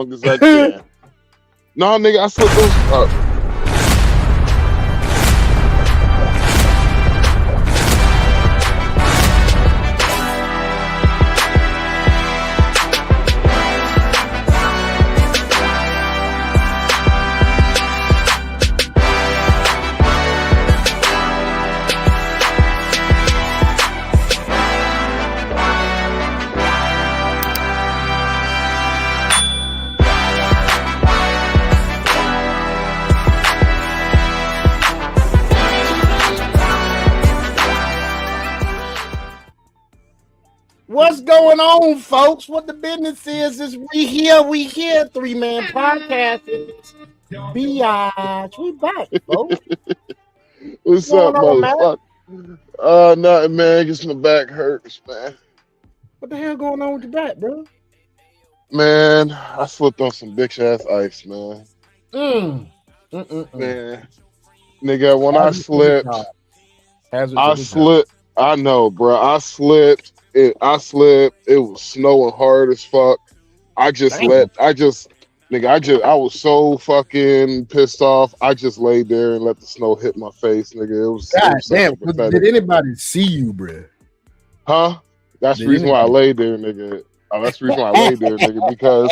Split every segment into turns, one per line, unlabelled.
long as I can. No, nigga, I slipped those up.
What's going on, folks? What the business is we here, three-man podcast. Biatch, we back, folks.
What's up, motherfucker? Nothing, man. Just my back hurts, man.
What the hell going on with your back, bro?
Man, I slipped on some bitch ass ice, man. Man, nigga, when I slipped, I know, bro. I slipped. It was snowing hard as fuck. I was so fucking pissed off. I just laid there and let the snow hit my face, nigga. It was
damn. Did anybody see you, bro?
Huh? That's the reason why I laid there, nigga. That's the reason why I laid there, nigga, because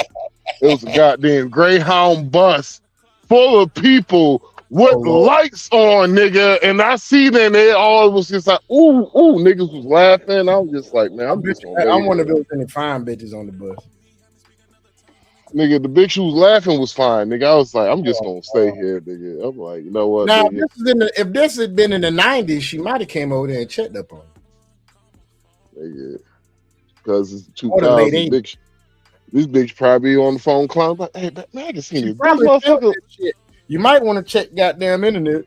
it was a goddamn Greyhound bus full of people with lights on, nigga, and I see them, they all was just like, ooh, niggas was laughing. I was just like, man, I'm just gonna
I wonder if there was any fine bitches on the bus.
Nigga, the bitch who was laughing was fine, nigga. I was like, I'm just gonna stay here, nigga. I'm like, you know what?
Now, if this had been in the 90s, she might have came over there and checked up on
you. Nigga, because it's 2000, bitch. This bitch probably on the phone climbing, like, hey, man, I can see this motherfucker.
You might want to check goddamn internet.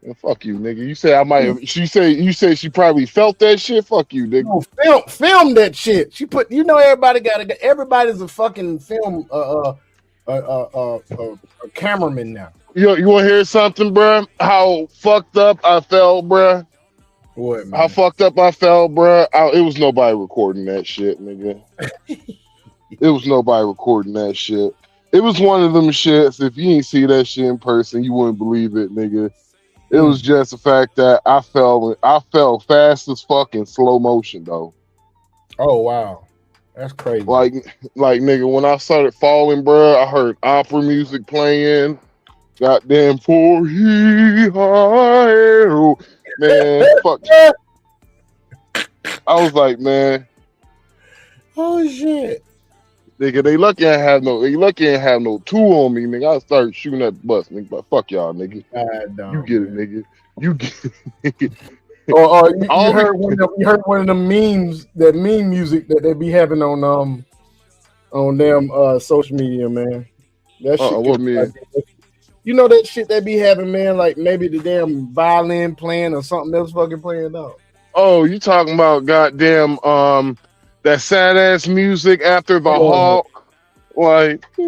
Well, fuck you, nigga. You say I might have. You say she probably felt that shit. Fuck you, nigga.
No, film that shit. She put. You know, everybody's a fucking film a cameraman now.
You want to hear something, bro? How fucked up I felt, bro.
What? Man?
How fucked up I felt, bro. It was nobody recording that shit, nigga. It was nobody recording that shit. It was one of them shits. If you ain't see that shit in person, you wouldn't believe it, nigga. It was just the fact that I fell fast as fuck in slow motion, though.
Oh wow, that's crazy.
Like nigga, when I started falling, bro, I heard opera music playing. Goddamn, for he man, fuck. I was like, man,
oh shit.
Nigga, they lucky I have no tool on me, nigga. I started shooting at the bus, nigga. But fuck y'all, nigga. You get it, nigga. You get it.
You heard one of the memes, that meme music that they be having on them social media, man. That shit.
What mean?
You know that shit they be having, man, like maybe the damn violin playing or something else fucking playing out.
Oh, you talking about goddamn that sad ass music after the Hawk, like,
hell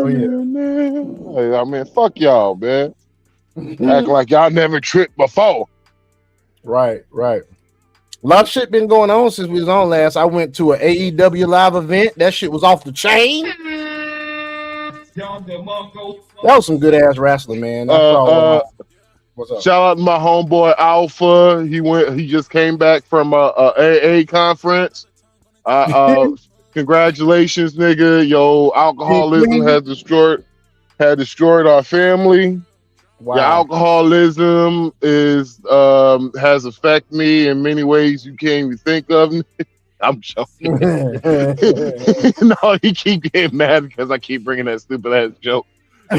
yeah.
I mean, fuck y'all, man. Acting like y'all never tripped before.
Right. A lot of shit been going on since we was on last. I went to an AEW live event. That shit was off the chain. That was some good ass wrestling, man. What's up?
Shout out to my homeboy Alpha. He just came back from a AA conference. Congratulations, nigga. Yo, alcoholism had destroyed our family.
Wow.
Your alcoholism has affected me in many ways you can't even think of. I'm joking. No, he keep getting mad because I keep bringing that stupid ass joke. He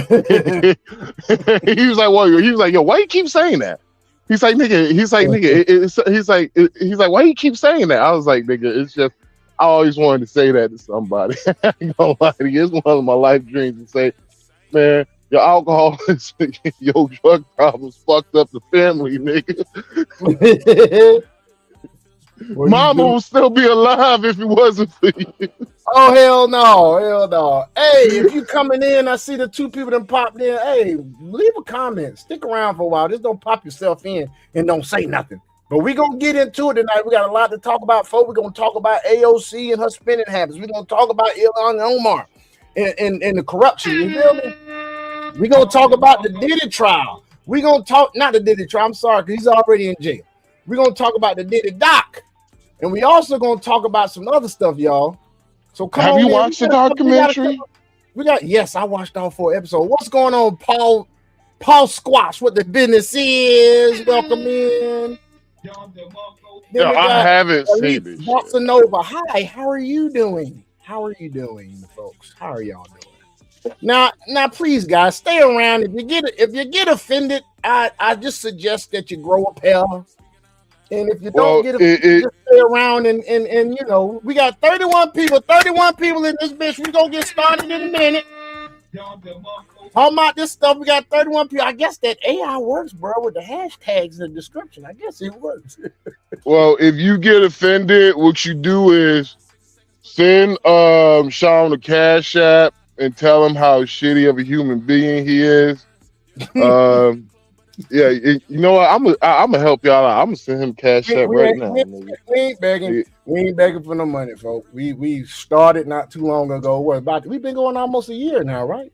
was like, "Well," he was like, "Yo, why you keep saying that?" He's like, "Nigga," he's like, "Why you keep saying that?" I was like, "Nigga, it's just I always wanted to say that to somebody." I ain't gonna lie to you, it's one of my life dreams to say, man, your alcoholism, your drug problems fucked up the family, nigga. Mama would still be alive if it wasn't for you.
Oh, hell no. Hey, if you coming in, I see the two people that popped in. Hey, leave a comment. Stick around for a while. Just don't pop yourself in and don't say nothing. But we're going to get into it tonight. We got a lot to talk about, folks. We're going to talk about AOC and her spending habits. We're going to talk about Ilhan Omar and the corruption. You feel me? We're going to talk about the Diddy trial. We're going to talk, not the Diddy trial, I'm sorry, because he's already in jail. We're going to talk about the Diddy doc. And we also going to talk about some other stuff, y'all. So come on.
Have you watched the documentary?
Yes, I watched all 4 episodes. What's going on, Paul Squash? What the business is? Welcome in.
Yeah, I haven't seen this.
Nova. Hi, how are you doing? How are you doing, folks? How are y'all doing? Now, please, guys, stay around. If you get offended, I just suggest that you grow a pair. And if you don't get offended, just stay around and you know, we got 31 people in this bitch. We're gonna get started in a minute. Talking about this stuff, we got 31 people. I guess that AI works, bro, with the hashtags in the description. I guess it works.
Well, if you get offended, what you do is send Sean a Cash App and tell him how shitty of a human being he is. Yeah, you know what? I'm gonna help y'all out. I'm gonna send him Cash App right now.
We ain't begging. We ain't begging for no money, folks. We started not too long ago. We've been going almost a year now, right?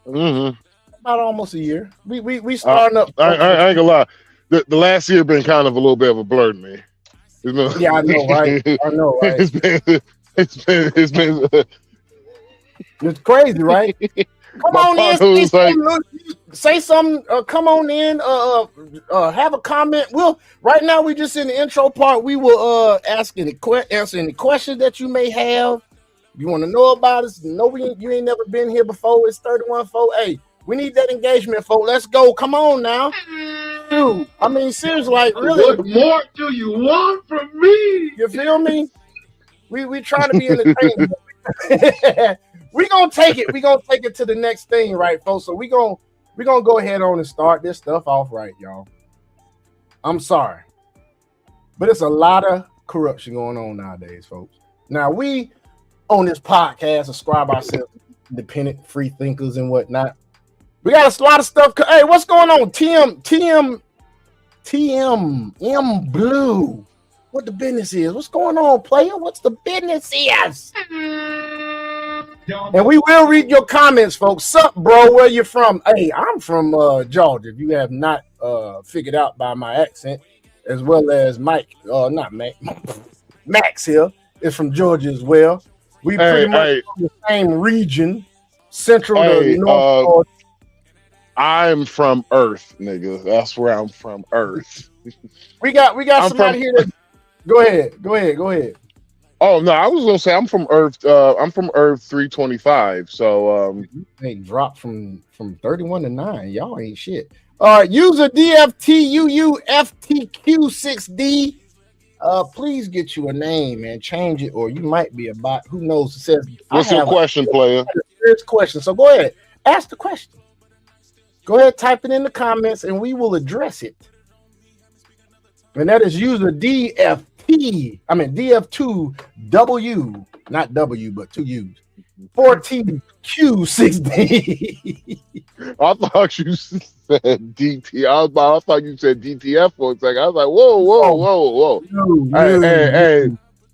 Mm-hmm.
About almost a year. We starting up.
I ain't gonna lie. The last year been kind of a little bit of a blur to me.
Yeah, I know, right? I know, right?
It's been
it's crazy, right? Come on in, say something. Come on in. Have a comment. Right now we just in the intro part. We will answer any questions that you may have. You want to know about us? No, you ain't never been here before. It's 31 folks. Hey, we need that engagement, folks. Let's go. Come on now. Dude, I mean, seriously, like, really.
What more do you want from me?
You feel me? We trying to be entertaining. We're gonna take it. We're gonna take it to the next thing, right, folks? So we're gonna go ahead on and start this stuff off right, y'all. I'm sorry, but it's a lot of corruption going on nowadays, folks. Now we on this podcast ascribe ourselves to independent free thinkers and whatnot. We got a lot of stuff. Hey, what's going on? TM Blue. What the business is? What's going on, player? What's the business is? And we will read your comments, folks. Sup, bro? Where you from? Hey, I'm from Georgia. If you have not figured out by my accent, as well as Mike, not Mac, Max here is from Georgia as well. We pretty much from the same region, central to north.
I'm from Earth, nigga. That's where I'm from, Earth.
We got somebody here that. Go ahead.
Oh no, I was gonna say I'm from Earth. I'm from Earth 325. So
they dropped from 31 to 9. Y'all ain't shit. All right, user DFTUUFTQ6D. Please get you a name and change it, or you might be a bot. Who knows? It says.
What's your question, player?
Serious question. So go ahead, ask the question. Go ahead, type it in the comments, and we will address it. And that is user DF2W, not W, but 2 U's. 14Q6D.
I thought you said DT. I thought you said DTF for a second. I was like, whoa.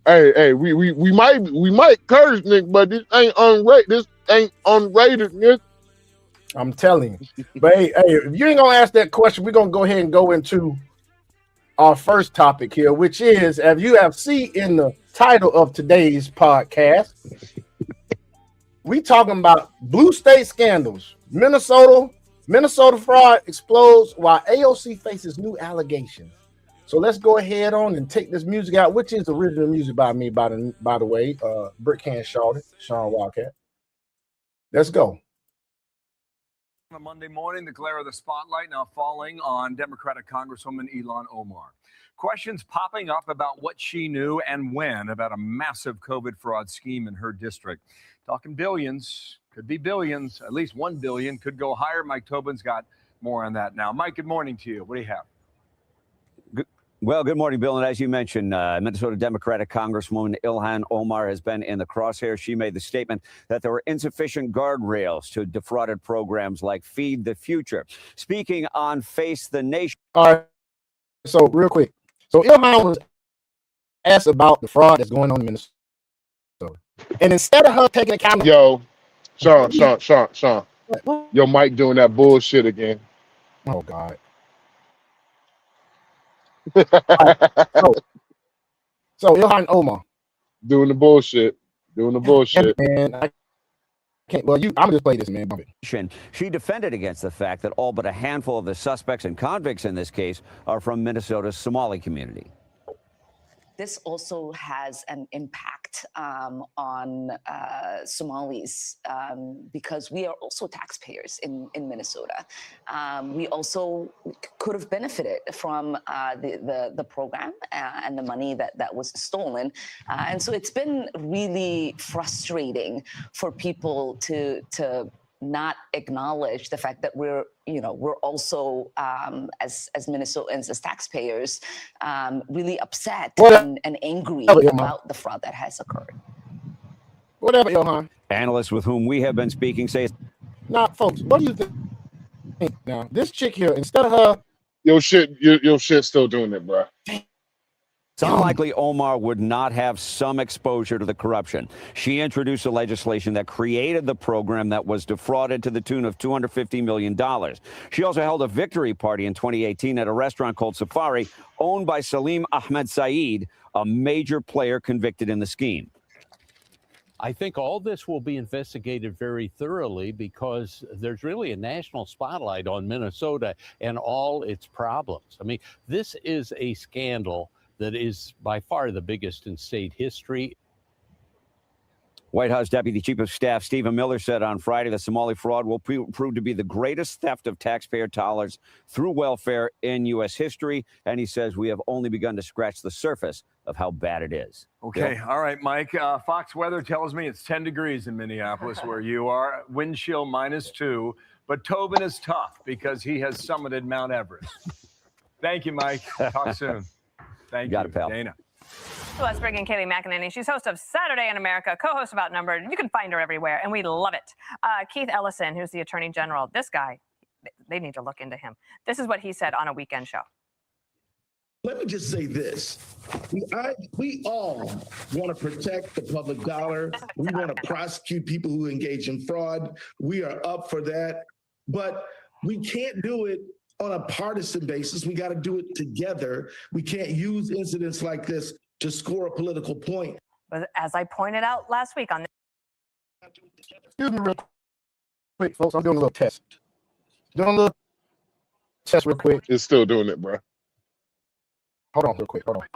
Hey, we might curse, Nick, but this ain't unrated. This ain't unrated, Nick.
I'm telling you. But hey, if you ain't gonna ask that question, we're gonna go ahead and go into our first topic here, which is, as you have seen in the title of today's podcast, we talking about blue state scandals. Minnesota fraud explodes while AOC faces new allegations. So let's go ahead on and take this music out, which is original music by me, by the way, Brickhand Shawty, Sean Wildcat. Let's go.
On a Monday morning, the glare of the spotlight now falling on Democratic Congresswoman Ilhan Omar. Questions popping up about what she knew and when about a massive COVID fraud scheme in her district. Talking billions, could be billions, at least 1 billion, could go higher. Mike Tobin's got more on that now. Mike, good morning to you. What do you have?
Well, good morning, Bill. And as you mentioned, Minnesota Democratic Congresswoman Ilhan Omar has been in the crosshairs. She made the statement that there were insufficient guardrails to defrauded programs like Feed the Future. Speaking on Face the Nation.
All right. So real quick. So Ilhan was asked about the fraud that's going on in Minnesota. And instead of her taking account,
Yo, Sean. Yo, Mike doing that bullshit again.
oh God. So Ilhan Omar.
Doing the bullshit.
And I can't, well, I'm gonna just play this, man.
She defended against the fact that all but a handful of the suspects and convicts in this case are from Minnesota's Somali community.
This also has an impact on Somalis because we are also taxpayers in Minnesota. We also could have benefited from the program and the money that was stolen. And so it's been really frustrating for people to not acknowledge the fact that we're also as Minnesotans, as taxpayers, really upset and angry about the fraud that has occurred.
Whatever, Ilhan.
Analysts with whom we have been speaking say,
"Now, folks, what do you think? Now, this chick here, instead of her,
your shit still doing it, bro."
It's unlikely Omar would not have some exposure to the corruption. She introduced a legislation that created the program that was defrauded to the tune of $250 million. She also held a victory party in 2018 at a restaurant called Safari, owned by Salim Ahmed Saeed, a major player convicted in the scheme.
I think all this will be investigated very thoroughly because there's really a national spotlight on Minnesota and all its problems. I mean, this is a scandal that is by far the biggest in state history.
White House Deputy Chief of Staff Stephen Miller said on Friday the Somali fraud will prove to be the greatest theft of taxpayer dollars through welfare in U.S. history. And he says we have only begun to scratch the surface of how bad it is.
Okay. All right, Mike. Fox weather tells me it's 10 degrees in Minneapolis where you are. Wind chill -2. But Tobin is tough because he has summited Mount Everest. Thank you, Mike. Talk soon. Thank you.
Got it, pal.
Dana.
Let's bring in Kayleigh McEnany. She's host of Saturday in America, co-host of Outnumbered. You can find her everywhere, and we love it. Keith Ellison, who's the Attorney General. This guy, they need to look into him. This is what he said on a weekend show.
Let me just say this. We all want to protect the public dollar. We want to prosecute people who engage in fraud. We are up for that. But we can't do it on a partisan basis. We got to do it together. We can't use incidents like this to score a political point.
But as I pointed out last week on this.
Excuse me real quick, folks. I'm doing a little test. Doing a little test real quick.
It's still doing it, bro.
Hold on real quick. Hold on.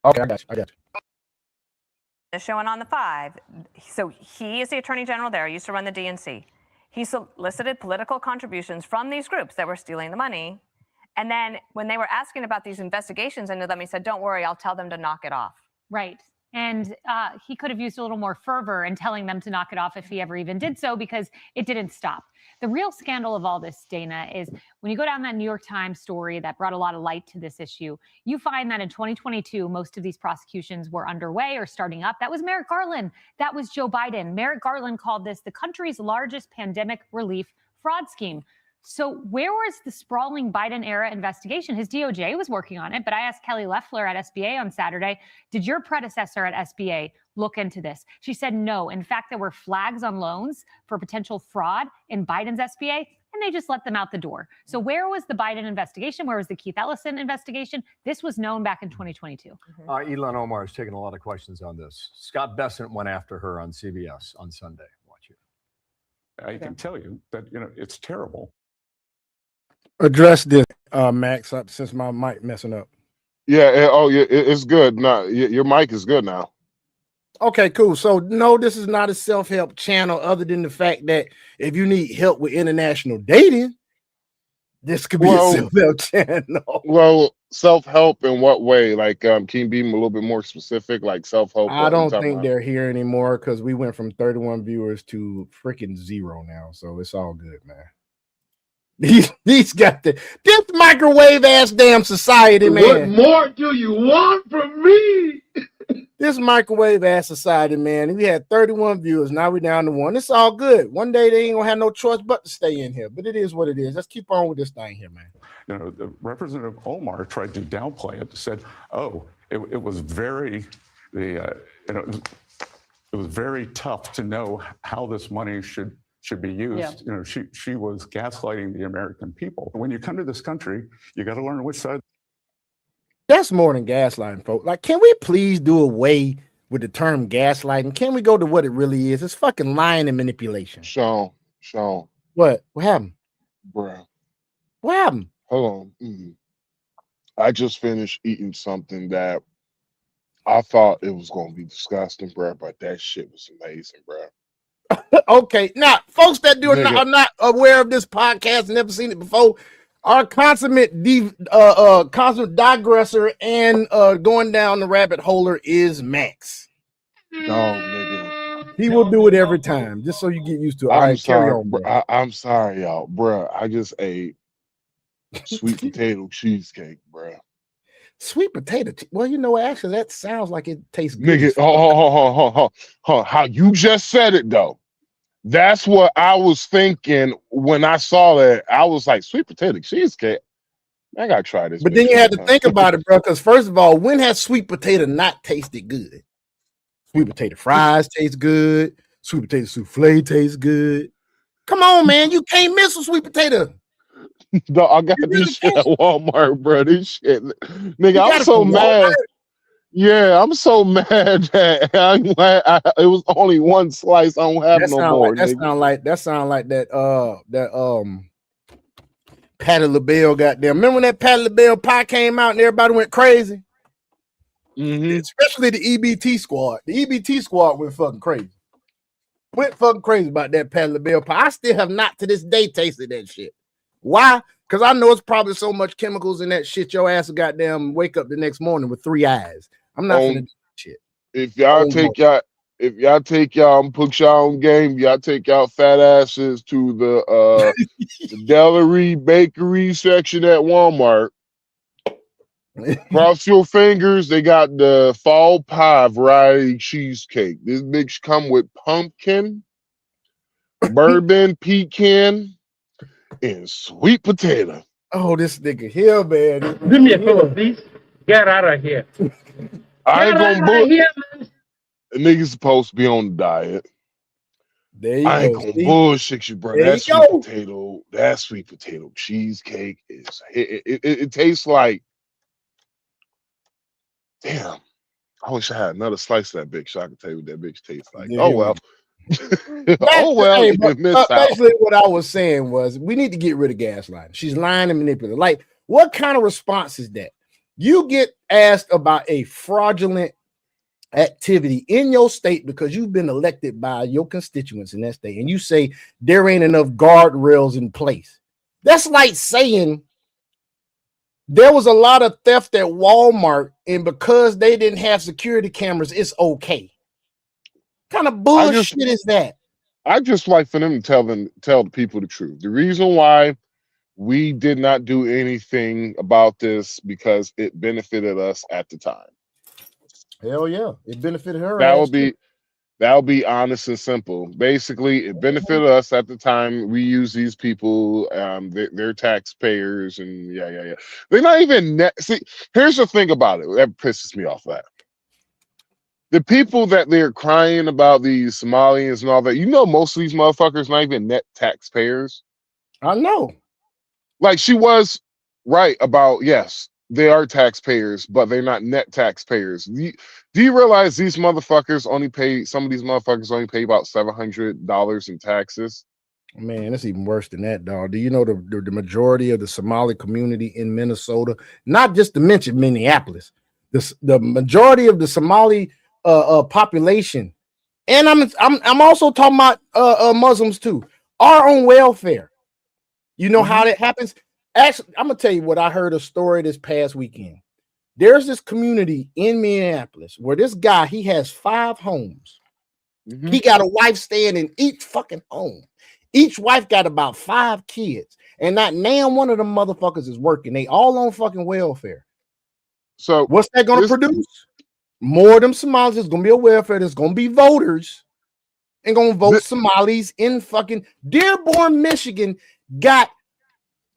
Okay, I got you.
Showing on the 5. So he is the Attorney General there. Used to run the DNC. He solicited political contributions from these groups that were stealing the money. And then when they were asking about these investigations into them, he said, don't worry, I'll tell them to knock it off.
Right. And he could have used a little more fervor in telling them to knock it off if he ever even did so, because it didn't stop. The real scandal of all this, Dana, is when you go down that New York Times story that brought a lot of light to this issue, you find that in 2022, most of these prosecutions were underway or starting up. That was Merrick Garland. That was Joe Biden. Merrick Garland called this the country's largest pandemic relief fraud scheme. So where was the sprawling Biden-era investigation? His DOJ was working on it, but I asked Kelly Loeffler at SBA on Saturday, did your predecessor at SBA look into this? She said no. In fact, there were flags on loans for potential fraud in Biden's SBA, and they just let them out the door. So where was the Biden investigation? Where was the Keith Ellison investigation? This was known back in 2022.
Ilhan Omar has taken a lot of questions on this. Scott Bessent went after her on CBS on Sunday. Watch it.
I can tell you that, it's terrible.
Address this, Max, since my mic messing up.
Yeah. It's good. No, your mic is good now.
Okay, cool. So no, this is not a self-help channel, other than the fact that if you need help with international dating, this could be a self-help channel.
Well, self-help in what way? Like, can you be a little bit more specific? Like self-help?
I don't think they're here anymore because we went from 31 viewers to freaking 0 now. So it's all good, man. These got this microwave ass damn society, man.
What more do you want from me?
This microwave ass society, man. We had 31 viewers. Now we down to 1. It's all good. One day they ain't gonna have no choice but to stay in here. But it is what it is. Let's keep on with this thing here, man.
You know, Representative Omar tried to downplay it. Said, "Oh, it was very it was very tough to know how this money should be used."
Yeah.
You know, she was gaslighting the American people. When you come to this country, you got to learn which side.
That's more than gaslighting, folks. Like, can we please do away with the term gaslighting? Can we go to what it really is? It's fucking lying and manipulation.
Sean.
What? What happened?
Bruh.
What happened?
Hold on. I just finished eating something that I thought it was going to be disgusting, bruh, but that shit was amazing, bruh.
Okay, now, folks that are not aware of this podcast, never seen it before, our consummate digressor and going down the rabbit holer is Max.
Dog, nigga.
He will do it every time, just so you get used to it. All right, carry on, bro.
I'm sorry, y'all, bruh. I just ate sweet potato cheesecake, bruh.
Sweet potato. Well, you know, actually, that sounds like it tastes good.
Nigga, how you just said it though. That's what I was thinking when I saw that. I was like, sweet potato cheesecake. I gotta try this.
But then you had to think about it, bro. Because first of all, when has sweet potato not tasted good? Sweet potato fries taste good. Sweet potato souffle tastes good. Come on, man. You can't miss a sweet potato.
No, I got this shit at Walmart, bro. This shit, nigga, I'm so mad. Yeah, I'm so mad that it was only one slice. I don't have no more.
That sound like that Patti LaBelle goddamn. Remember when that Patti LaBelle pie came out and everybody went crazy?
Mm-hmm.
Especially the EBT squad. The EBT squad went fucking crazy. Went fucking crazy about that Patti LaBelle pie. I still have not to this day tasted that shit. Why? Because I know it's probably so much chemicals in that shit. Your ass will goddamn wake up the next morning with 3 eyes. I'm not gonna do that shit.
If y'all take y'all and put y'all on game, y'all take y'all fat asses to the deli bakery section at Walmart. Cross your fingers. They got the fall pie variety cheesecake. This bitch come with pumpkin, bourbon, pecan, and sweet potato.
Oh, this nigga here, man.
Give me a pillow, please. Get out of here.
I ain't gonna bullshit. The nigga's supposed to be on the diet.
There you go.
I ain't gonna bullshit you, bro. That sweet potato cheesecake is it tastes like. Damn, I wish I had another slice of that bitch so I could tell you what that bitch tastes like. Oh well. Oh well.
Hey, basically, what I was saying was we need to get rid of gaslighting. She's lying and manipulating. Like, what kind of response is that? You get asked about a fraudulent activity in your state because you've been elected by your constituents in that state, and you say there ain't enough guardrails in place. That's like saying there was a lot of theft at Walmart, and because they didn't have security cameras, it's okay. What kind of bullshit is that?
I just like for them to tell the people the truth. The reason why we did not do anything about this because it benefited us at the time.
Hell yeah, it benefited her.
That would be honest and simple. Basically, it benefited us at the time. We use these people, they're taxpayers, and yeah. They're not even see. Here's the thing about it that pisses me off. That the people that they're crying about, these Somalians and all that, you know, most of these motherfuckers not even net taxpayers.
I know.
Like she was right about, yes, they are taxpayers, but they're not net taxpayers. Do you realize these motherfuckers only pay, some of these motherfuckers only pay about $700 in taxes?
Man, it's even worse than that, dog. Do you know the majority of the Somali community in Minnesota, not just to mention Minneapolis, the majority of the Somali population, and I'm also talking about Muslims too, are on welfare. You know how that happens? Actually, I'm gonna tell you what I heard a story this past weekend. There's this community in Minneapolis where this guy, he has 5 homes. He got a wife staying in each fucking home. Each wife got about 5 kids, and not damn one of them motherfuckers is working. They all on fucking welfare.
So
what's that gonna produce? More of them Somalis is gonna be a welfare. There's gonna be voters and gonna vote Somalis in fucking Dearborn, Michigan. Got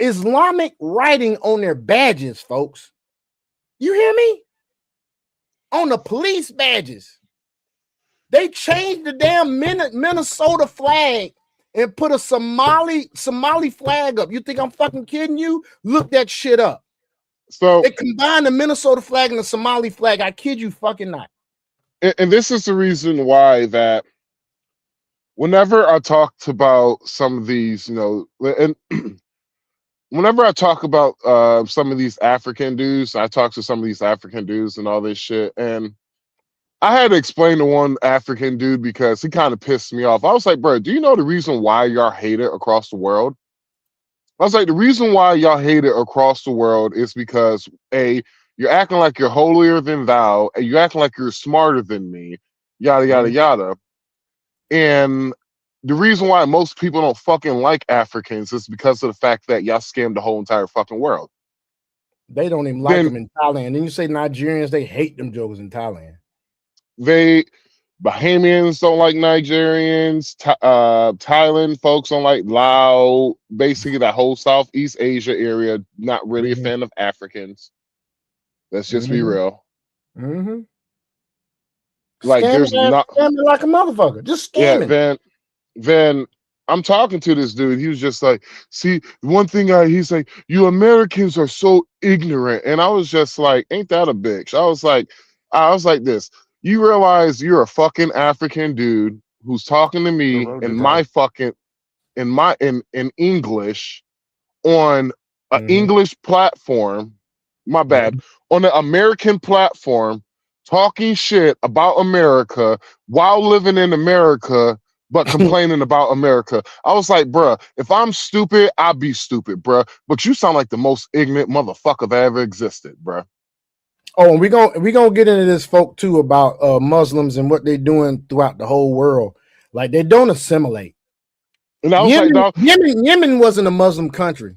Islamic writing on their badges, folks. You hear me? On the police badges. They changed the damn Minnesota flag and put a Somali flag up. You think I'm fucking kidding you? Look that shit up.
So
they combined the Minnesota flag and the Somali flag. I kid you fucking not.
And this is the reason why that whenever I talked about some of these, and whenever I talk about some of these African dudes, I talk to some of these African dudes and all this shit, and I had to explain to one African dude because he kind of pissed me off. I was like, bro, do you know the reason why y'all hate it across the world? I was like, the reason why y'all hate it across the world is because you're acting like you're holier than thou, and you're acting like you're smarter than me, yada yada yada. And the reason why most people don't fucking like Africans is because of the fact that y'all scammed the whole entire fucking world.
They don't even like them in Thailand. Then you say Nigerians, they hate them jokers in Thailand.
Bahamians don't like Nigerians. Thailand folks don't like Lao. Basically, that whole Southeast Asia area, not really a fan of Africans. Let's just be real. Like
scamming
there's not
scamming like a motherfucker. Just scamming.
Yeah, then I'm talking to this dude. He was just like, see, one thing he's like, you Americans are so ignorant. And I was just like, ain't that a bitch? I was like this. You realize you're a fucking African dude who's talking to me in English on an English platform, my bad, on an American platform, talking shit about America while living in America, but complaining about America. I was like, bruh, if I'm stupid, I'll be stupid, bruh. But you sound like the most ignorant motherfucker that ever existed, bruh.
Oh, and we gonna get into this, folk, too, about Muslims and what they're doing throughout the whole world. Like, they don't assimilate.
And I was
Yemen wasn't a Muslim country.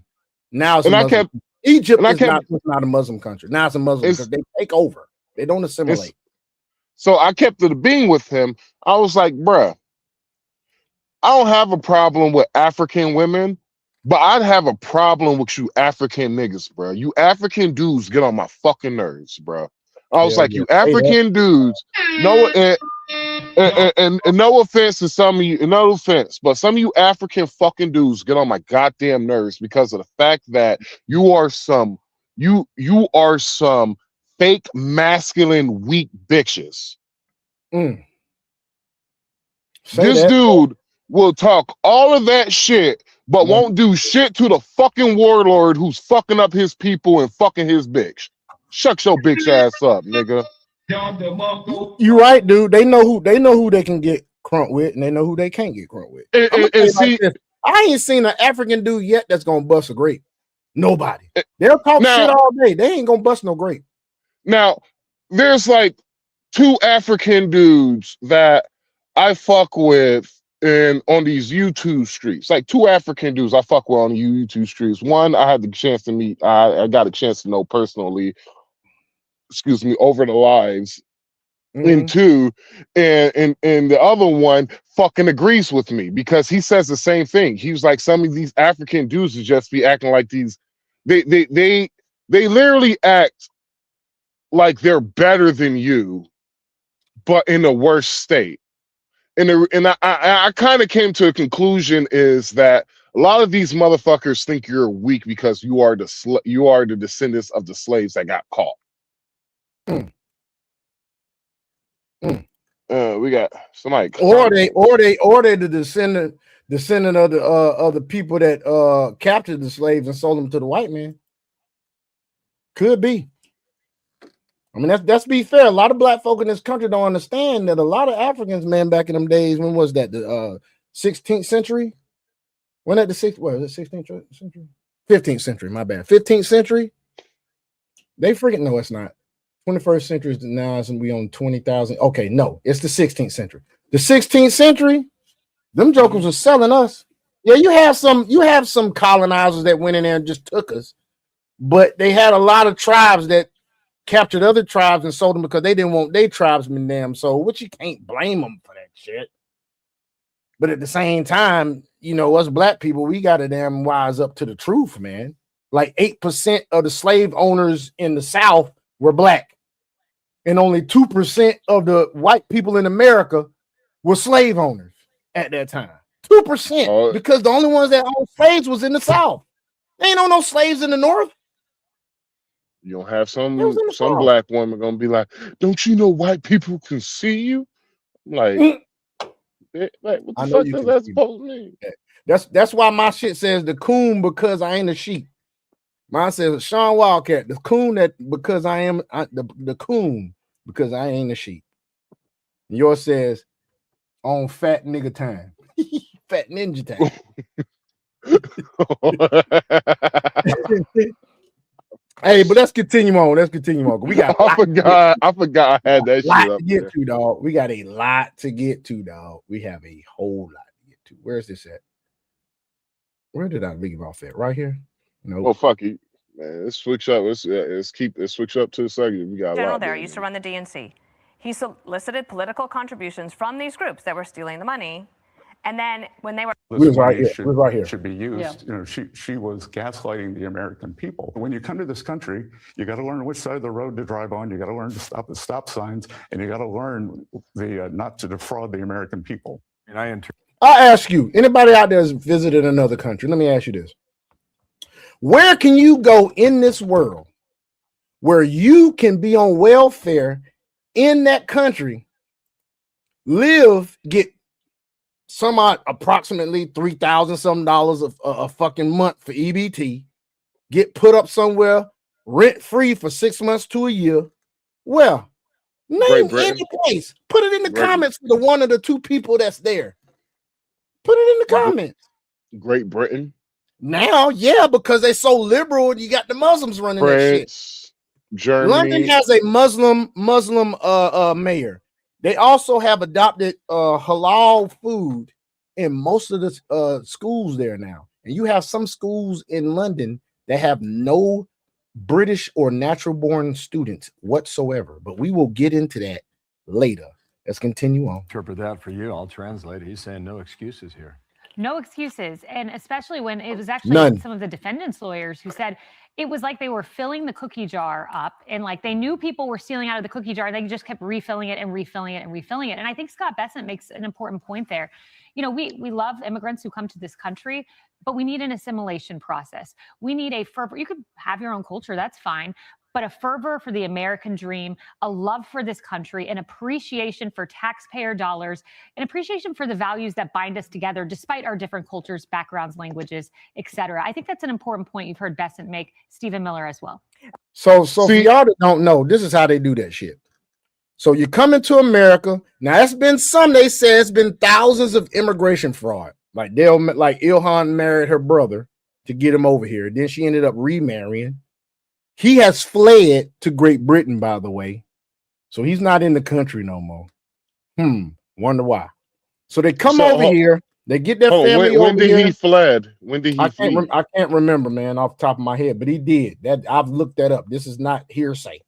Now it's a Muslim. Egypt is not a Muslim country. Now it's a Muslim country. They take over. They don't assimilate.
So I kept it being with him. I was like, bruh, I don't have a problem with African women, but I'd have a problem with you African niggas, bro. You African dudes get on my fucking nerves, bro. I was like, you African dudes, and no offense to some of you, no offense, but some of you African fucking dudes get on my goddamn nerves because of the fact that you are some fake masculine weak bitches. This dude will talk all of that shit, but won't do shit to the fucking warlord who's fucking up his people and fucking his bitch. Shut your bitch ass up, nigga.
You right, dude. They know who they can get crunk with, and they know who they can't get crunk with. I ain't seen an African dude yet that's gonna bust a grape. Nobody. They'll talk shit all day. They ain't gonna bust no grape.
Now, there's like 2 African dudes that I fuck with on these YouTube streets. Like 2 African dudes I fuck with on the YouTube streets. One I had the chance to meet, I got a chance to know personally, over the lives. And 2, and the other one fucking agrees with me because he says the same thing. He was like, some of these African dudes would just be acting like these, they literally act like they're better than you, but in a worse state. And I kind of came to a conclusion is that a lot of these motherfuckers think you're weak because you are the descendants of the slaves that got caught. We got somebody,
or they the descendant of the people that captured the slaves and sold them to the white man. Could be. I mean, that's be fair. A lot of black folk in this country don't understand that a lot of Africans, man, back in them days, when was that? The 16th century? When at the 16th century? 15th century, my bad. 15th century? They freaking no, it's not. 21st century is now, and we on 20,000. Okay, no, it's the 16th century. The 16th century, them jokers are selling us. Yeah, you have some colonizers that went in there and just took us, but they had a lot of tribes that captured other tribes and sold them because they didn't want their tribesmen damn sold, which you can't blame them for that shit. But at the same time, you know, us black people, we got to damn wise up to the truth, man. Like 8% of the slave owners in the South were black. And only 2% of the white people in America were slave owners at that time. 2%, because the only ones that owned slaves was in the South. They ain't own no slaves in the North.
You don't have some black woman gonna be like, "Don't you know white people can see you?" I'm like, what the fuck does that supposed to mean?
That's why my shit says the coon because I ain't a sheep. Mine says Sean Wildcat, the coon that because I am the coon because I ain't a sheep. Yours says on fat nigga time, fat ninja time. Hey, but let's continue on. We got
I forgot I had that shit up
to get to, dog. We got a lot to get to, dog. We have a whole lot to get to. Where's this at? Where did I leave off at? Right here? No.
Oh, fuck it. Man, let's switch up. Let's switch up to the segment. We got a lot
there used to run the DNC. He solicited political contributions from these groups that were stealing the money. And then when they were
right here. Should be used. Yeah. You know, she was gaslighting the American people. When you come to this country, you got to learn which side of the road to drive on. You got to learn to stop at stop signs, and you got to learn the not to defraud the American people.
And
I'll ask you, anybody out there has visited another country? Let me ask you this: where can you go in this world where you can be on welfare in that country, live, get approximately $3,000 something a fucking month for EBT, get put up somewhere rent free for 6 months to a year? Well, name any place. Put it in the comments for the one of the two people that's there. Put it in the comments.
Great Britain.
Now, yeah, because they're so liberal, and you got the Muslims running that shit.
Germany.
London has a Muslim mayor. They also have adopted halal food in most of the schools there now. And you have some schools in London that have no British or natural born students whatsoever. But we will get into that later. Let's continue on.
Interpret that for you. I'll translate it. He's saying no excuses here.
No excuses. And especially when it was actually some of the defendants' lawyers who said it was like they were filling the cookie jar up, and like they knew people were stealing out of the cookie jar, and they just kept refilling it and refilling it and refilling it. And I think Scott Bessent makes an important point there. You know, we love immigrants who come to this country, but we need an assimilation process. We need a fervor. You could have your own culture, that's fine, but a fervor for the American dream, a love for this country, an appreciation for taxpayer dollars, an appreciation for the values that bind us together despite our different cultures, backgrounds, languages, etc. I think that's an important point you've heard Bessent make, Stephen Miller as well.
So for y'all that don't know, this is how they do that shit. So you come into America. Now, it's been they say it's been thousands of immigration fraud. Like Ilhan married her brother to get him over here. Then she ended up remarrying. He has fled to Great Britain, by the way. So he's not in the country no more. Wonder why. So they come over here. They get their family over here.
When did he fled? When did he flee?
I can't remember, man, off the top of my head. But he did. I've looked that up. This is not hearsay.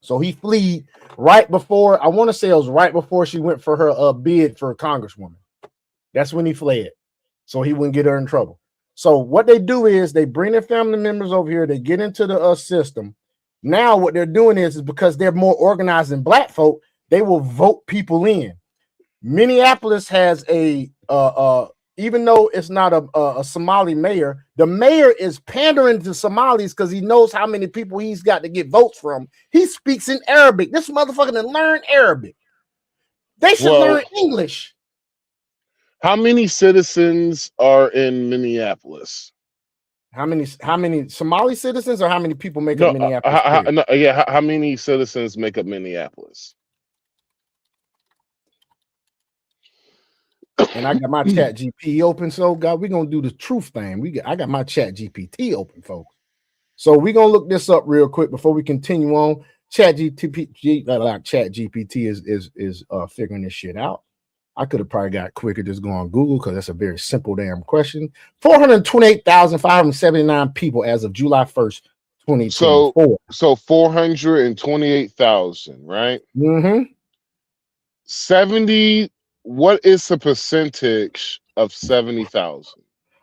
So he fled right before, I want to say it was right before she went for her bid for a congresswoman. That's when he fled. So he wouldn't get her in trouble. So what they do is they bring their family members over here. They get into the system. Now what they're doing is because they're more organized than black folk, they will vote people in. Minneapolis has even though it's not a Somali mayor, the mayor is pandering to Somalis because he knows how many people he's got to get votes from. He speaks in Arabic. This motherfucker done learn Arabic. They should learn English.
How many citizens are in Minneapolis?
How many Somali citizens, or how many people make up Minneapolis?
How many citizens make up Minneapolis?
And I got my chat GPT open. So God, we're gonna do the truth thing. I got my chat GPT open, folks. So we're gonna look this up real quick before we continue on. Chat GPT is figuring this shit out. I could have probably got quicker just go on Google because that's a very simple damn question. 428,579 people as of July 1st, 2024.
So 428,000, right?
Mm-hmm.
70. What is the percentage of 70,000?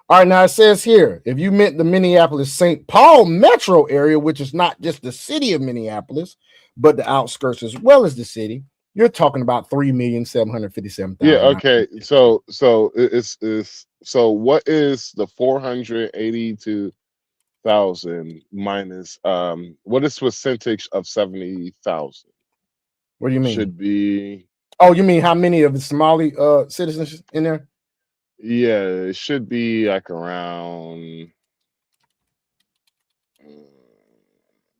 All right, now it says here, if you meant the Minneapolis-St. Paul metro area, which is not just the city of Minneapolis, but the outskirts as well as the city, you're talking about 3,757,000.
Yeah. Okay. So it's so what is the 482,000 minus what is percentage of 70,000?
What do you mean?
Should be.
Oh, you mean how many of the Somali citizens in there?
Yeah, it should be like around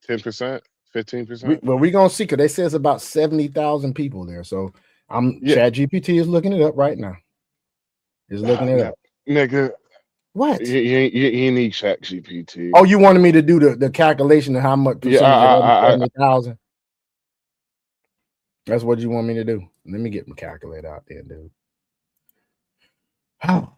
10%, 15%.
Well, we're gonna see, because they say it's about 70,000 people there. So ChatGPT is looking it up right now. Is looking it up.
Nigga.
What?
You need ChatGPT.
Oh, you wanted me to do the calculation of how much percentage of 70,000? That's what you want me to do. Let me get my calculator out there, dude.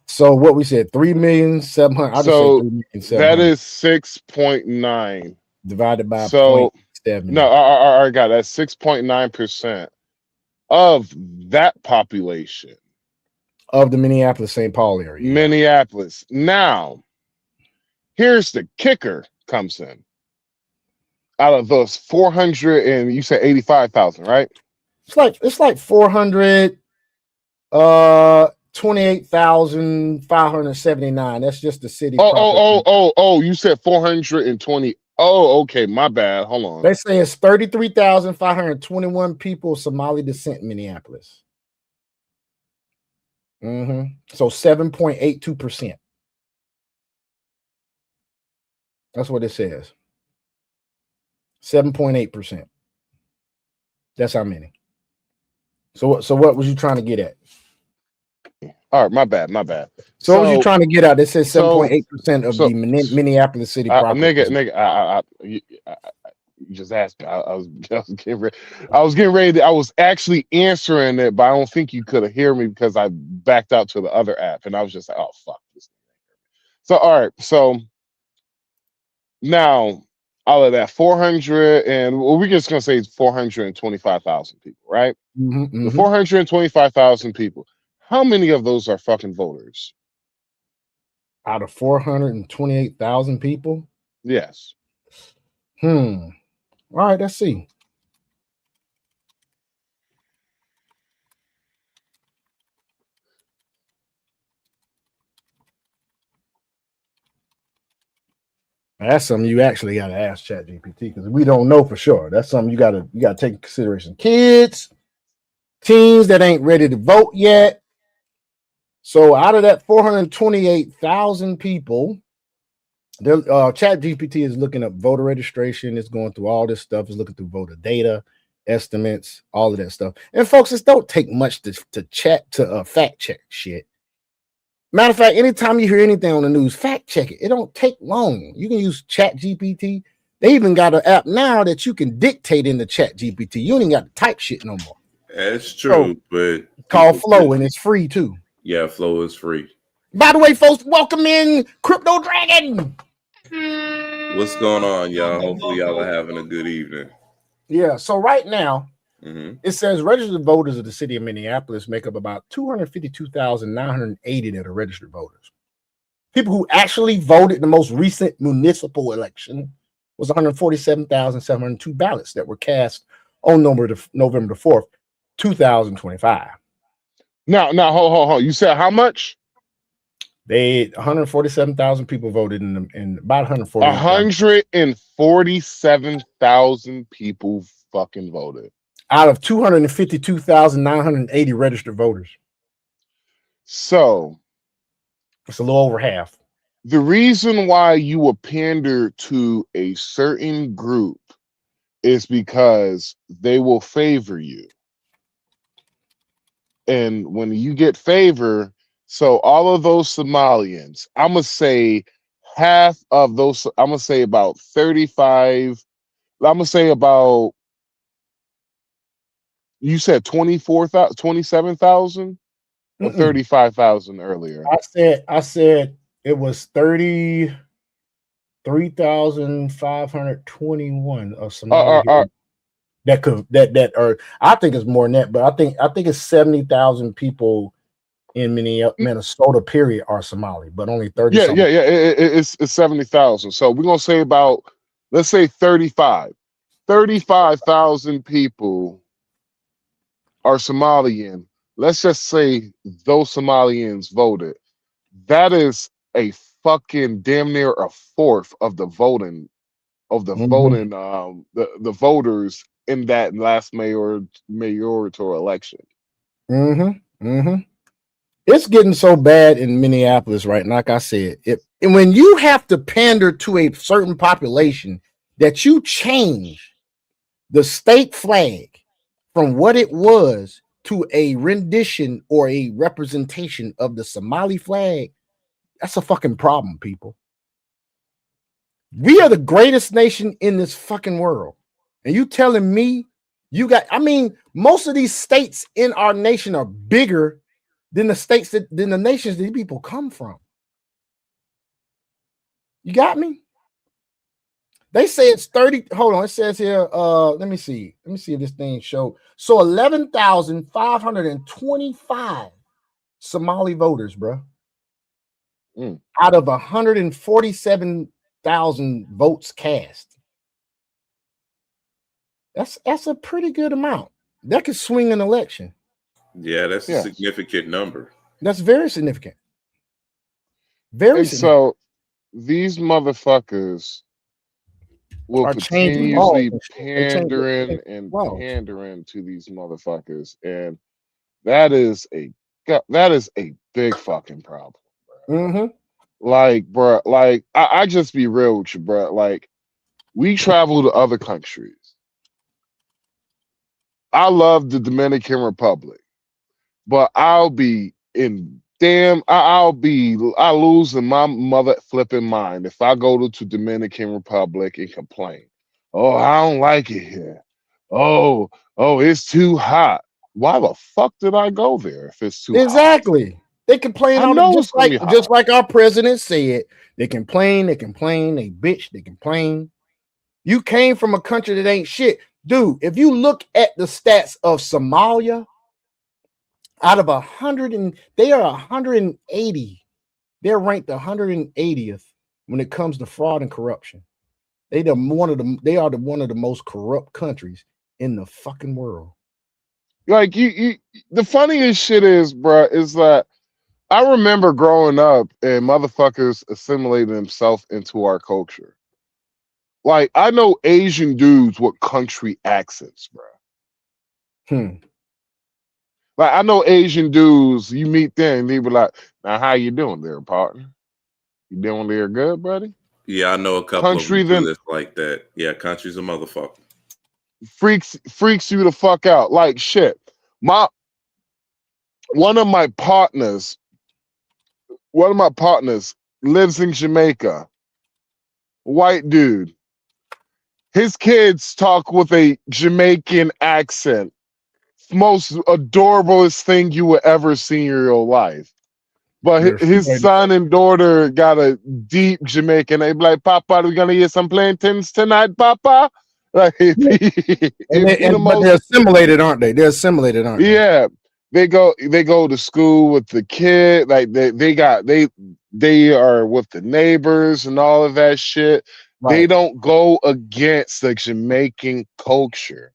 So what we said, 3,700,000.
So that is 6.9
divided by 0.7.
No, I got that. 6.9% of that population
of the Minneapolis-St. Paul area.
Minneapolis. Now, here's the kicker comes in. Out of those 400 and you said 85,000, right?
It's like 28,579. That's just the city.
Oh, you said 420. Oh, okay, my bad. Hold on.
They say it's 33,521 people of Somali descent in Minneapolis. So 7.82%. That's what it says. 7.8%. That's how many. So what was you trying to get at?
All right, my bad.
So what was you trying to get at? It says 7.8% of the Minneapolis city population.
Nigga, you just asked me. I was getting ready. I was actually answering it, but I don't think you could have heard me because I backed out to the other app, and I was just like, "Oh fuck this." So all right, so now out of that 400 and we're just gonna say 425,000 people, right? The 425,000 people. How many of those are fucking voters?
Out of 428,000 people?
Yes.
All right, let's see. That's something you actually got to ask ChatGPT, because we don't know for sure. That's something you got to take into consideration. Kids, teens that ain't ready to vote yet. So out of that 428,000 people, ChatGPT is looking up voter registration. It's going through all this stuff. It's looking through voter data, estimates, all of that stuff. And folks, it don't take much to fact check shit. Matter of fact, anytime you hear anything on the news, fact check it. It don't take long. You can use ChatGPT. They even got an app now that you can dictate into ChatGPT. You ain't got to type shit no more.
That's true, but
called Flow, and it's free too.
Yeah, Flow is free.
By the way, folks, welcome in Crypto Dragon.
What's going on, y'all? Hopefully, y'all are having a good evening.
Yeah. So right now, it says registered voters of the city of Minneapolis make up about 252,980 that are registered voters. People who actually voted the most recent municipal election was 147,702 ballots that were cast on November the 4th, 2025.
Now, hold. You said how much?
147,000 people voted in about
147,000 people fucking voted.
Out of 252,980 registered voters.
So
it's a little over half.
The reason why you will pander to a certain group is because they will favor you. And when you get favor, so all of those Somalians, I'm going to say half of those, I'm going to say about 35, I'm going to say about, you said 24,000, 27,000 or 35,000 earlier?
I said it was 30. 3,521 of Somali or I think it's more than that, but I think it's 70,000 people in Minnesota period are Somali, but only 30.
Yeah. It's 70,000. So we're gonna say about, let's say 35,000 people are Somalian. Let's just say those Somalians voted. That is a fucking damn near a fourth of the voting the voters in that last mayoral election.
It's getting so bad in Minneapolis, right? Like I said, and when you have to pander to a certain population that you change the state flag from what it was to a rendition or a representation of the Somali flag, that's a fucking problem, people. We are the greatest nation in this fucking world. And you telling me most of these states in our nation are bigger than the nations these people come from. You got me? They say it's 30. Hold on, it says here. Let me see if this thing shows. So 11,525 Somali voters, bro. Out of 147,000 votes cast. That's a pretty good amount. That could swing an election.
Yeah, that's a significant number.
That's very significant. Very significant.
So these motherfuckers will continuously pandering to these motherfuckers, and that is a big fucking problem. Like, bro, like I just be real with you, bro. Like, we travel to other countries. I love the Dominican Republic, but I'll be losing my mother flipping mind if I go to Dominican Republic and complain. Oh, I don't like it here. Oh, it's too hot. Why the fuck did I go there if it's too hot?
Exactly. They complain just like our president said. They complain, they bitch, they complain. You came from a country that ain't shit. Dude, if you look at the stats of Somalia, out of 100, they are 180. They're ranked 180th when it comes to fraud and corruption. They are one of the most corrupt countries in the fucking world.
Like the funniest shit is, bro, is that I remember growing up and motherfuckers assimilating themselves into our culture. Like, I know Asian dudes with country accents, bro. Like, I know Asian dudes, you meet them, and they be like, now, how you doing there, partner? You doing there good, buddy?
Yeah, I know a couple of them that's like that. Yeah, country's a motherfucker.
Freaks you the fuck out. Like, shit. One of my partners lives in Jamaica. White dude. His kids talk with a Jamaican accent. Most adorablest thing you will ever see in your life. But his son and daughter got a deep Jamaican. They be like, Papa, are we gonna eat some plantains tonight, Papa? Like,
but they're assimilated, aren't they? They're assimilated, aren't they?
Yeah. They go to school with the kid, like they are with the neighbors and all of that shit. Right. They don't go against the Jamaican culture.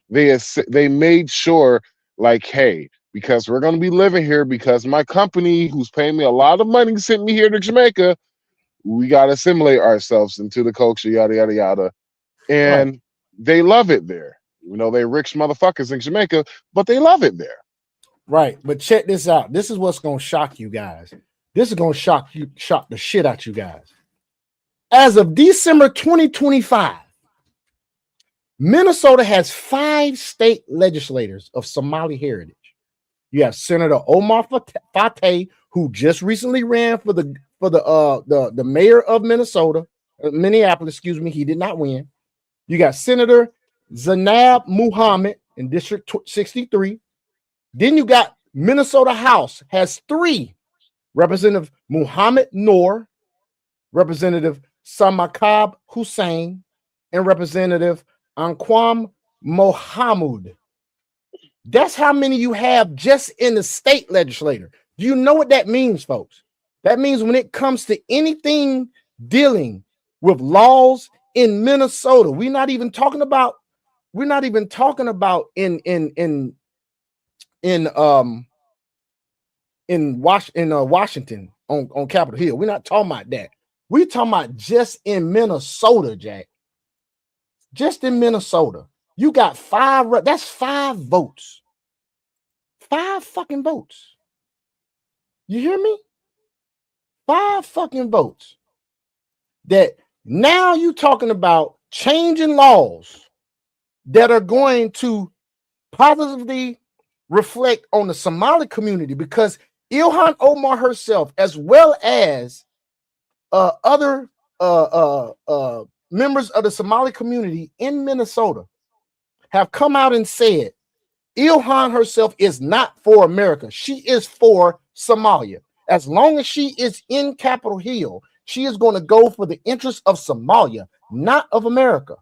They made sure, like, hey, because we're gonna be living here, because my company, who's paying me a lot of money, sent me here to Jamaica, we gotta assimilate ourselves into the culture, yada yada yada. And they love it there. You know, they rich motherfuckers in Jamaica, but they love it there.
Right, but check this out. This is what's gonna shock you guys. This is gonna shock the shit out you guys. As of December 2025, Minnesota has 5 state legislators of Somali heritage. You have Senator Omar Fateh, who just recently ran for the mayor of Minneapolis. Excuse me, he did not win. You got Senator Zainab Muhammad in District 63. Then you got Minnesota House has 3. Representative Muhammad Noor, Representative Samakab Hussein and Representative Anquam Mohamud. That's how many you have just in the state legislature. Do you know what that means, folks? That means when it comes to anything dealing with laws in Minnesota, we're not even talking about in Washington on Capitol Hill. We're not talking about that. We're talking about just in Minnesota, Jack. Just in Minnesota. You got 5, that's 5 votes. 5 fucking votes. You hear me? 5 fucking votes. That now you talking about changing laws that are going to positively reflect on the Somali community, because Ilhan Omar herself, as well as other members of the Somali community in Minnesota, have come out and said Ilhan herself is not for America. She is for Somalia. As long as she is in Capitol Hill, she is going to go for the interests of Somalia, not of America.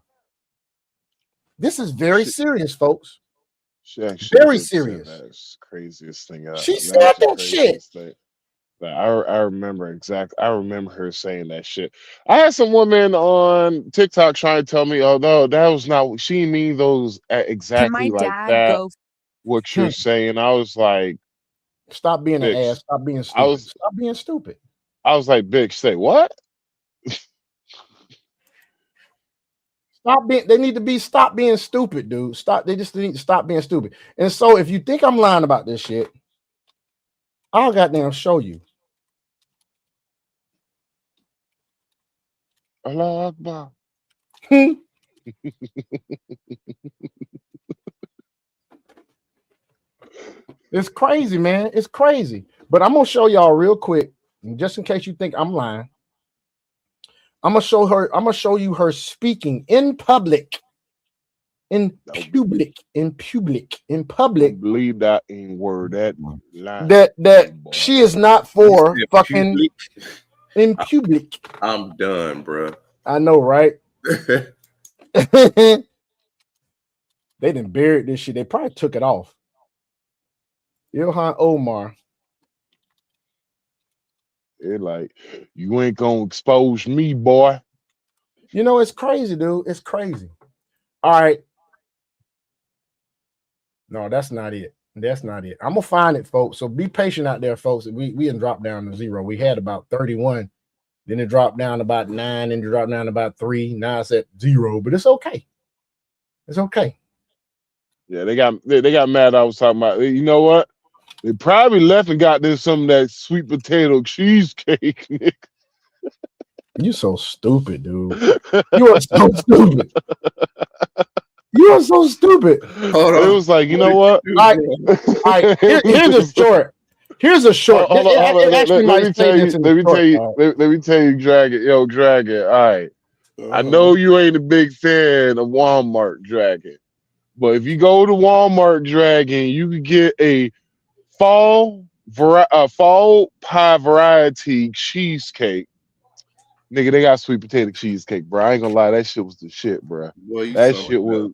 This is very serious, folks.
She actually
Very
did say
serious.
That's craziest thing.
She said that shit.
Like, I remember exactly. I remember her saying that shit. I had some women on TikTok trying to tell me, "Oh no, that was not." She mean those exactly like that. What you're saying? I was like,
"Stop being an ass. Stop being stupid. Stop being stupid."
I was like, "Bitch, say what?"
They need to stop being stupid, dude. They just need to stop being stupid. And so if you think I'm lying about this shit, I'll goddamn show you.
Allah Akbar.
It's crazy, man. It's crazy. But I'm gonna show y'all real quick, just in case you think I'm lying. I'm gonna show you her speaking in public. In public.
Believe that in word. That
she is not for fucking in public.
I'm done, bro.
I know, right? They didn't bury this shit. They probably took it off. Ilhan Omar.
They're like, you ain't gonna expose me, boy.
You know, it's crazy, dude. It's crazy. All right. No, that's not it. That's not it. I'm gonna find it, folks. So be patient out there, folks. We didn't drop down to 0. We had about 31. Then it dropped down to about 9, and it dropped down to about 3. Now it's at 0, but it's okay. It's okay.
Yeah, they got mad. I was talking about. You know what? They probably left and got this some of that sweet potato cheesecake. Nick.
You so stupid, dude. You are so stupid. You are so stupid.
It was like, you know what?
All right. Here's a short. Here's a short.
Hold on. Let me tell you, Dragon. Yo, Dragon. All right. I know you ain't a big fan of Walmart, Dragon. But if you go to Walmart, Dragon, you can get a fall pie variety cheesecake. Nigga, they got sweet potato cheesecake, bro. I ain't gonna lie, that shit was the shit, bro.
Boy,
that shit was,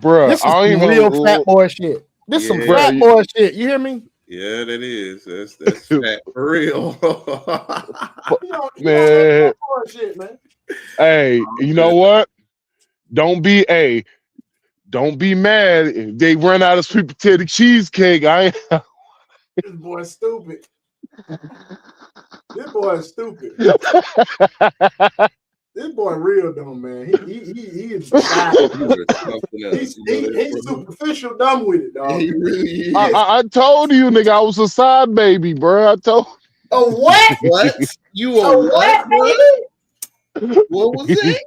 bro.
This is some real fat boy shit. This is some fat boy shit. You hear me?
Yeah, that is. That's fat for real.
Man. Hey, you know what? Don't be mad if they run out of sweet potato cheesecake.
This boy stupid. This boy is stupid. This boy real dumb, man. He is he's superficial dumb with it, dog.
He really is.
I told you, nigga, I was a side baby, bro. I told.
A what?
What? You a what, baby? What was it?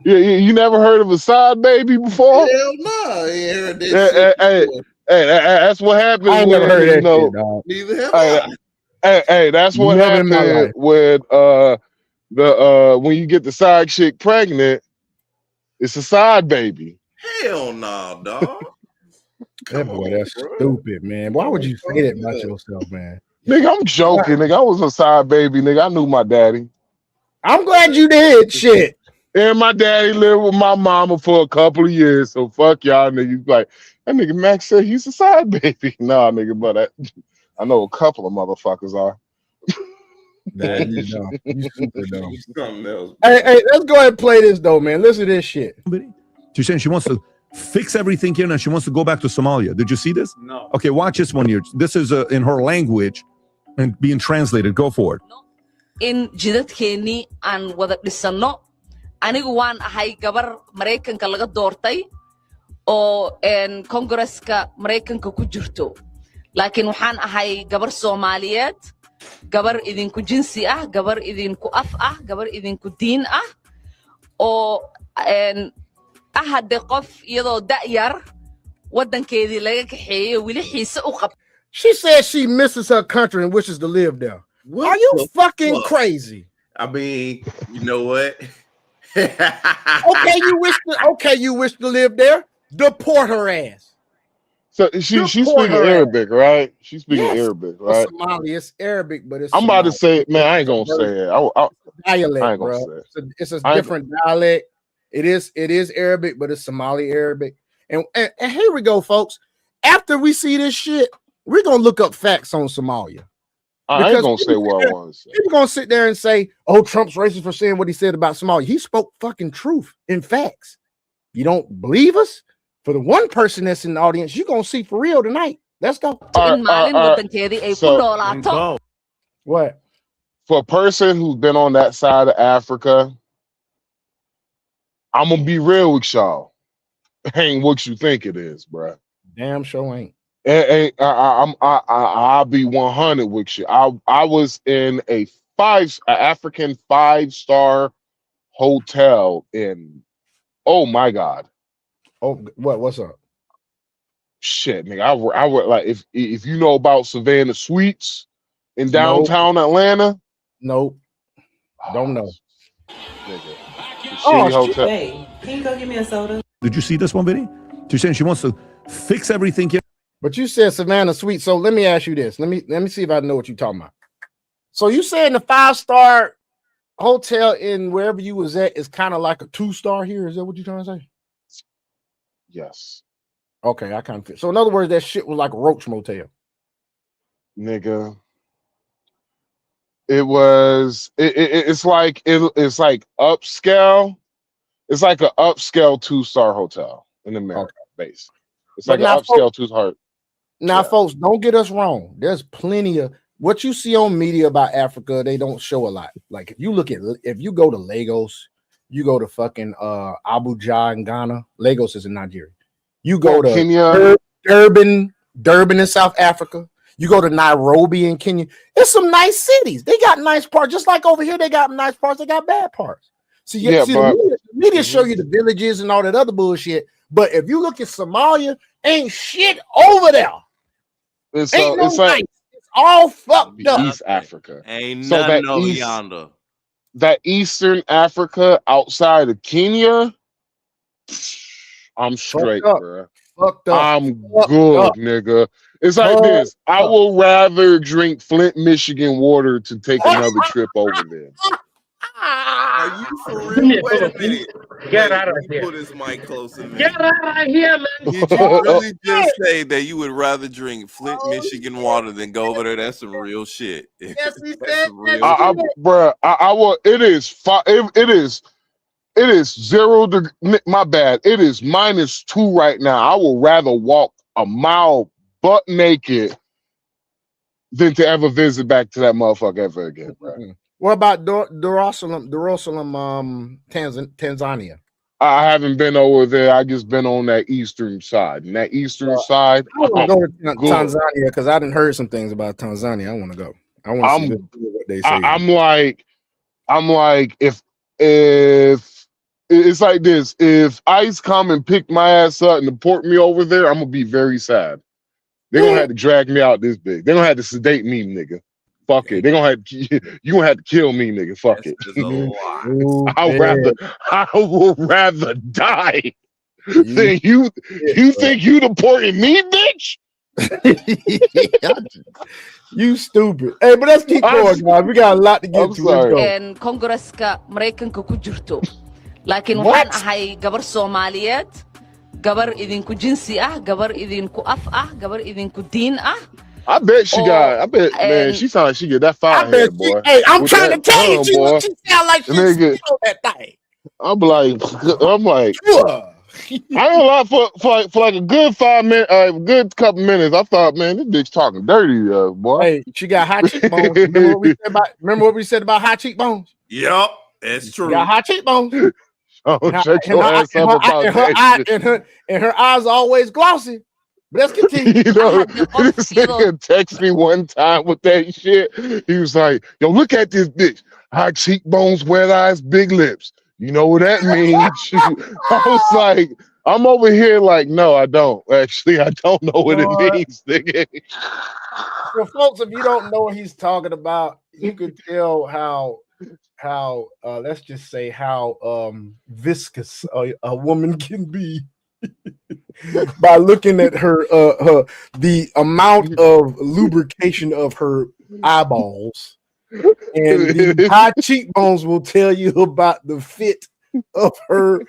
Yeah, you never heard of a side baby before?
Hell no, I ain't heard that
Hey, that's what happened.
I ain't never heard that shit, dog.
Neither have I.
Hey, that's what happened with when you get the side chick pregnant, it's a side baby.
Hell no, dog.
That boy, that's stupid, man. Why would you say that about yourself, man?
Nigga, I'm joking, nigga. I was a side baby, nigga. I knew my daddy.
I'm glad you did. Shit.
And my daddy lived with my mama for a couple of years, so fuck y'all niggas. Like that nigga Max said he's a side baby. Nah, nigga, but I know a couple of motherfuckers are.
Man, you dumb. You super dumb.
Something else.
Hey, let's go ahead and play this though, man. Listen to this shit.
She's saying she wants to fix everything here and she wants to go back to Somalia. Did you see this?
No.
Okay, watch this one here. This is in her language and being translated. Go for it.
In jidadkeennii aan wada dhisano anigu waan ahay gabar Mareykanka laga doortay oo Congress-ka Mareykanka ku jirto laakiin waxaan ahay gabar Soomaaliyeed gabar idinku jinsi ah gabar idinku af ah gabar idinku diin ah oo hadde qof iyadoo da'yar wadankeedii laga kaxeeyo wili xiise u qab.
She says she misses her country and wishes to live there. Are you fucking crazy?
I mean, you know what?
Okay, you wish to live there. Deport her ass.
So she's speaking Arabic, right? She's speaking Arabic, right?
Somali, it's Arabic, but it's.
I'm about to say, man, I ain't gonna say it.
Dialect,
I ain't gonna
bro.
say it.
It's a different dialect. It is Arabic, but it's Somali Arabic. And here we go, folks. After we see this shit, we're gonna look up facts on Somalia.
I ain't gonna say what I want to say.
You're gonna sit there and say, "Oh, Trump's racist for saying what he said about Somalia." He spoke fucking truth in facts. You don't believe us? For the one person that's in the audience, you're gonna see for real tonight. Let's go. What?
For a person who's been on that side of Africa, I'm gonna be real with y'all. Ain't what you think it is, bro.
Damn sure ain't.
I'll be 100 with you. I was in a African 5-star hotel in. Oh my God.
Oh, what's up?
Shit, nigga. I would like if you know about Savannah Suites in downtown Atlanta.
Nope. Don't know.
Nigga. Shitty hotel.
Hey, can you go get me a soda?
Did you see this one, Biddy? She's saying she wants to fix everything here.
But you said Savannah Suite. So let me ask you this. Let me see if I know what you're talking about. So you saying the 5-star hotel in wherever you was at is kind of like a 2-star here? Is that what you're trying to say?
Yes.
Okay, I kind of. So in other words, that shit was like a roach motel.
Nigga. It was. It's like upscale. It's like an upscale 2-star hotel in America, base. It's like an upscale 2-star.
Now, folks, don't get us wrong. There's plenty of what you see on media about Africa. They don't show a lot. Like if you go to Lagos, you go to fucking Abuja in Ghana. Lagos is in Nigeria. You go to
Kenya,
Durban in South Africa. You go to Nairobi in Kenya. It's some nice cities. They got nice parts. Just like over here, they got nice parts. They got bad parts. So the media show you the villages and all that other bullshit. But if you look at Somalia, ain't shit over there.
It's
nice. It's all fucked up.
East Africa.
Ain't nothing over yonder.
That Eastern Africa outside of Kenya, I'm straight, bro.
Fucked up.
I'm good, nigga. It's like this. I will rather drink Flint, Michigan water to take another trip over there.
Are you for real? Wait a minute.
Get out of here.
Put his mic closer to me.
Get out of here, man.
Did you really just say that you would rather drink Flint, Michigan water than go over there? That's some real shit.
Yes, he said.
Bruh, I will. It is 0 degree. My bad. It is -2 right now. I will rather walk a mile butt naked than to ever visit back to that motherfucker ever again, bro.
What about Jerusalem, Tanzania?
I haven't been over there. I just been on that eastern side. And that eastern side,
I want to go to Tanzania because I didn't heard some things about Tanzania. I want to go. I want to see what they say.
I'm like, if it's like this, if ICE come and pick my ass up and deport me over there, I'm gonna be very sad. They're gonna have to drag me out this big. They're gonna have to sedate me, nigga. Fuck it. They're gonna have you gonna have to kill me, nigga. Fuck it. I will rather die than you think you deporting me, bitch?
You stupid. Hey, but let's keep going, guys. We got a lot to get to. Let's go.
Congresska Maraykanka ku jirto. Laakiin waxaan ahay gabar Soomaaliyeed, gabar idinku jinsi ah, gabar idinku af ah, gabar idinku diin ah.
I bet she got. I bet, man, she sound like she get that fire head, boy.
Hey, I'm trying to tell you, she sound like she's still that thing.
I'm like, I ain't gonna lie, for like a good 5 minutes, a good couple minutes, I thought, man, this bitch talking dirty, boy.
Hey, she got high cheekbones. Remember what we said about high cheekbones?
Yep, that's true.
She got high cheekbones.
Shut your ass up about that.
And her eyes are always glossy. But let's continue.
You know, this nigga text me one time with that shit. He was like, yo, look at this bitch. High cheekbones, wet eyes, big lips. You know what that means? I was like, I'm over here like, no, I don't. Actually, I don't know what it means, nigga.
So, folks, if you don't know what he's talking about, you could tell how let's just say how viscous a woman can be by looking at her the amount of lubrication of her eyeballs. And the high cheekbones will tell you about the fit of her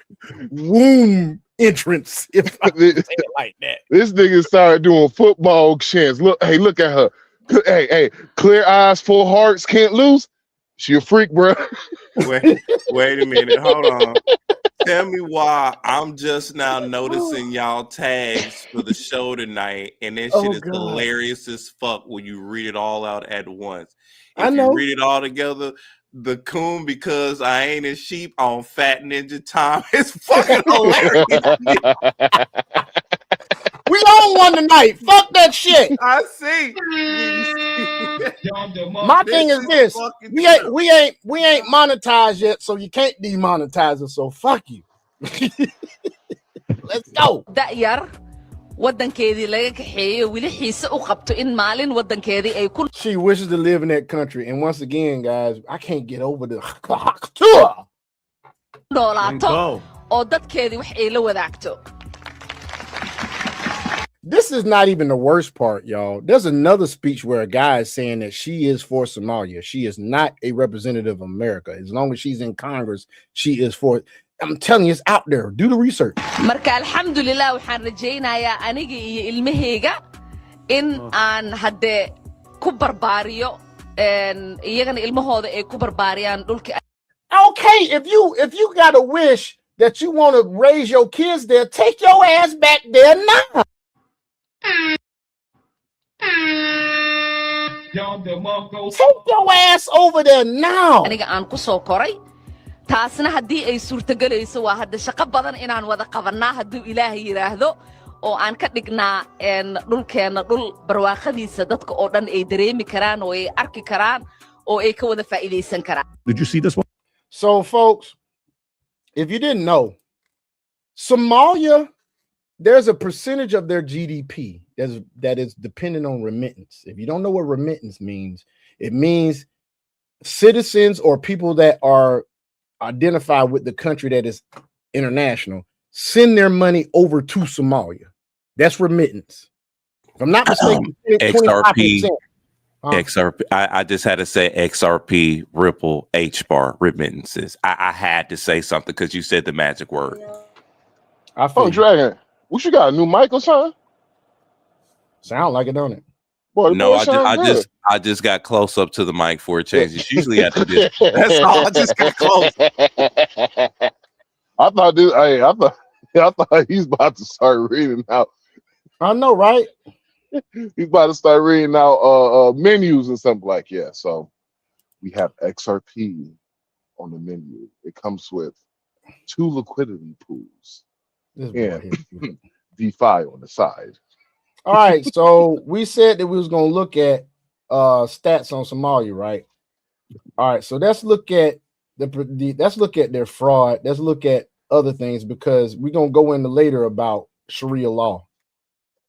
womb entrance, if I say it like that.
This nigga started doing football chants. Look at her. Hey, clear eyes, full hearts, can't lose. She a freak, bro.
Wait a minute. Hold on. Tell me why I'm just now noticing y'all tags for the show tonight, and that shit is hilarious as fuck when you read it all out at once. If you read it all together, the coon because I ain't a sheep on Fat Ninja Time is fucking hilarious.
We on one tonight. Fuck that shit.
I see.
My thing is this: we ain't monetized yet, so you can't demonetize us. So fuck you. Let's go.
Wadankeedii laga kaxeeyo wili xiise u qabto in maalin wadankeedii ay ku
She wishes to live in that country, and once again, guys, I can't get over the
noolaato oo dadkeedii wax ay la wadaagto.
This is not even the worst part, y'all. There's another speech where a guy is saying that she is for Somalia. She is not a representative of America. As long as she's in Congress, she is for. I'm telling you, it's out there. Do the research.
Marka alxamdulillah waxaan rajaynayaa aniga iyo ilmahayga in aan hadde ku barbaariyo iyagana ilmahooda ay ku barbaariyaan dhulka.
Okay, if you got a wish that you want to raise your kids there, take your ass back there now. Take your ass over there now.
Aniga aan ku soo koray taasna haddii ay suurtagelayso waa hadda shaqo badan inaan wada qabanaa hadduu ilaahay yiraahdo oo aan ka dhignaa dhulkeena dhul barwaaqadiisa dadka oo dhan ay dareemi karaan oo ay arki karaan oo ay ka wada faa'iideysan karaan.
Did you see this one?
So, folks, if you didn't know, Somalia, there's a percentage of their GDP that is dependent on remittance. If you don't know what remittance means, it means citizens or people that are identified with the country that is international send their money over to Somalia. That's remittance. If I'm not mistaken,
XRP. XRP. I just had to say XRP, Ripple, HBAR, remittances. I had to say something because you said the magic word.
Oh, Dragon, what you got? A new mic or something?
Sound like it, don't it?
Boy,
No, I just got close up to the mic for a change. It's usually at the distance. That's all. I just got close.
I thought he's about to start reading out.
I know, right?
He's about to start reading out menus and something like that. So we have XRP on the menu. It comes with 2 liquidity pools and DeFi on the side.
All right, so we said that we was gonna look at stats on Somalia, right? All right, so let's look at let's look at their fraud. Let's look at other things because we're gonna go into later about Sharia law.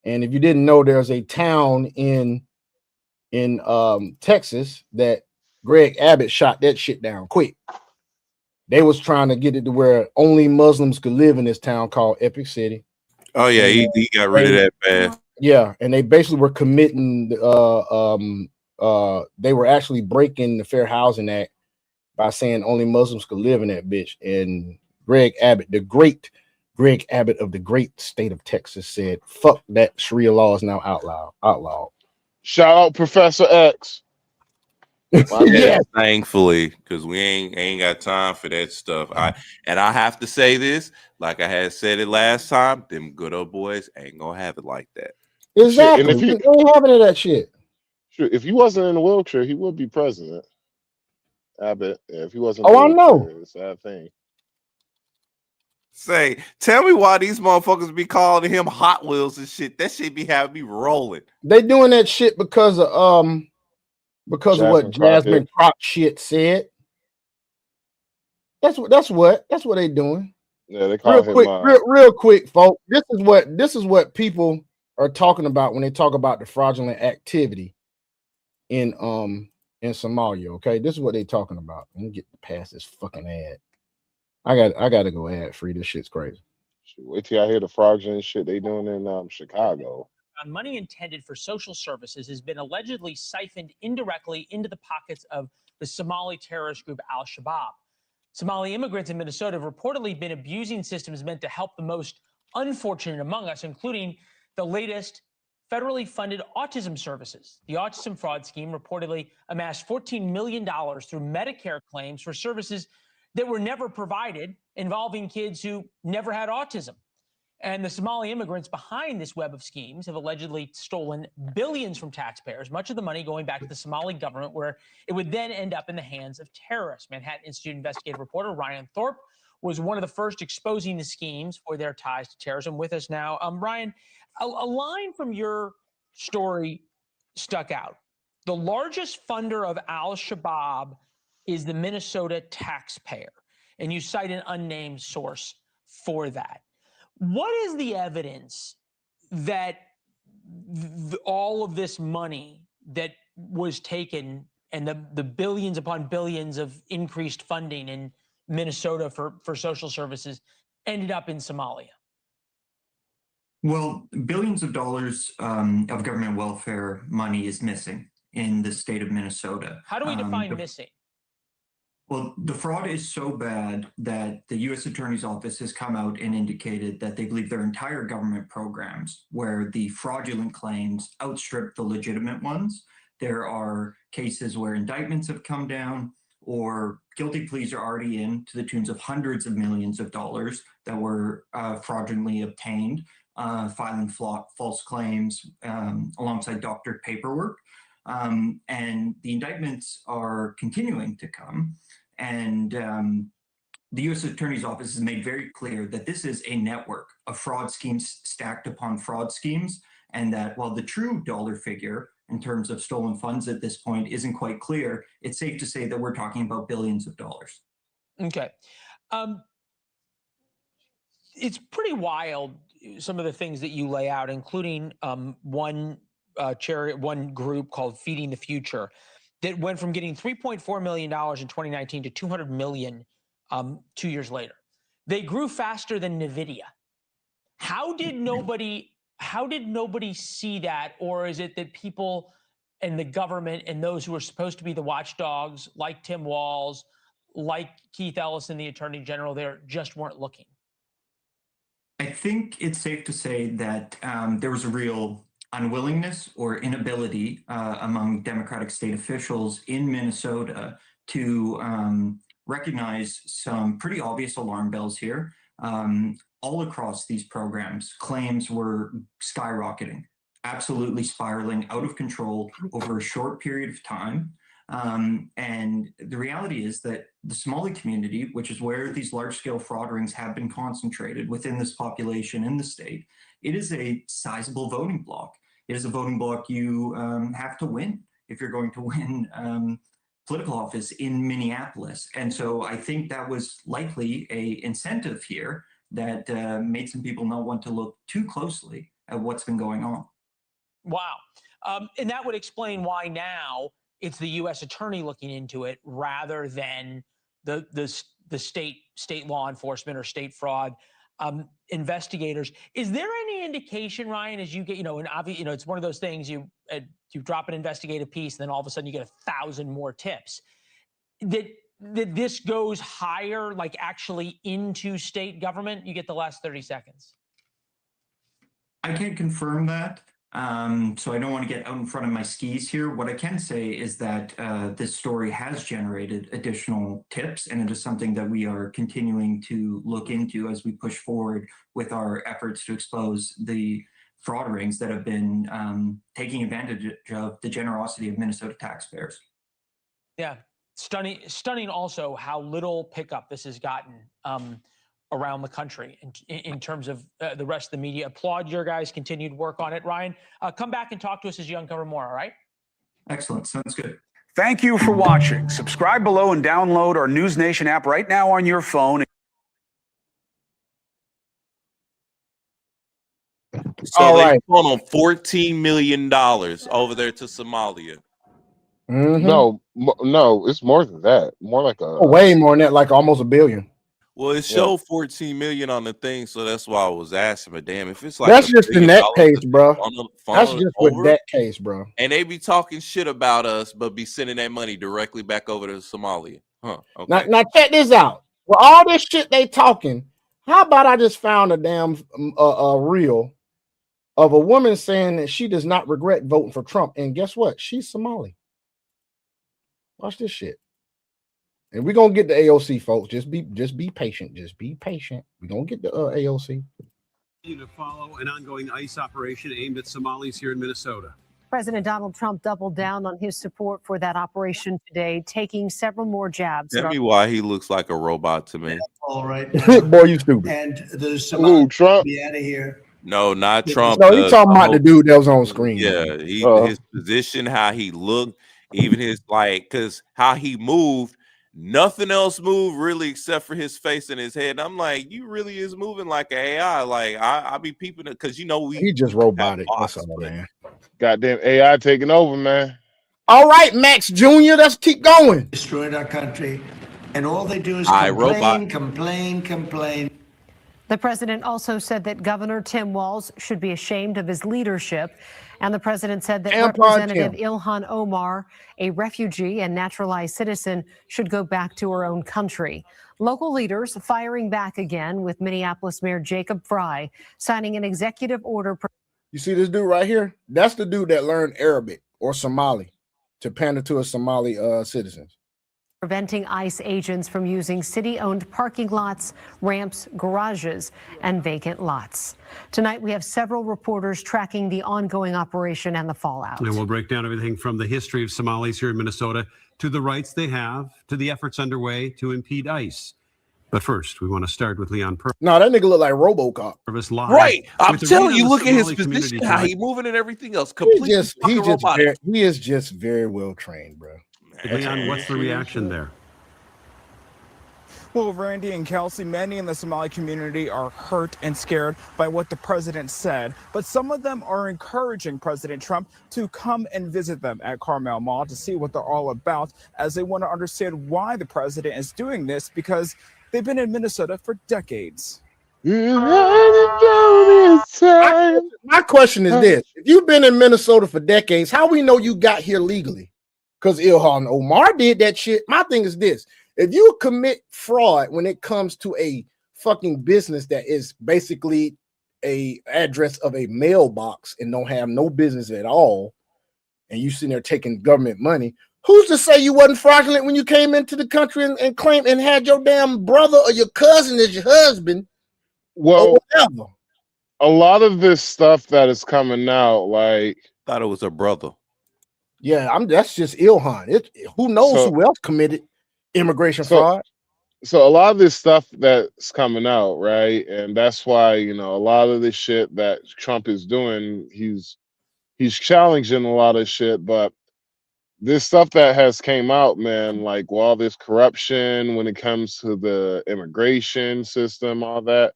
And if you didn't know, there's a town in Texas that Greg Abbott shot that shit down quick. They was trying to get it to where only Muslims could live in this town called Epic City.
Oh yeah, he got rid of that bad.
Yeah, and they basically were committing. They were actually breaking the Fair Housing Act by saying only Muslims could live in that bitch. And Greg Abbott, the great Greg Abbott of the great state of Texas, said, "Fuck that! Sharia law is now outlawed."
Shout out Professor X.
Yeah, thankfully, because we ain't got time for that stuff. I have to say this, like I had said it last time, them good old boys ain't gonna have it like that.
Exactly. And if he ain't having that shit.
Sure, if he wasn't in a wheelchair, he would be president. Abbott. Yeah, if he wasn't
Oh, I know.
it's a sad thing.
Say, tell me why these motherfuckers be calling him Hot Wheels and shit. That shit be having me rolling.
They doing that shit because of what Jasmine Crockett shit said. That's what they doing.
Yeah, they call him
real quick, folks. This is what people are talking about when they talk about the fraudulent activity in Somalia. Okay, this is what they talking about. Let me get past this fucking ad. I gotta go ad free. This shit's crazy.
Wait till I hear the fraudulent shit they doing in Chicago.
Money intended for social services has been allegedly siphoned indirectly into the pockets of the Somali terrorist group Al-Shabaab. Somali immigrants in Minnesota have reportedly been abusing systems meant to help the most unfortunate among us, including the latest federally funded autism services. The autism fraud scheme reportedly amassed $14 million through Medicare claims for services that were never provided, involving kids who never had autism. And the Somali immigrants behind this web of schemes have allegedly stolen billions from taxpayers, much of the money going back to the Somali government, where it would then end up in the hands of terrorists. Manhattan Institute investigative reporter Ryan Thorpe was one of the first exposing the schemes for their ties to terrorism. With us now, Ryan, a line from your story stuck out. The largest funder of Al-Shabaab is the Minnesota taxpayer, and you cite an unnamed source for that. What is the evidence that all of this money that was taken and the billions upon billions of increased funding in Minnesota for social services ended up in Somalia?
Well, billions of dollars of government welfare money is missing in the state of Minnesota.
How do we define missing?
Well, the fraud is so bad that the U.S. Attorney's Office has come out and indicated that they believe their entire government programs, where the fraudulent claims outstrip the legitimate ones. There are cases where indictments have come down or guilty pleas are already in to the tunes of hundreds of millions of dollars that were fraudulently obtained, filing false claims alongside doctored paperwork. And the indictments are continuing to come. And the U.S. Attorney's Office has made very clear that this is a network of fraud schemes stacked upon fraud schemes, and that while the true dollar figure in terms of stolen funds at this point isn't quite clear, it's safe to say that we're talking about billions of dollars.
Okay. It's pretty wild, some of the things that you lay out, including one group called Feeding the Future that went from getting $3.4 million in 2019 to $200 million 2 years later. They grew faster than NVIDIA. How did nobody see that? Or is it that people and the government and those who are supposed to be the watchdogs, like Tim Walz, like Keith Ellison, the Attorney General, there just weren't looking?
I think it's safe to say that there was a real unwillingness or inability among Democratic state officials in Minnesota to recognize some pretty obvious alarm bells here. All across these programs, claims were skyrocketing, absolutely spiraling out of control over a short period of time. And the reality is that the Somali community, which is where these large-scale fraud rings have been concentrated within this population in the state, it is a sizable voting bloc. It is a voting bloc you have to win if you're going to win political office in Minneapolis. And so I think that was likely an incentive here that made some people not want to look too closely at what's been going on.
Wow. And that would explain why now it's the U.S. attorney looking into it rather than the state law enforcement or state fraud investigators. Is there any indication, Ryan, as you get, and obviously, it's one of those things you drop an investigative piece, and then all of a sudden you get 1,000 more tips. That this goes higher, like actually into state government? You get the last 30 seconds.
I can't confirm that. So I don't want to get out in front of my skis here. What I can say is that this story has generated additional tips, and it is something that we are continuing to look into as we push forward with our efforts to expose the fraud rings that have been taking advantage of the generosity of Minnesota taxpayers.
Yeah, stunning also how little pickup this has gotten around the country in terms of the rest of the media. Applaud your guys' continued work on it. Ryan, come back and talk to us as you uncover more, all right?
Excellent. Sounds good.
Thank you for watching. Subscribe below and download our News Nation app right now on your phone.
So they on $14 million over there to Somalia.
No, it's more than that. More like
way more than that, like almost $1 billion.
Well, it showed 14 million on the thing, so that's why I was asking. But damn, if it's like
that's just in that case, bro. That's just with that case, bro.
And they be talking shit about us, but be sending that money directly back over to Somalia. Huh?
Okay. Now check this out. With all this shit they talking, how about I just found a damn reel of a woman saying that she does not regret voting for Trump, and guess what? She's Somali. Watch this shit. And we're gonna get the AOC, folks. Just be patient. Just be patient. We're gonna get the AOC.
To follow an ongoing ICE operation aimed at Somalis here in Minnesota.
President Donald Trump doubled down on his support for that operation today, taking several more jabs.
Tell me why he looks like a robot to me.
All right.
Boy, you stupid.
And the Somalis
Trump.
Be out of here.
No, not Trump.
No, he's talking about the dude that was on screen.
Yeah, his position, how he looked, even his because how he moved. Nothing else moved really except for his face and his head. And I'm like, you really is moving like an AI. Like I be peeping it because
he just robotic. That's all, man.
Goddamn AI taking over, man.
All right, Max Jr. Let's keep going.
Destroyed our country, and all they do is complain.
The president also said that Governor Tim Walz should be ashamed of his leadership. And the president said that Representative Ilhan Omar, a refugee and naturalized citizen, should go back to her own country. Local leaders firing back again, with Minneapolis Mayor Jacob Frey signing an executive order.
You see this dude right here? That's the dude that learned Arabic or Somali to pander to his Somali citizens.
Preventing ICE agents from using city-owned parking lots, ramps, garages, and vacant lots. Tonight, we have several reporters tracking the ongoing operation and the fallout.
And we'll break down everything from the history of Somalis here in Minnesota to the rights they have, to the efforts underway to impede ICE. But first, we want to start with Leon Purvis.
No, that nigga look like RoboCop.
Right. I'm telling you, look at his position, how he moving and everything else. Completely
he is just very well trained, bro.
Leon, what's the reaction there?
Well, Randy and Kelsey, many in the Somali community are hurt and scared by what the president said, but some of them are encouraging President Trump to come and visit them at Carmel Mall to see what they're all about, as they want to understand why the president is doing this, because they've been in Minnesota for decades.
My question is this: if you've been in Minnesota for decades, how we know you got here legally? Because Ilhan Omar did that shit. My thing is this: if you commit fraud when it comes to a fucking business that is basically a address of a mailbox and don't have no business at all, and you sitting there taking government money, who's to say you wasn't fraudulent when you came into the country and claimed and had your damn brother or your cousin as your husband?
Well, a lot of this stuff that is coming out, like,
thought it was a brother.
Yeah, that's just Ilhan. Who knows who else committed immigration fraud?
So a lot of this stuff that's coming out, right? And that's why, a lot of this shit that Trump is doing, he's challenging a lot of shit, but this stuff that has came out, man, like all this corruption when it comes to the immigration system, all that,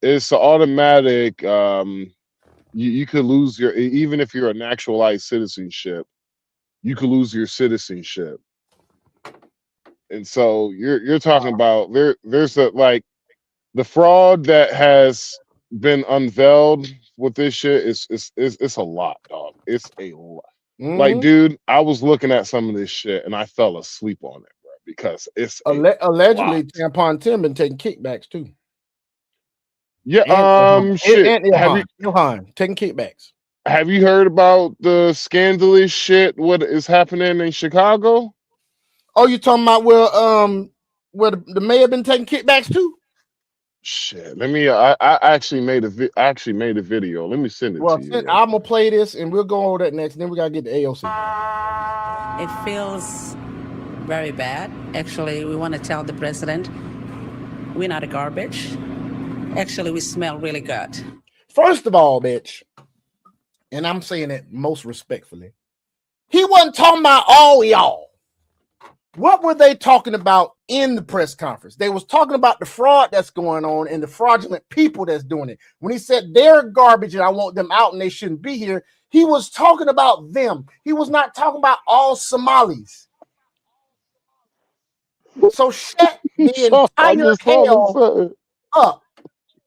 it's automatic. You could lose even if you're a naturalized citizenship, you could lose your citizenship. And so you're talking about there's a the fraud that has been unveiled with this shit is it's a lot, dog. It's a lot. Like, dude, I was looking at some of this shit and I fell asleep on it, bro, because it's
allegedly Tampon Tim been taking kickbacks too.
Yeah, shit.
And Ilhan taking kickbacks.
Have you heard about the scandalous shit? What is happening in Chicago?
Oh, you talking about where the mayor been taking kickbacks too?
Shit, let me. I actually made a video. Let me send it to you.
I'm gonna play this and we'll go over that next. Then we gotta get the AOC.
It feels very bad. Actually, we want to tell the president we're not a garbage. Actually, we smell really good.
First of all, bitch, and I'm saying it most respectfully, he wasn't talking about all y'all. What were they talking about in the press conference? They was talking about the fraud that's going on and the fraudulent people that's doing it. When he said they're garbage and I want them out and they shouldn't be here, he was talking about them. He was not talking about all Somalis. So shut the entire hell up.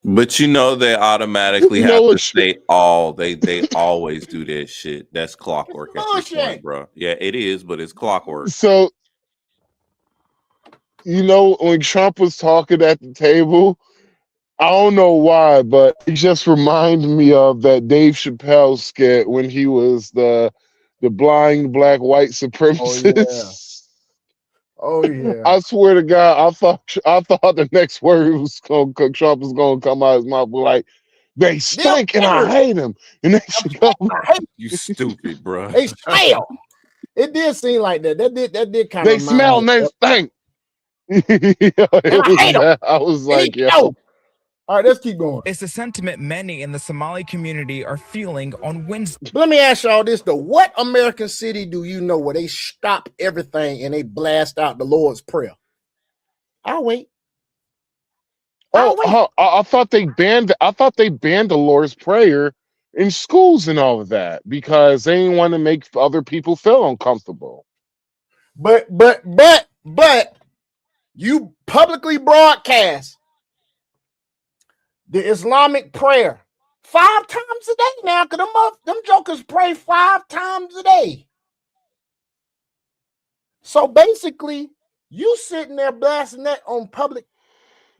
But you know they automatically have to say all. They always do that shit. That's clockwork at this point, bro. Yeah, it is, but it's clockwork.
So, you know, when Trump was talking at the table, I don't know why, but it just reminded me of that Dave Chappelle skit when he was the blind black white supremacist.
Oh yeah.
I swear to God, I thought the next word was Trump was gonna come out of his mouth like, they stink and I hate them. And they should go.
You stupid, bro.
They smell. It did seem like that. That did kind of.
They smell and they stink. I was like, yo.
All right, let's keep going.
It's a sentiment many in the Somali community are feeling on Wednesday.
Let me ask y'all this though. What American city do you know where they stop everything and they blast out the Lord's Prayer? I'll wait.
I thought they banned the Lord's Prayer in schools and all of that because they didn't want to make other people feel uncomfortable.
But you publicly broadcast the Islamic prayer 5 times a day now, because them jokers pray 5 times a day. So basically, you sitting there blasting that on public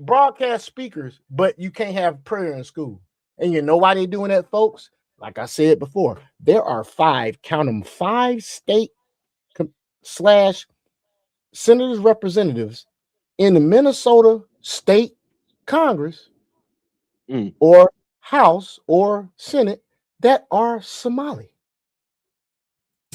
broadcast speakers, but you can't have prayer in school. And you know why they doing that, folks? Like I said before, there are 5 state / senators representatives in the Minnesota State Congress or House or Senate that are Somali.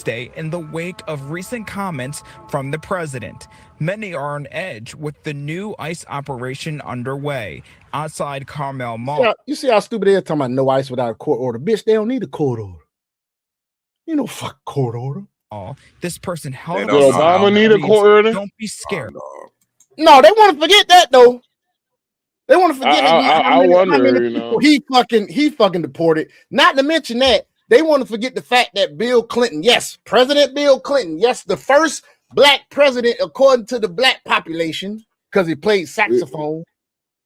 In the wake of recent comments from the president, many are on edge with the new ICE operation underway outside Carmel Mall.
You see how stupid they are talking about no ICE without a court order? Bitch, they don't need a court order. You know, fuck court order.
This person held
up. Did Obama need a court order?
Don't be scared.
No, they want to forget that though. They want to forget
I wonder, you know,
he fucking deported. Not to mention that they want to forget the fact that Bill Clinton, yes, President Bill Clinton, yes, the first black president according to the black population because he played saxophone.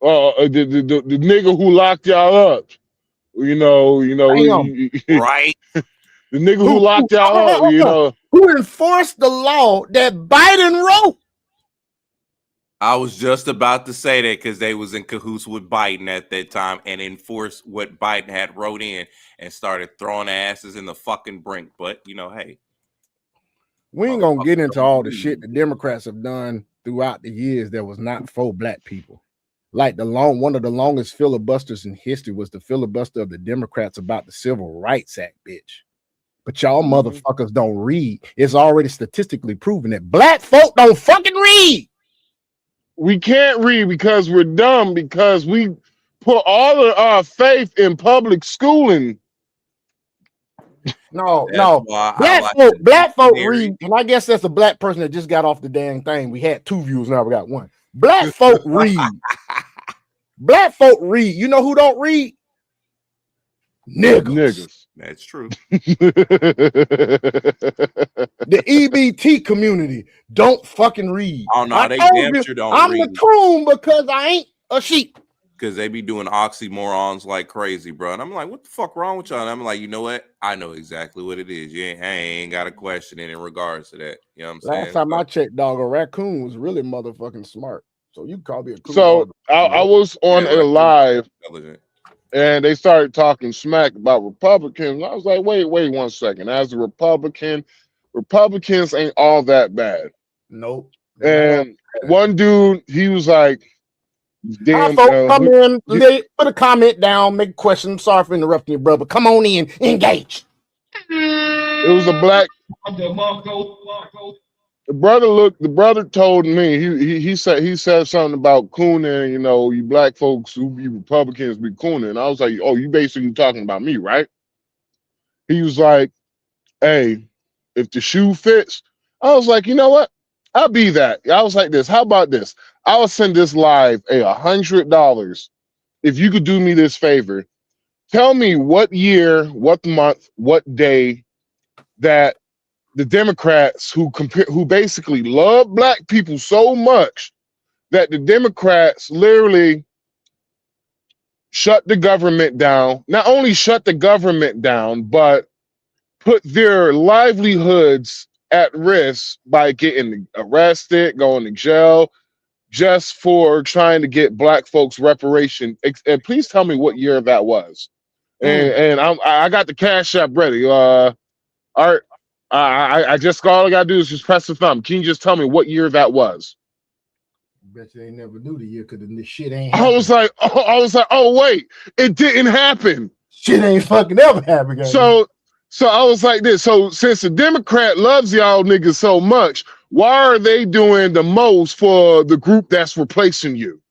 The nigga who locked y'all up, you know,
right?
The nigga who locked y'all up, you know,
who enforced the law that Biden wrote.
I was just about to say that because they was in cahoots with Biden at that time and enforced what Biden had wrote in and started throwing asses in the fucking brink. But, you know, hey.
We ain't going to get into all the shit the Democrats have done throughout the years that was not for black people. Like one of the longest filibusters in history was the filibuster of the Democrats about the Civil Rights Act, bitch. But y'all motherfuckers don't read. It's already statistically proven that black folk don't fucking read.
We can't read because we're dumb, because we put all of our faith in public schooling.
No. Black folk read, and I guess that's a black person that just got off the dang thing. We had 2 views, now we got 1. Black folk read. Black folk read. You know who don't read? Niggas.
That's true.
The EBT community don't fucking read.
Oh no, they damn sure don't
I'm
read.
the coon because I ain't a sheep.
because they be doing oxymorons like crazy, bro. And I'm like, what the fuck wrong with y'all? And I'm like, you know what? I know exactly what it is. I ain't got a question in regards to that. You know what I'm saying?
Last time I checked, dog, a raccoon was really motherfucking smart. So you call me a coon.
So I was on a live, and they started talking smack about Republicans. I was like, wait 1 second. As a Republican, Republicans ain't all that bad.
Nope.
And one dude, he was like,
damn, come in, put a comment down, make a question. I'm sorry for interrupting you, brother. Come on in, engage.
It was a black. The brother told me he said something about cooning, you know, you black folks who be Republicans be cooning. And I was like, oh, you basically talking about me, right? He was like, hey, if the shoe fits, I was like, you know what? I'll be that. I was like this. How about this? I'll send this live $100 if you could do me this favor. Tell me what year, what month, what day that the Democrats who basically love black people so much that the Democrats literally shut the government down. Not only shut the government down, but put their livelihoods at risk by getting arrested, going to jail, just for trying to get black folks reparation. And please tell me what year that was. And I got the Cash App ready. Art, I just all I gotta do is just press the thumb. Can you just tell me what year that was?
Bet you ain't never knew the year because this shit ain't.
I was like, oh wait, it didn't happen.
Shit ain't fucking ever happen. Guys.
So I was like this. So since the Democrat loves y'all niggas so much, why are they doing the most for the group that's replacing you?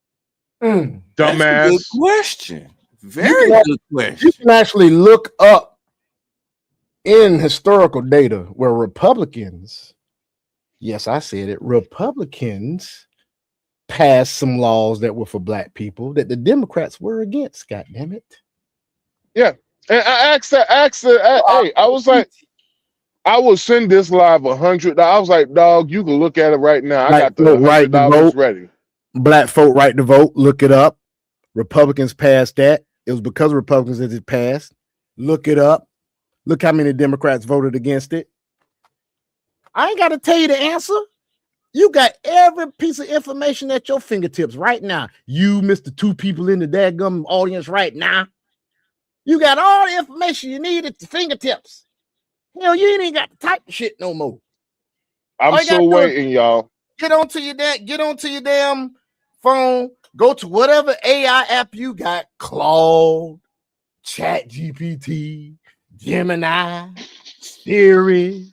Dumbass.
That's a good question. Very good question.
You can actually look up in historical data where Republicans, yes, I said it, Republicans passed some laws that were for black people that the Democrats were against. God damn it.
Yeah. And I asked her, hey, I was like, I will send this live $100. I was like, dog, you can look at it right now. I got the $100 ready.
Black folk right to vote. Look it up. Republicans passed that. It was because of Republicans that it passed. Look it up. Look how many Democrats voted against it. I ain't got to tell you the answer. You got every piece of information at your fingertips right now. You, Mr. Two People in the daggum audience right now. You got all the information you need at your fingertips. Hell, you ain't even got to type the shit no more.
I'm still waiting, y'all.
Get onto your damn phone. Go to whatever AI app you got. Claude, Chat GPT, Gemini, Siri,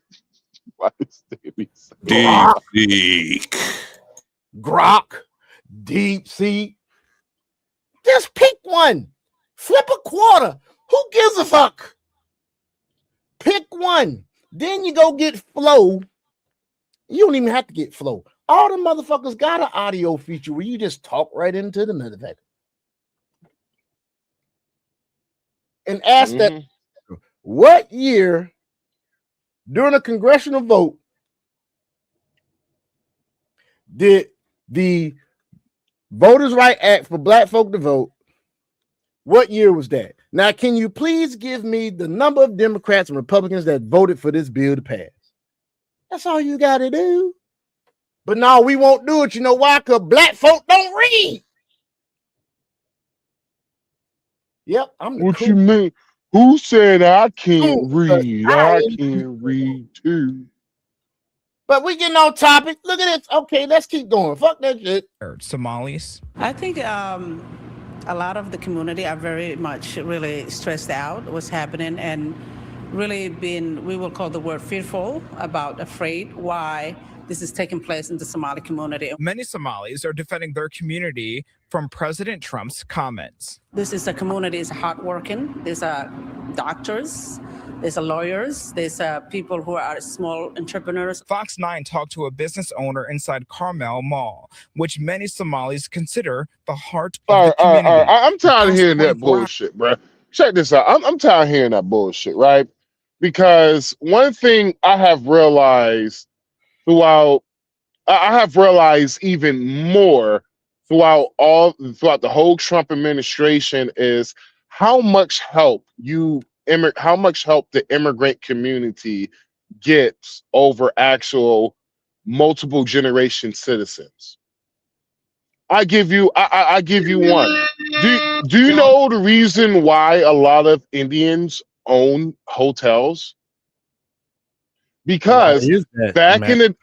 Grok, DeepSeek. Just pick one. Flip a quarter. Who gives a fuck? Pick one. Then you go get Flow. You don't even have to get Flow. All the motherfuckers got an audio feature where you just talk right into the motherfucker. And ask that, what year during a congressional vote did the Voters' Right Act for black folk to vote? What year was that? Now, can you please give me the number of Democrats and Republicans that voted for this bill to pass? That's all you got to do. But no, we won't do it. You know why? Because black folk don't read. Yep.
What you mean? Who said I can't read? I can't read too.
But we getting on topic. Look at this. Okay, let's keep going. Fuck that shit.
Somalis.
I think a lot of the community are very much really stressed out what's happening and really been, we will call the word fearful, about afraid why this is taking place in the Somali community.
Many Somalis are defending their community from President Trump's comments.
This is a community is hardworking. There's doctors, there's lawyers, there's people who are small entrepreneurs.
Fox 9 talked to a business owner inside Carmel Mall, which many Somalis consider the heart of the community.
I'm tired of hearing that bullshit, bro. Check this out. I'm tired of hearing that bullshit, right? Because one thing I have realized throughout, I have realized even more throughout the whole Trump administration is how much help the immigrant community gets over actual multiple generation citizens. I give you one. Do you know the reason why a lot of Indians own hotels? Because back in the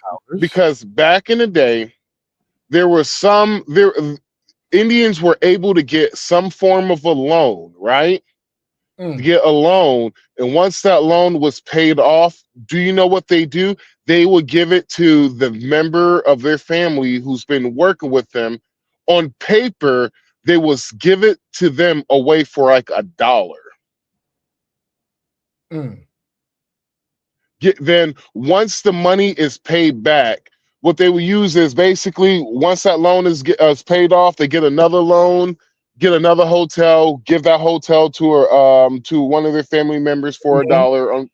day, Indians were able to get some form of a loan, right? To get a loan, and once that loan was paid off, do you know what they do? They would give it to the member of their family who's been working with them. On paper, they would give it to them away for like $1. Then once the money is paid back, what they will use is basically once that loan is paid off, they get another loan, get another hotel, give that hotel to one of their family members for $1.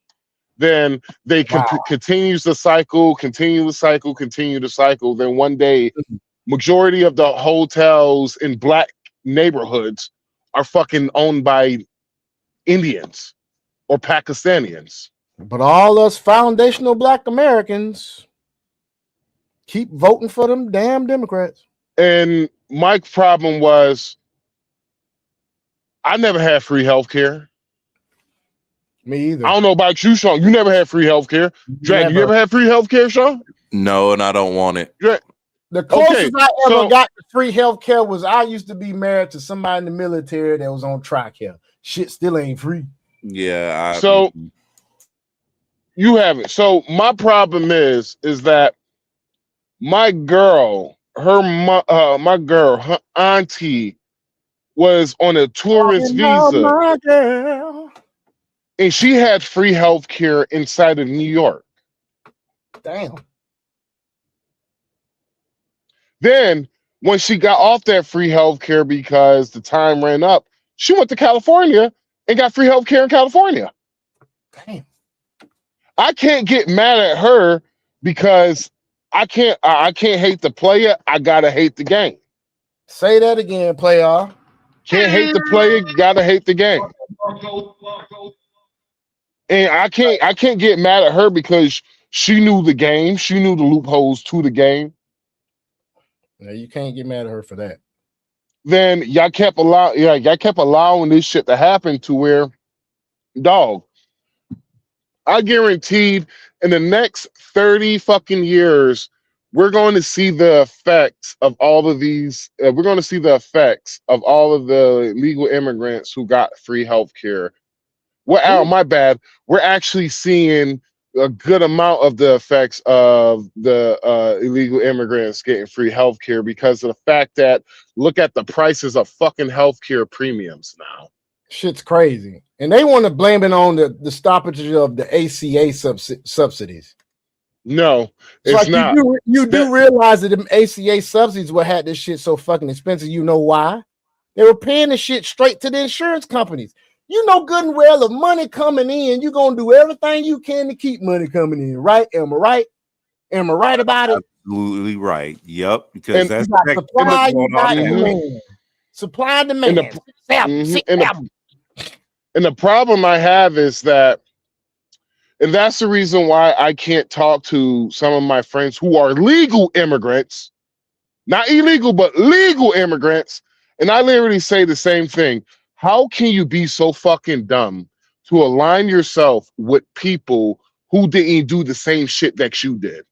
Then they continues the cycle, continue the cycle. Then one day, majority of the hotels in black neighborhoods are fucking owned by Indians or Pakistanians.
But all us foundational black Americans keep voting for them damn Democrats.
And my problem was I never had free health care.
Me either.
I don't know about you, Sean. You never had free health care. Drag, you ever had free health care, Sean?
No, and I don't want it.
The closest I ever got to free health care was I used to be married to somebody in the military that was on TRICARE. Shit still ain't free.
Yeah.
You have it. So my problem is that my girl, her auntie was on a tourist visa, and she had free health care inside of New York.
Damn.
Then when she got off that free health care because the time ran up, she went to California and got free health care in California.
Damn.
I can't get mad at her because I can't hate the player. I gotta hate the game.
Say that again, player.
Can't hate the player, gotta hate the game. And I can't get mad at her because she knew the game. She knew the loopholes to the game.
No, you can't get mad at her for that.
Then y'all kept allowing this shit to happen to where, dog, I guaranteed in the next 30 fucking years, we're going to see the effects of all of these. We're going to see the effects of all of the legal immigrants who got free health care. Well, my bad. We're actually seeing a good amount of the effects of the illegal immigrants getting free health care because of the fact that look at the prices of fucking healthcare premiums now.
Shit's crazy. And they want to blame it on the stoppage of the ACA subsidies.
No, it's
like
not.
You do realize that the ACA subsidies what had this shit so fucking expensive. You know why? They were paying the shit straight to the insurance companies. You know good and well the money coming in, you're going to do everything you can to keep money coming in, right? Am I right? Am I right about it?
Absolutely right. Yep. Because that's
supply, you got demand. Supply and demand.
And the problem I have is that, and that's the reason why I can't talk to some of my friends who are legal immigrants, not illegal, but legal immigrants. And I literally say the same thing. How can you be so fucking dumb to align yourself with people who didn't do the same shit that you did?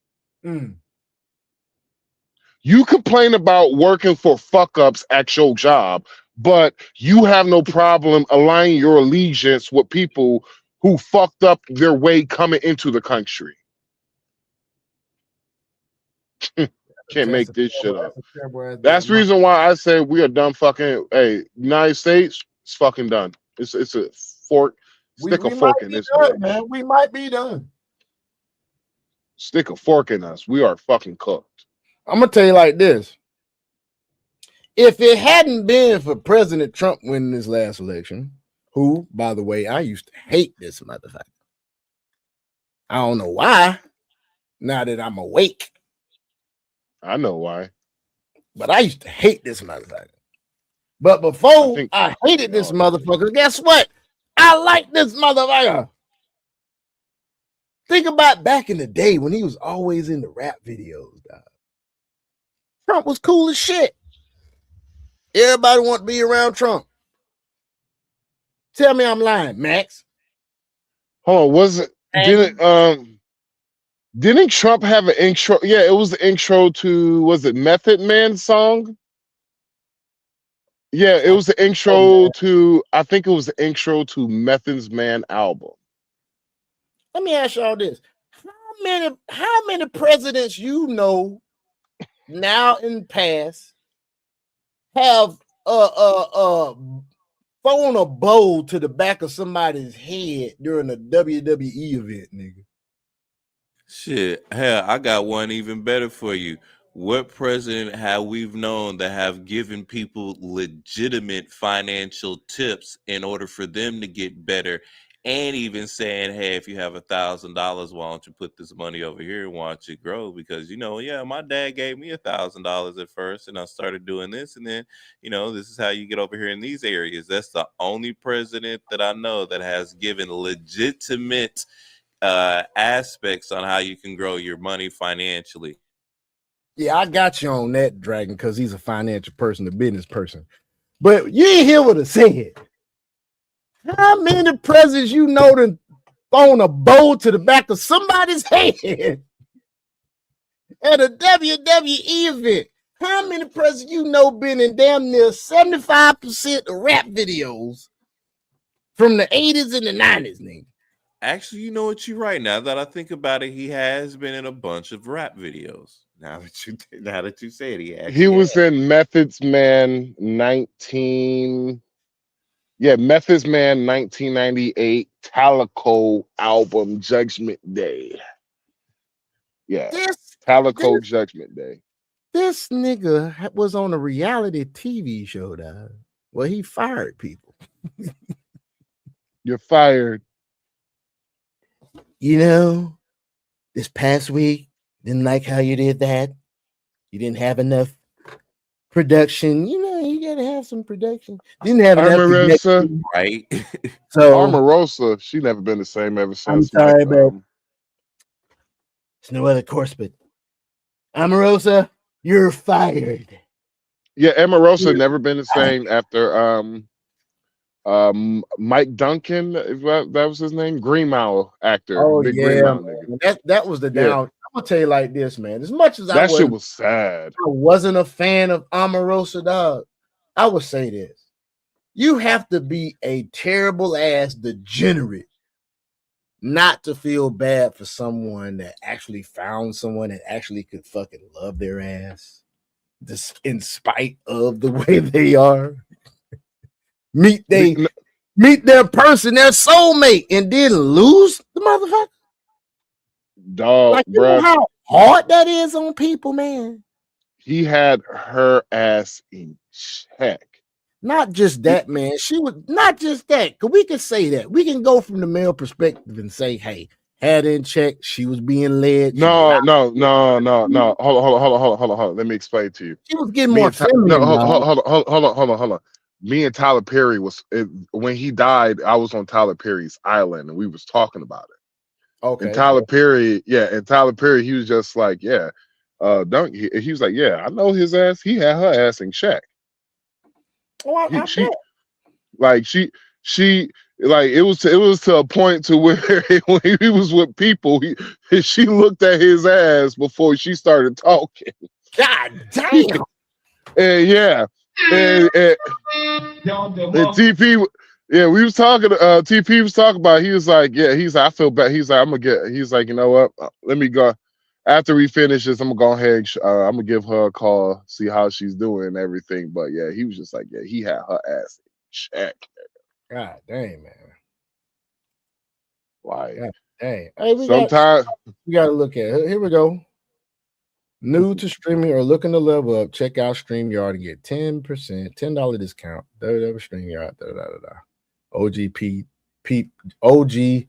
You complain about working for fuck ups at your job, but you have no problem aligning your allegiance with people who fucked up their way coming into the country. Can't make this shit up. That's the reason why I say we are done fucking. Hey, United States, it's fucking done. It's a fork. Stick a fork in this
bitch, man. We might be done.
Stick a fork in us. We are fucking cooked.
I'm gonna tell you like this. If it hadn't been for President Trump winning this last election, who, by the way, I used to hate this motherfucker. I don't know why. Now that I'm awake.
I know why.
But I used to hate this motherfucker. But before I hated this motherfucker, guess what? I like this motherfucker. Think about back in the day when he was always in the rap videos, dog. Trump was cool as shit. Everybody want to be around Trump. Tell me I'm lying, Max.
Hold on, didn't Trump have an intro? Yeah, it was the intro to, was it Method Man song? Yeah, it was the intro to, I think it was the intro to Method's Man album.
Let me ask y'all this. How many presidents you know now in the past have thrown a bowl to the back of somebody's head during a WWE event, nigga?
Shit, hell, I got one even better for you. What president have we known that have given people legitimate financial tips in order for them to get better, and even saying, hey, if you have $1,000, why don't you put this money over here and watch it grow? Because, yeah, my dad gave me $1,000 at first, and I started doing this, and then, this is how you get over here in these areas. That's the only president that I know that has given legitimate aspects on how you can grow your money financially.
Yeah, I got you on that, Dragon, because he's a financial person, a business person. But you ain't hear what I said. How many presidents you know that thrown a bowl to the back of somebody's head at a WWE event? How many presidents you know been in damn near 75% of rap videos from the 80s and the 90s, nigga?
Actually, you know what, you're right. Now that I think about it, he has been in a bunch of rap videos. Now that you say it,
he was in Method's Man 1998 Talico album Judgment Day. Yeah, Talico Judgment Day.
This nigga was on a reality TV show, dog. Well, he fired people.
You're fired.
This past week, didn't like how you did that. You didn't have enough production. You gotta have some production. Didn't have enough production.
Right?
So
Omarosa, she never been the same ever since.
I'm sorry, but there's no other course, but Omarosa, you're fired.
Yeah, Omarosa never been the same after Mike Duncan, if that was his name, Green Mile actor.
Oh
Big
yeah,
Green Mile nigga.
That was the down. I'm gonna tell you like this, man. As much as
that shit was sad.
I wasn't a fan of Omarosa, dog. I would say this: you have to be a terrible ass degenerate not to feel bad for someone that actually found someone that actually could fucking love their ass, in spite of the way they are. Meet their person, their soulmate, and then lose the motherfucker.
Dog,
like, you know how hard that is on people, man.
He had her ass in check.
Not just that, man. She was not just that. Cause we can say that. We can go from the male perspective and say, hey, had in check, she was being led.
No. Hold on. Let me explain to you.
She was getting more feminine.
Hold on. Me and Tyler Perry when he died, I was on Tyler Perry's island and we was talking about it.
Okay.
And Tyler Perry, he was just like, he was like, yeah, I know his ass. He had her ass in check.
Oh,
It was to a point to where when he was with people, she looked at his ass before she started talking.
God damn.
And TP, we was talking. TP was talking about. He was like, I feel bad. He's like, you know what? Let me go. After we finish this, I'm gonna go ahead. I'm gonna give her a call, see how she's doing and everything. But yeah, he was just like, he had her ass in check.
God dang, man.
Like,
God dang. Hey,
sometimes
we gotta look at it. Here we go. New to streaming or looking to level up, check out StreamYard and get 10%, $10 discount. StreamYard. OG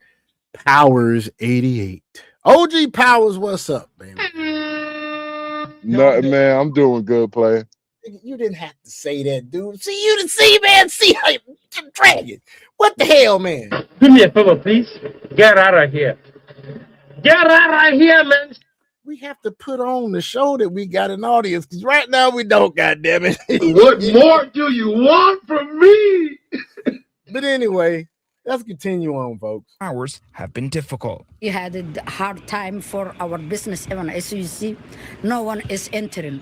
Powers 88. OG Powers, what's up, baby?
Nothing, man. I'm doing good, player.
You didn't have to say that, dude. See, you didn't see, man. See how you dragging. What the hell, man?
Do me a favor, please. Get out of here. Get out of here, man.
We have to put on the show that we got an audience, because right now we don't, goddammit.
What more do you want from me?
But anyway, let's continue on, folks.
Hours have been difficult.
We had a hard time for our business, even as you see, no one is entering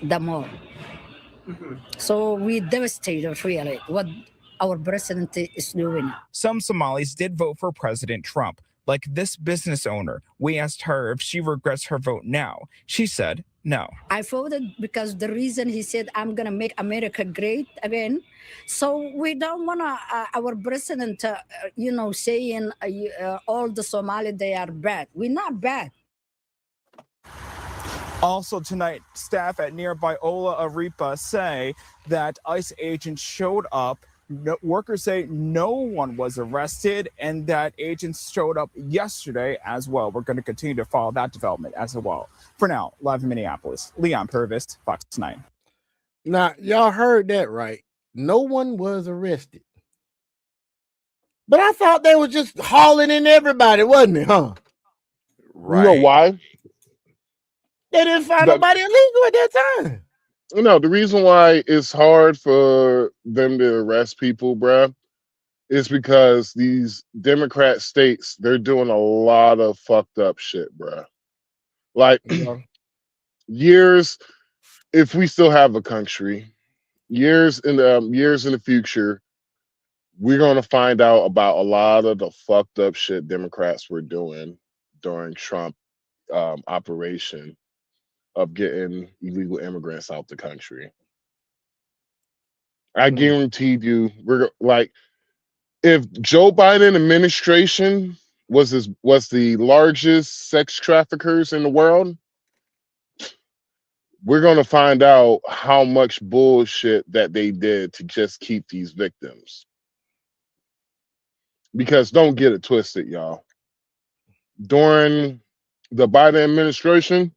the mall. So we devastated, really, what our president is doing.
Some Somalis did vote for President Trump, like this business owner. We asked her if she regrets her vote now. She said no.
I voted because the reason he said, I'm going to make America great again. So we don't want our president, saying all the Somali, they are bad. We're not bad.
Also tonight, staff at nearby Ola Arepa say that ICE agents showed up. Workers say no one was arrested and that agents showed up yesterday as well. We're going to continue to follow that development as well. For now, live in Minneapolis, Leon Purvis, Fox 9.
Now, y'all heard that right. No one was arrested. But I thought they were just hauling in everybody, wasn't it, huh?
Right. You know why?
They didn't find nobody illegal at that time.
No, the reason why it's hard for them to arrest people, bruh, is because these Democrat states, they're doing a lot of fucked up shit, bruh. Like, years, if we still have a country, years in the future, we're going to find out about a lot of the fucked up shit Democrats were doing during Trump operation of getting illegal immigrants out the country. I guaranteed you, we're like, if Joe Biden administration was the largest sex traffickers in the world, we're gonna find out how much bullshit that they did to just keep these victims. Because don't get it twisted, y'all. During the Biden administration,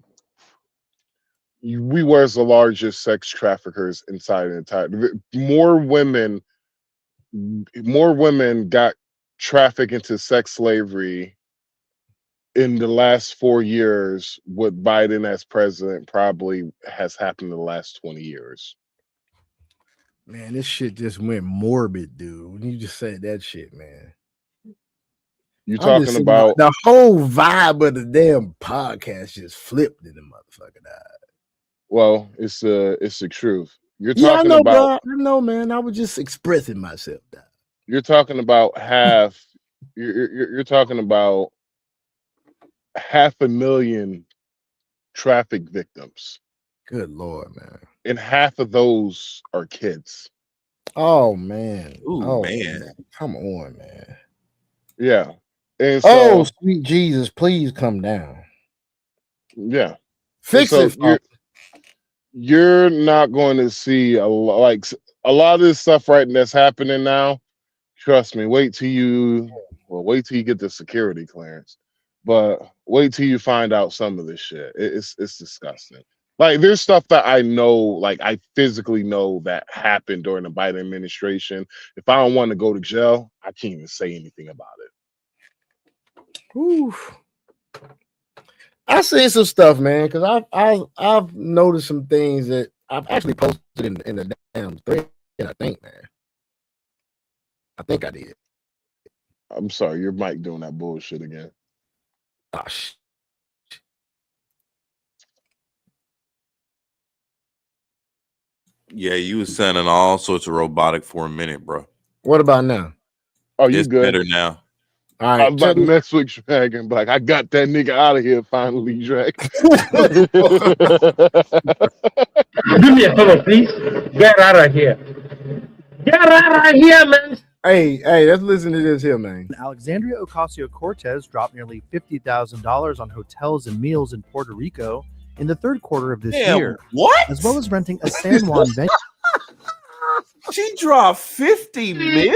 we were the largest sex traffickers inside the entire. More women got trafficked into sex slavery in the last 4 years. What Biden as president probably has happened in the last 20 years.
Man, this shit just went morbid, dude. When you just said that shit, man.
You talking about
the whole vibe of the damn podcast just flipped in the motherfucker died.
Well, it's the truth. You're
Yeah,
talking
I know,
about.
bro. I know, man. I was just expressing myself.
You're talking about half. You're talking about 500,000 traffic victims.
Good Lord, man.
And half of those are kids.
Oh man.
Ooh, man.
Come on, man.
Yeah. And so,
sweet Jesus, please come down.
Yeah.
Fix it.
You're not going to see a lot of this stuff right that's happening now. Trust me, wait till you get the security clearance. But wait till you find out some of this shit. It's disgusting. Like, there's stuff that I know, like I physically know that happened during the Biden administration. If I don't want to go to jail, I can't even say anything about it.
Whew. I seen some stuff, man, because I've noticed some things that I've actually posted in the damn thread. I think, man. I think I did.
I'm sorry, your mic doing that bullshit again.
Oh,
Yeah, you was sounding all sorts of robotic for a minute, bro.
What about now?
Oh, you
it's
good?
Better now.
All right,
I'm about to mess with Dragon. Like, I got that nigga out of here finally, Dragon.
Do me a favor, please. Get out of here. Get out of here, man.
Hey, let's listen to this here, man.
Alexandria Ocasio-Cortez dropped nearly $50,000 on hotels and meals in Puerto Rico in the third quarter of this year.
What?
As well as renting a San Juan venue.
She dropped 50 mil?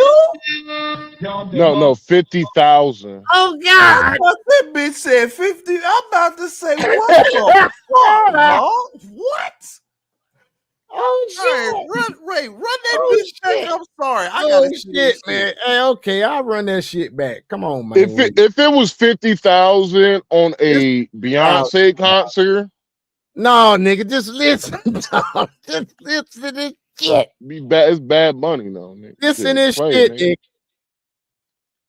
No, 50,000.
Oh God!
I thought that bitch said 50. I'm about to say, what the fuck, dog?
What?
Oh shit!
Run that bitch back. I'm sorry. I gotta see this
man. Hey, okay, I'll run that shit back. Come on, man.
If it was 50,000 on a Beyonce concert,
no, nigga, just listen. Just listen to this shit.
Be bad. It's bad money, though. Nigga.
Listen to this shit, nigga.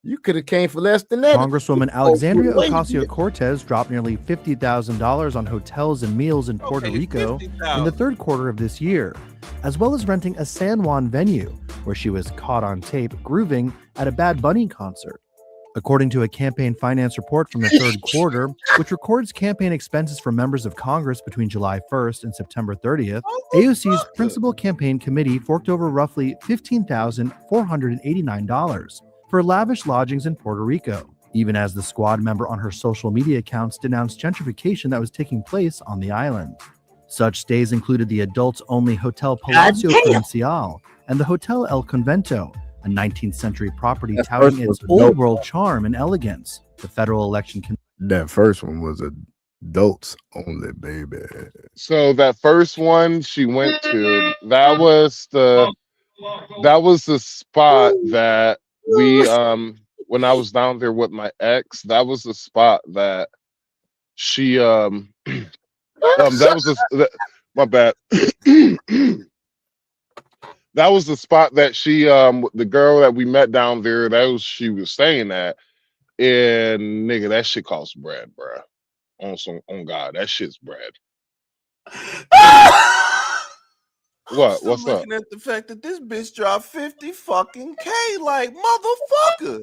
You could have came for less than that.
Congresswoman Alexandria Ocasio-Cortez dropped nearly $50,000 on hotels and meals in Puerto Rico in the third quarter of this year, as well as renting a San Juan venue where she was caught on tape grooving at a Bad Bunny concert. According to a campaign finance report from the third quarter, which records campaign expenses for members of Congress between July 1st and September 30th, AOC's principal campaign committee forked over roughly $15,489 for lavish lodgings in Puerto Rico, even as the squad member on her social media accounts denounced gentrification that was taking place on the island. Such stays included the adults-only Hotel Palacio Provincial and the Hotel El Convento, a 19th century property touting its old-world charm and elegance. The federal election
that first one was adults only, baby.
So that first one she went to, that was the spot that we when I was down there with my ex, that was the spot that she that was my bad. That was the spot that she the girl that we met down there, she was staying at. And nigga, that shit costs bread, bruh. On God, that shit's bread. What? What's up?
Looking at the fact that this bitch dropped 50 fucking K, like motherfucker.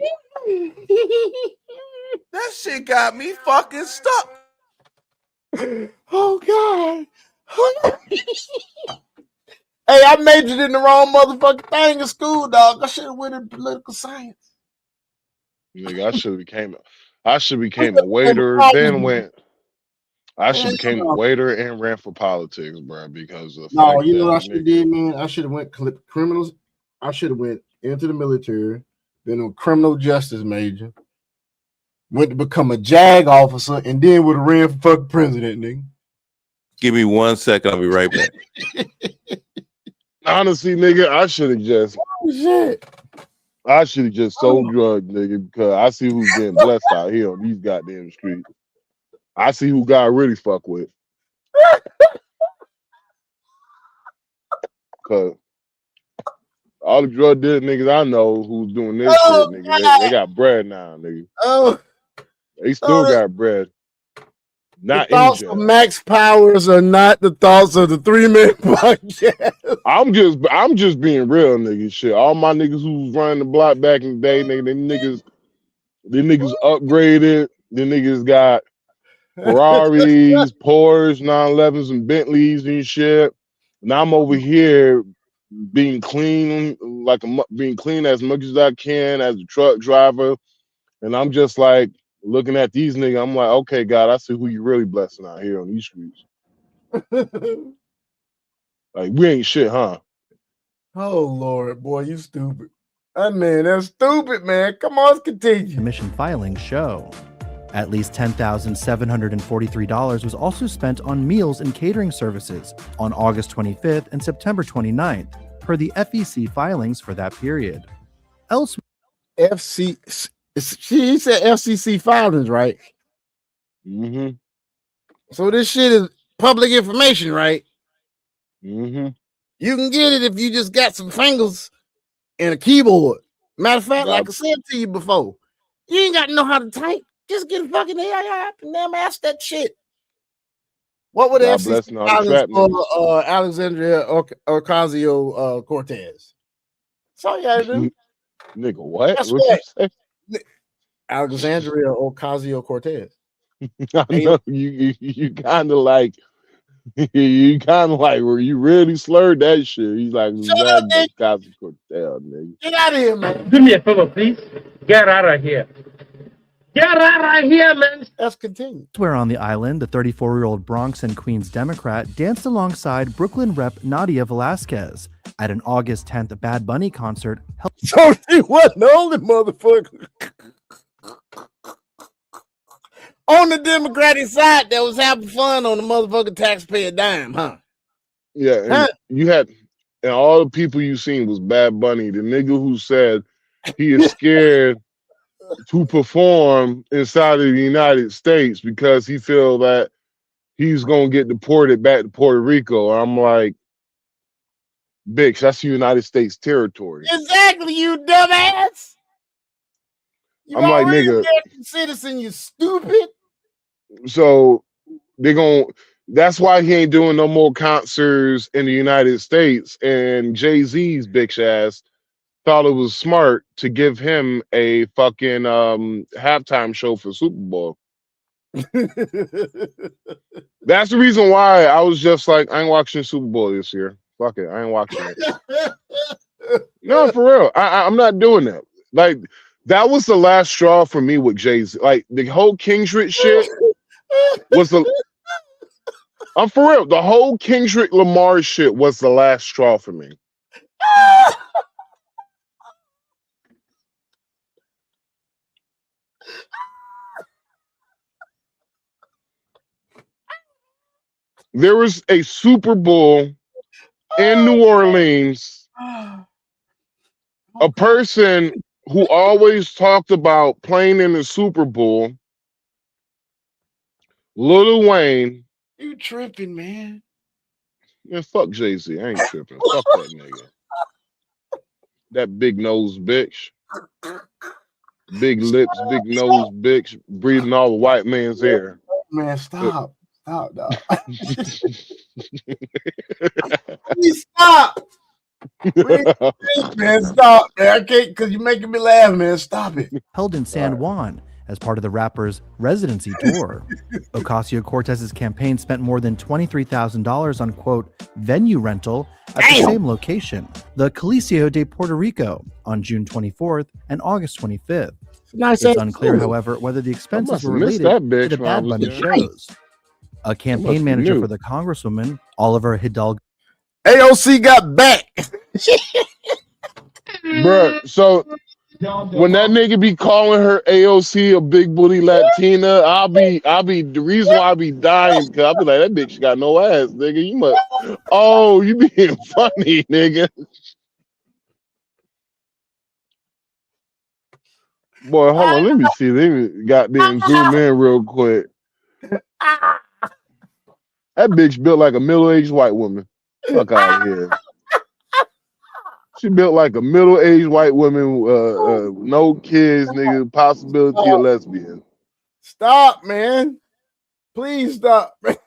That shit got me fucking stuck.
Oh God. Hey, I majored in the wrong motherfucking thing in school, dog. I should have went in political science.
Nigga, I should have became a waiter, then went. I should have became a waiter and ran for politics, bro. Because of the fact
you know
that
what I should have did, man? I should have went criminals. I should have went into the military, been a criminal justice major, went to become a JAG officer, and then would have ran for fucking president, nigga.
Give me 1 second. I'll be right back.
Honestly, nigga, I should have just.
Oh, shit.
I should have just sold drugs, nigga, because I see who's getting blessed out here on these goddamn streets. I see who God really fuck with. Cause all the drug dealer niggas I know who's doing this shit, nigga, they got bread now, nigga.
Oh,
they still got bread. Not
the thoughts of Max Powers are not the thoughts of the 3-Man podcast.
I'm just being real, nigga. Shit, all my niggas who was running the block back in the day, nigga, them niggas upgraded. Them niggas got Ferraris, Porsche, 911s, and Bentleys and shit. And I'm over here being clean, being clean as much as I can as a truck driver. And I'm just like looking at these niggas. I'm like, okay, God, I see who you really blessing out here on these streets. Like, we ain't shit, huh?
Oh Lord, boy, you stupid. That's stupid, man. Come on, let's continue.
Commission filings show. At least $10,743 was also spent on meals and catering services on August 25th and September 29th, per the FEC filings for that period.
He said FCC filings, right?
Mm-hmm.
So this shit is public information, right?
Mm-hmm.
You can get it if you just got some fingers and a keyboard. Matter of fact, like I said to you before, you ain't got to know how to type. Just get a fucking AI app and then ask that shit. What would FCC filings for Alexandria Ocasio-Cortez? So yeah, dude.
Nigga, what?
That's
what you say?
Alexandria Ocasio-Cortez.
I know you kind of like you kind of like where you really slurred that shit. He's like, Ocasio-Cortez, nigga.
Get out of here, man.
Do me a favor, please. Get out of here. Get out of here, man.
Let's continue.
Where on the island, the 34-year-old Bronx and Queens Democrat danced alongside Brooklyn Rep Nadia Velasquez at an August 10th Bad Bunny concert.
So she wasn't the only motherfucker on the Democratic side that was having fun on the motherfucking taxpayer dime, huh?
Yeah, and you had, and all the people you seen was Bad Bunny, the nigga who said he is scared to perform inside of the United States because he feel that he's gonna get deported back to Puerto Rico. I'm like, bitch, that's the United States territory.
Exactly, you dumbass. You
I'm like,
already
nigga.
American citizen, you stupid.
So they're gonna. That's why he ain't doing no more concerts in the United States. And Jay-Z's bitch ass thought it was smart to give him a fucking halftime show for Super Bowl. That's the reason why I was just like, I ain't watching Super Bowl this year. Fuck it, I ain't watching it. No, for real, I'm not doing that. Like, that was the last straw for me with Jay-Z. Like, the whole Kendrick shit was the. I'm for real. The whole Kendrick Lamar shit was the last straw for me. There was a Super Bowl in New Orleans. A person who always talked about playing in the Super Bowl, Lil Wayne.
You tripping, man.
Man, fuck Jay-Z. I ain't tripping. Fuck that nigga. That big nose bitch. Big lips, big nose bitch, breathing all the white man's air.
Man, stop. Stop, dog. Please stop. Man, stop, man. I can't, because you're making me laugh, man. Stop it.
Held in San Juan as part of the rapper's residency tour. Ocasio-Cortez's campaign spent more than $23,000 on, quote, venue rental at the same location, the Coliseo de Puerto Rico, on June 24th and August 25th.
Nice.
It's unclear, however, whether the expenses were related to the Bad Bunny shows. A campaign manager for the Congresswoman, Oliver Hidalgo.
AOC got back.
Bruh, so when that nigga be calling her AOC a big booty Latina, I'll be the reason why I be dying, because I'll be like, that bitch got no ass, nigga. You must you being funny, nigga. Boy, hold on, let me see. Let me goddamn zoom in real quick. That bitch built like a middle-aged white woman. Fuck out of here. She built like a middle-aged white woman, no kids, nigga, possibility of lesbian.
Stop, man. Please stop, man.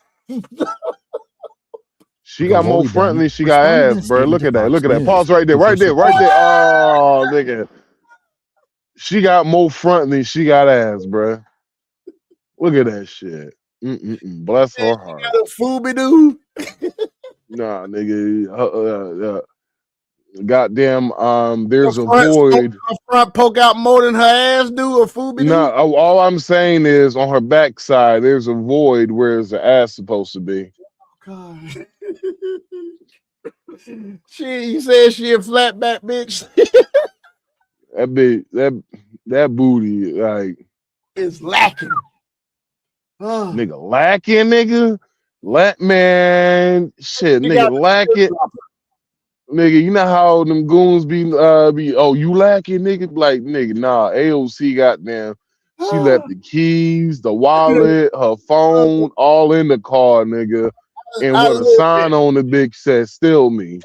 She got more front than she got ass, bro. Look at that. Look at that. Pause right there. Right there. Oh, nigga. She got more front than she got ass, bro. Look at that shit. Bless her heart.
Foobie-doo.
Nah, nigga. Goddamn, there's a void.
Her front poke out more than her ass do, or Foobie-doo?
No, all I'm saying is on her backside, there's a void where the ass supposed to be.
Oh, God. You said she a flat back bitch.
that booty, like,
it's lacking.
Nigga lacking, nigga. Shit, nigga lacking. Nigga, you know how them goons be you lacking, nigga? Like, nigga, nah, AOC goddamn. She left the keys, the wallet, her phone, all in the car, nigga. And with a sign on the bitch says "Still me."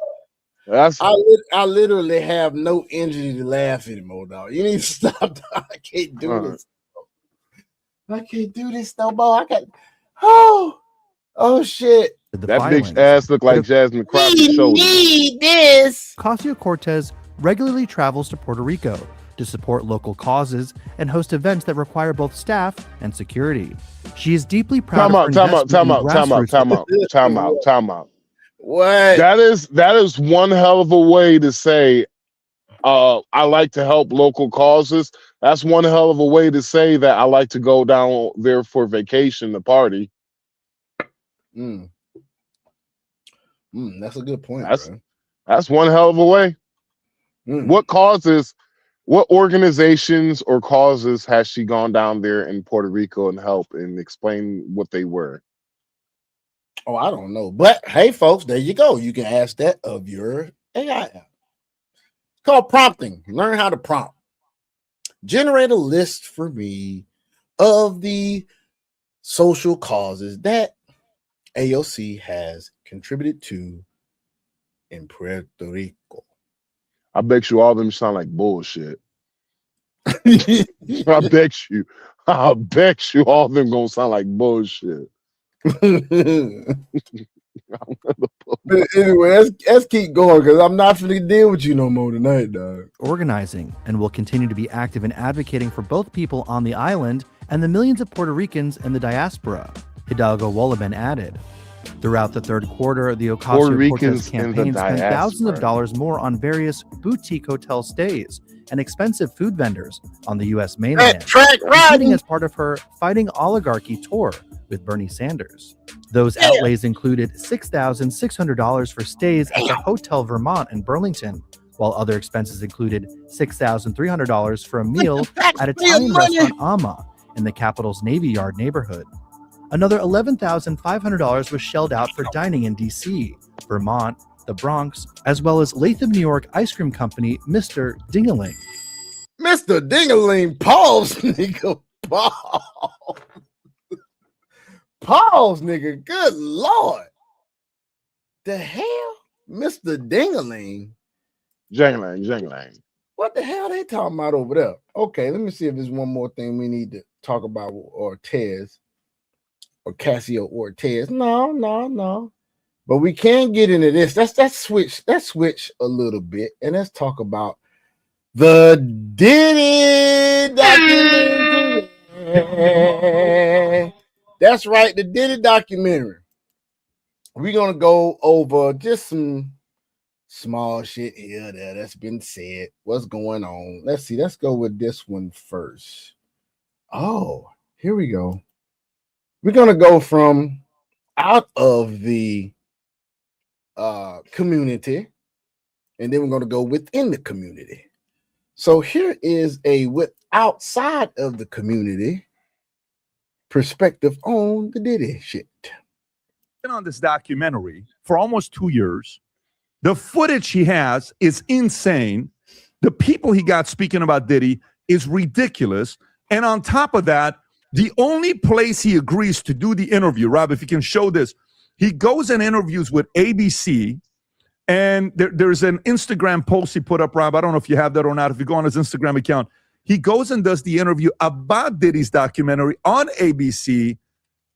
I literally have no energy to laugh anymore, dog. You need to stop, dog. I can't do this. I can't do this no more. I can't. Oh shit.
That bitch ass look like Jasmine Crockett's shoulder.
Need this.
Ocasio-Cortez regularly travels to Puerto Rico to support local causes and host events that require both staff and security. She is deeply proud of her investment in grassroots.
Time out.
What?
That is one hell of a way to say I like to help local causes. That's one hell of a way to say that I like to go down there for vacation to party.
That's a good point.
That's one hell of a way. What organizations or causes has she gone down there in Puerto Rico and help and explain what they were?
Oh, I don't know. But hey, folks, there you go. You can ask that of your AI app. It's called prompting. Learn how to prompt. Generate a list for me of the social causes that AOC has contributed to in Puerto Rico.
I bet you all of them sound like bullshit. I bet you all of them gonna sound like bullshit.
Anyway, let's keep going because I'm not going to deal with you no more tonight, dog.
Organizing and will continue to be active in advocating for both people on the island and the millions of Puerto Ricans in the diaspora, Hidalgo Wolaben added. Throughout the third quarter, the Ocasio-Cortez campaign spent thousands of dollars more on various boutique hotel stays and expensive food vendors on the U.S. mainland, including as part of her Fighting Oligarchy tour with Bernie Sanders. Those outlays included $6,600 for stays at the Hotel Vermont in Burlington, while other expenses included $6,300 for a meal at Italian restaurant Ama in the capital's Navy Yard neighborhood. Another $11,500 was shelled out for dining in D.C., Vermont, the Bronx, as well as Latham, New York ice cream company Mr. Dingaling.
Mr. Dingaling, pause, nigga, pause. Pause, nigga. Good Lord. The hell? Mr. Dingaling?
Jangling.
What the hell they talking about over there? Okay, let me see if there's one more thing we need to talk about with Ortez or Casio Ortez. No. But we can get into this. Let's switch a little bit and let's talk about the Diddy documentary. That's right, the Diddy documentary. We're gonna go over just some small shit here there that's been said. What's going on? Let's see. Let's go with this one first. Oh, here we go. We're gonna go from out of the community, and then we're gonna go within the community. So here is a with outside of the community perspective on the Diddy shit.
On this documentary for almost 2 years. The footage he has is insane. The people he got speaking about Diddy is ridiculous. And on top of that, the only place he agrees to do the interview, Rob, if you can show this, he goes and interviews with ABC. And there's an Instagram post he put up, Rob. I don't know if you have that or not. If you go on his Instagram account, he goes and does the interview about Diddy's documentary on ABC.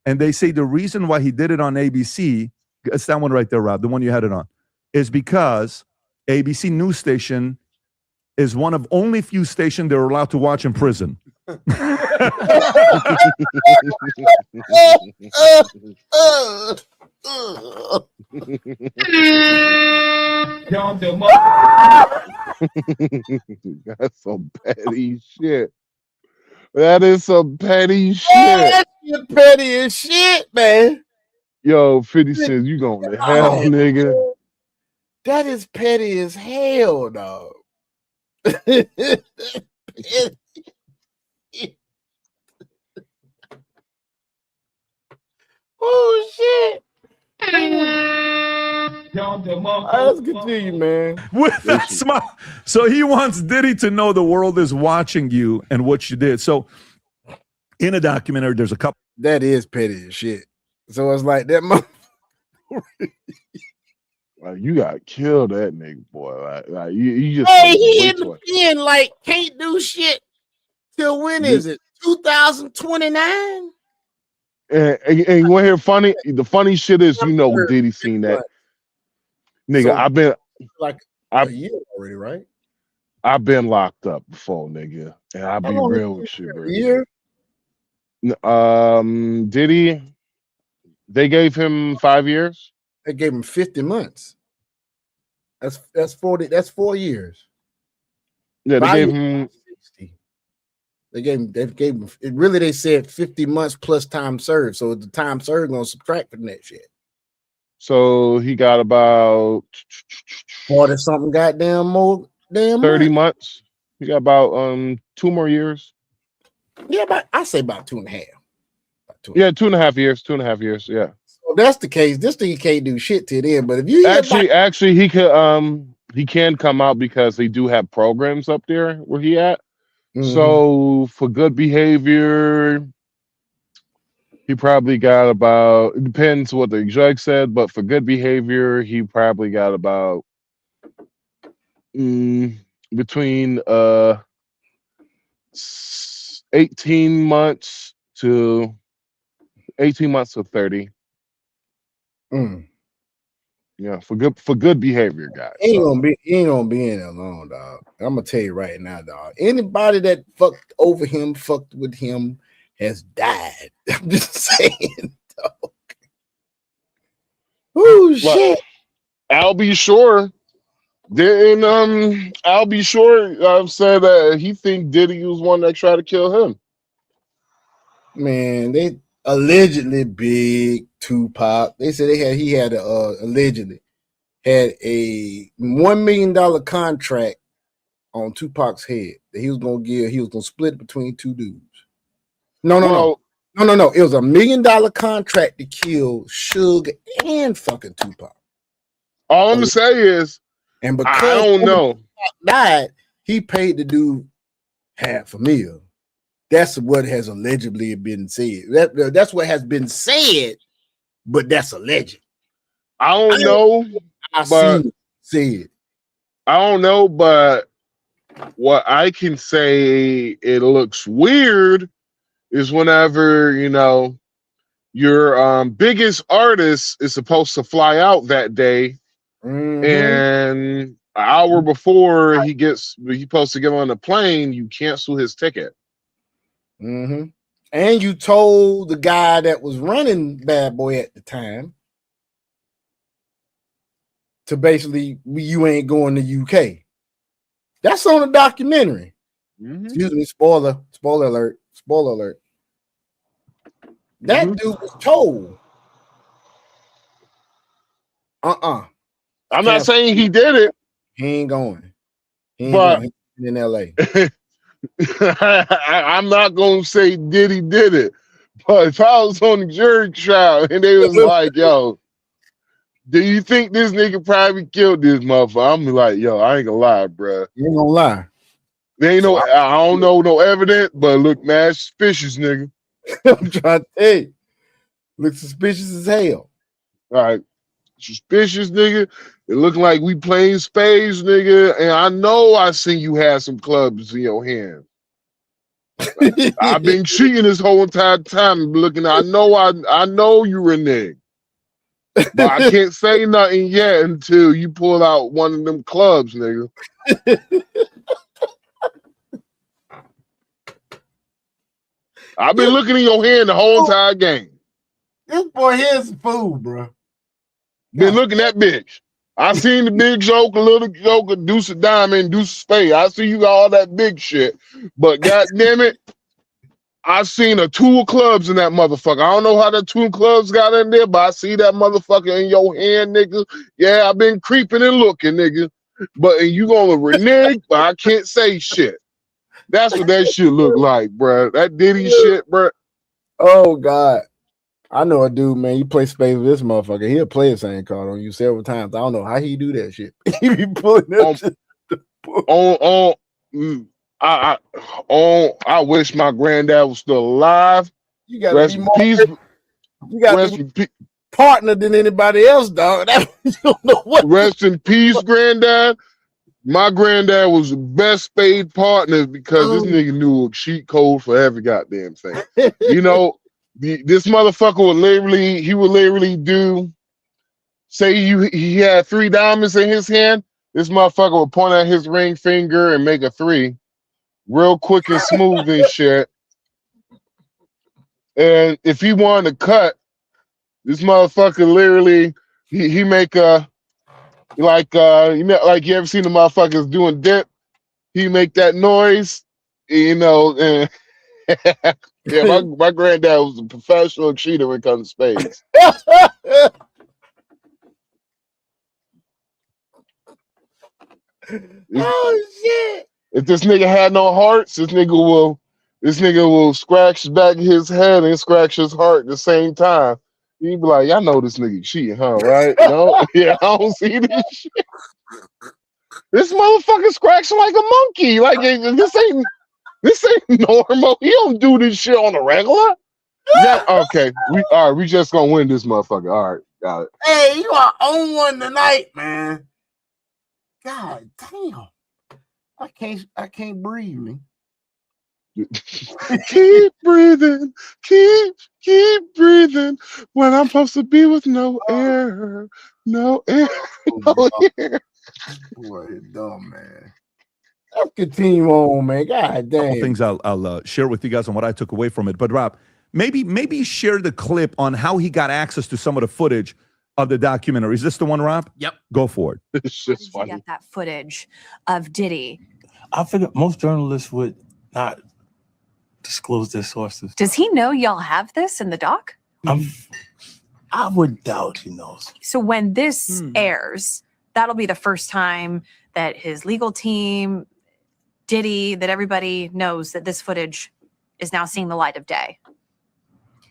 And they say the reason why he did it on ABC, it's that one right there, Rob, the one you had it on, is because ABC news station is one of only few stations they're allowed to watch in prison.
That's some petty shit. That is some petty shit.
That's your petty as shit, man.
Yo, 50 cents, you going to hell, nigga.
That is petty as hell, dog. Oh shit. Let's continue, man.
With that smile. So he wants Diddy to know the world is watching you and what you did. So in a documentary, there's a couple.
That is petty as shit. So it's like that.
Like, you got to kill that nigga, boy. Like you just.
Hey, he in the pen, like, can't do shit till when is it? 2029?
And you want to hear funny? The funny shit is, you know, Diddy seen that. Nigga,
So,
I've been
like a year already, right?
I've been locked up before, nigga. And I'll be real with you, bro.
A year?
Diddy, they gave him 5 years.
They gave him 50 months. That's 40. That's 4 years.
Yeah, they gave him
60. They gave him it really, they said 50 months plus time served. So the time served gonna subtract from that shit.
So he got about
40 something goddamn more damn
30
months.
months. He got about 2 more years.
Yeah, I say about 2.5.
Yeah, 2.5 years. 2.5 years. Yeah.
that's the case, this thing can't do shit to them. But if you
actually he can come out because they do have programs up there where he at. So for good behavior, he probably got about, it depends what the judge said, but for good behavior, he probably got about between 18 months to 30. Yeah, for good behavior, guys.
He ain't gonna be in there long, dog. I'm gonna tell you right now, dog. Anybody that fucked with him has died. I'm just saying, dog. Oh shit.
I'll be sure. Didn't I'll be sure said that he think Diddy was one that tried to kill him.
Man, they allegedly big Tupac. They said he had allegedly had a $1 million contract on Tupac's head that he was gonna split it between two dudes. No. It was $1 million contract to kill Suge and fucking Tupac.
All I'm gonna say is,
and because
I don't know,
Tupac died, he paid the dude $500,000. That's what has allegedly been said. That's what has been said, but that's alleged.
I don't know. I don't know, but what I can say it looks weird is whenever your biggest artist is supposed to fly out that day, and an hour before he's supposed to get on the plane, you cancel his ticket.
And you told the guy that was running Bad Boy at the time to basically, you ain't going to UK. That's on the documentary. Excuse me, spoiler alert. That dude was told. I'm
not saying he did it.
He ain't going.
But
He's in LA.
I'm not gonna say Diddy did it, but if I was on the jury trial and they was like, "Yo, do you think this nigga probably killed this motherfucker?" I'm like, "Yo, I ain't gonna lie, bro.
You ain't gonna lie.
There ain't I don't know no evidence, but look, man, suspicious, nigga."
I'm trying to tell you, look suspicious as hell.
All right, suspicious, nigga. It looking like we playing spades, nigga, and I know I seen you have some clubs in your hand. I've been cheating this whole entire time. Looking, I know you renege, but I can't say nothing yet until you pull out one of them clubs, nigga. I've been looking in your hand the whole entire game.
This boy here's some food, bro.
Been looking at bitch. I seen the big joker, little joker, deuce of diamond, deuce of spade. I see you got all that big shit. But goddamn it, I seen a two of clubs in that motherfucker. I don't know how the two of clubs got in there, but I see that motherfucker in your hand, nigga. Yeah, I've been creeping and looking, nigga. But you gonna renege, but I can't say shit. That's what that shit look like, bro. That Diddy shit, bro.
Oh God. I know a dude, man. You play spades with this motherfucker. He'll play the same card on you several times. I don't know how he do that shit. He be pulling that shit.
I wish my granddad was still alive.
You gotta be more. You gotta be partner than anybody else, dog. You don't know what.
Rest in peace, granddad. My granddad was the best spade partner because this nigga knew a cheat code for every goddamn thing. This motherfucker would literally do, say he had 3 diamonds in his hand, this motherfucker would point at his ring finger and make a 3 real quick and smooth and shit. And if he wanted to cut, this motherfucker literally, he make a, like you ever seen the motherfuckers doing dip? He make that noise, and yeah, my granddad was a professional cheater when it comes to spades.
Oh shit!
If this nigga had no hearts, this nigga will scratch back his head and scratch his heart at the same time. You be like, y'all know this nigga cheating, huh? Right? No, yeah, I don't see this shit. This motherfucker scratching like a monkey. Like this ain't normal. He don't do this shit on a regular. Yeah, okay. We just gonna win this motherfucker. All right, got it.
Hey, you are on one tonight, man. God damn. I can't breathe, man.
Keep breathing, keep breathing when I'm supposed to be with no air, no air, no air.
Boy, dumb, man. Let's continue on, man. God damn.
Couple things I'll share with you guys on what I took away from it. But Rob, maybe share the clip on how he got access to some of the footage of the documentary. Is this the one, Rob?
Yep.
Go for it.
It's just
funny. Get that footage of Diddy.
I figure most journalists would not disclose their sources.
Does he know y'all have this in the doc?
I would doubt he knows.
So when this airs, that'll be the first time that his legal team, Diddy, that everybody knows that this footage is now seeing the light of day.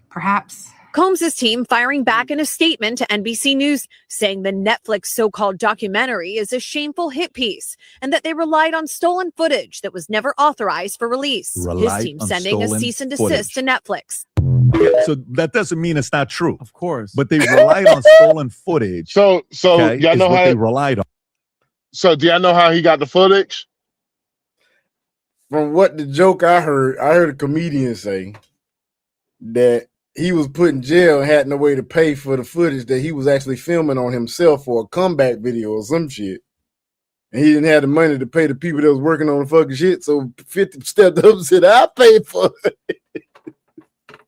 Perhaps. Combs' team firing back in a statement to NBC News, saying the Netflix so-called documentary is a shameful hit piece and that they relied on stolen footage that was never authorized for release. His team sending a cease and desist to Netflix.
Okay, so that doesn't mean it's not true.
Of course.
But they relied on stolen footage.
So
okay,
y'all know
what
how
they relied on.
So do y'all know how he got the footage?
From what the joke I heard a comedian say that he was put in jail and had no way to pay for the footage that he was actually filming on himself for a comeback video or some shit. And he didn't have the money to pay the people that was working on the fucking shit. So 50 stepped up and said, I'll pay for it.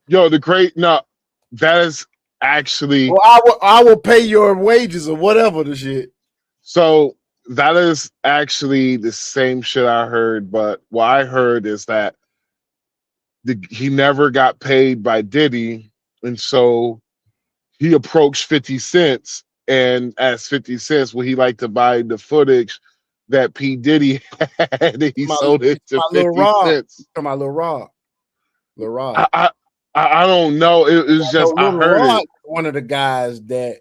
Yo, that is actually.
Well, I will pay your wages or whatever the shit.
So that is actually the same shit I heard, but what I heard is that he never got paid by Diddy, and so he approached 50 Cent and asked 50 Cent would he like to buy the footage that P. Diddy had, and he sold it to 50 Cent.
To my Lil Rod.
I don't know. It was just I heard
Rod,
it.
One of the guys that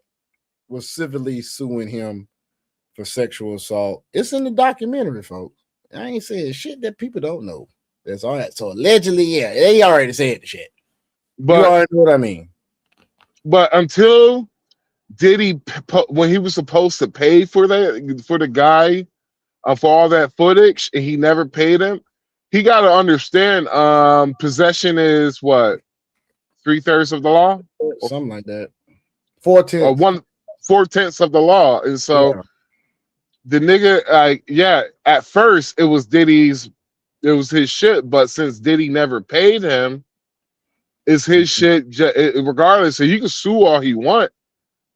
was civilly suing him for sexual assault. It's in the documentary, folks. I ain't saying shit that people don't know. That's all right. So allegedly, yeah, they already said the shit. But you already know what I mean.
But until Diddy, when he was supposed to pay for the guy for all that footage, and he never paid him, he got to understand. Possession is what 3/3 of the law,
something like that. 4/10.
4/10 of the law, and so. Yeah. The nigga, at first it was his shit, but since Diddy never paid him, it's his shit regardless. So you can sue all he want,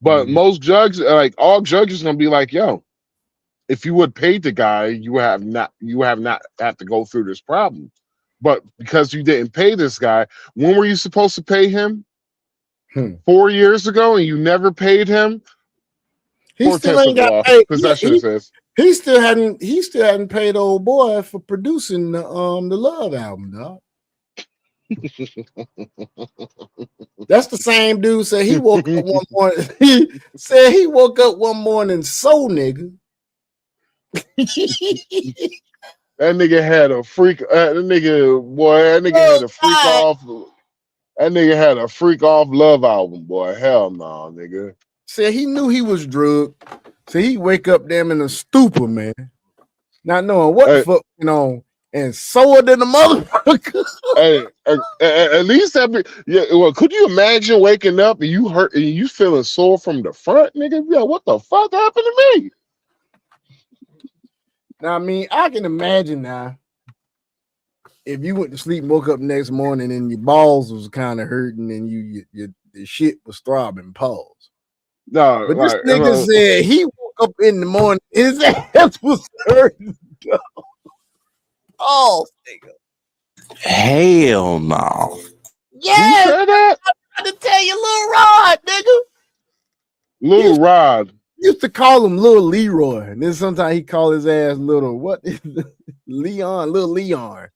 but most judges, all judges, gonna be like, yo, if you would pay the guy, you have not have to go through this problem. But because you didn't pay this guy, when were you supposed to pay him? 4 years ago, and you never paid him.
He still ain't got paid.
Possession says
he still hadn't paid old boy for producing the Love album, dog. That's the same dude said he woke up one morning. He said he woke up one morning so nigga.
That nigga had a freak. That nigga had a freak off. That nigga had a freak off Love album, boy. Hell no, nigga.
Said he knew he was drugged. So he wake up damn in a stupor, man. Not knowing what the fuck you know, and sore than a motherfucker.
At least well, could you imagine waking up and you hurt and you feeling sore from the front, nigga? Yo, what the fuck happened to me?
Now, I mean, I can imagine now if you went to sleep and woke up next morning and your balls was kind of hurting and your shit was throbbing, pause.
No,
but this nigga said he woke up in the morning, his ass was hurting. Oh, nigga.
Hell no.
Yeah, I'm trying to tell you, Lil Rod, nigga.
Lil Rod.
Used to call him Lil Leroy, and then sometimes he call his ass Little Leon, Lil Leon.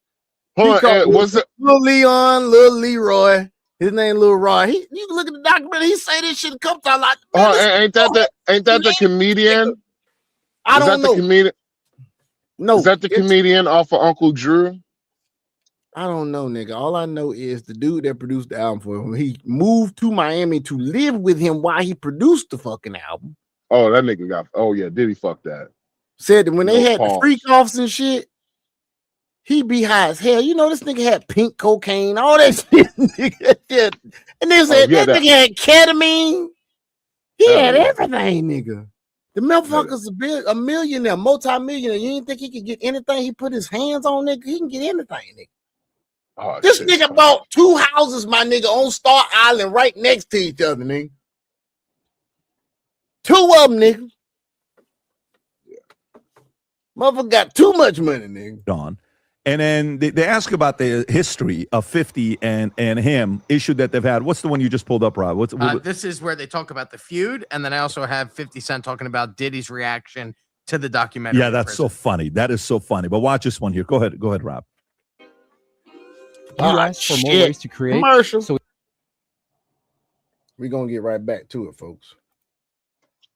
Was it
Lil Leon, Lil Leroy? His name Lil Rod. You can look at the documentary. He say this shit a couple times. Like,
ain't that the comedian?
I don't know.
Comedian?
No,
is that the comedian off of Uncle Drew?
I don't know, nigga. All I know is the dude that produced the album for him. He moved to Miami to live with him while he produced the fucking album.
Oh, that nigga got. Oh yeah, Diddy fucked that.
Said that when they had the freak offs and shit, he be high as hell. You know, this nigga had pink cocaine, all that shit. Nigga. And they said that nigga had ketamine. He had everything, nigga. The motherfucker's a millionaire, multi-millionaire. You didn't think he could get anything he put his hands on, nigga? He can get anything, nigga.
Oh,
this nigga bought 2 houses, my nigga, on Star Island right next to each other, nigga. 2 of them, nigga. Motherfucker got too much money, nigga.
Don. And then they ask about the history of 50 and him, issue that they've had. What's the one you just pulled up, Rob?
This is where they talk about the feud, and then I also have 50 Cent talking about Diddy's reaction to the documentary.
Yeah, that's so funny. That is so funny. But watch this one here. Go ahead, Rob.
You asked for more ways to create
commercial. So we're gonna get right back to it, folks.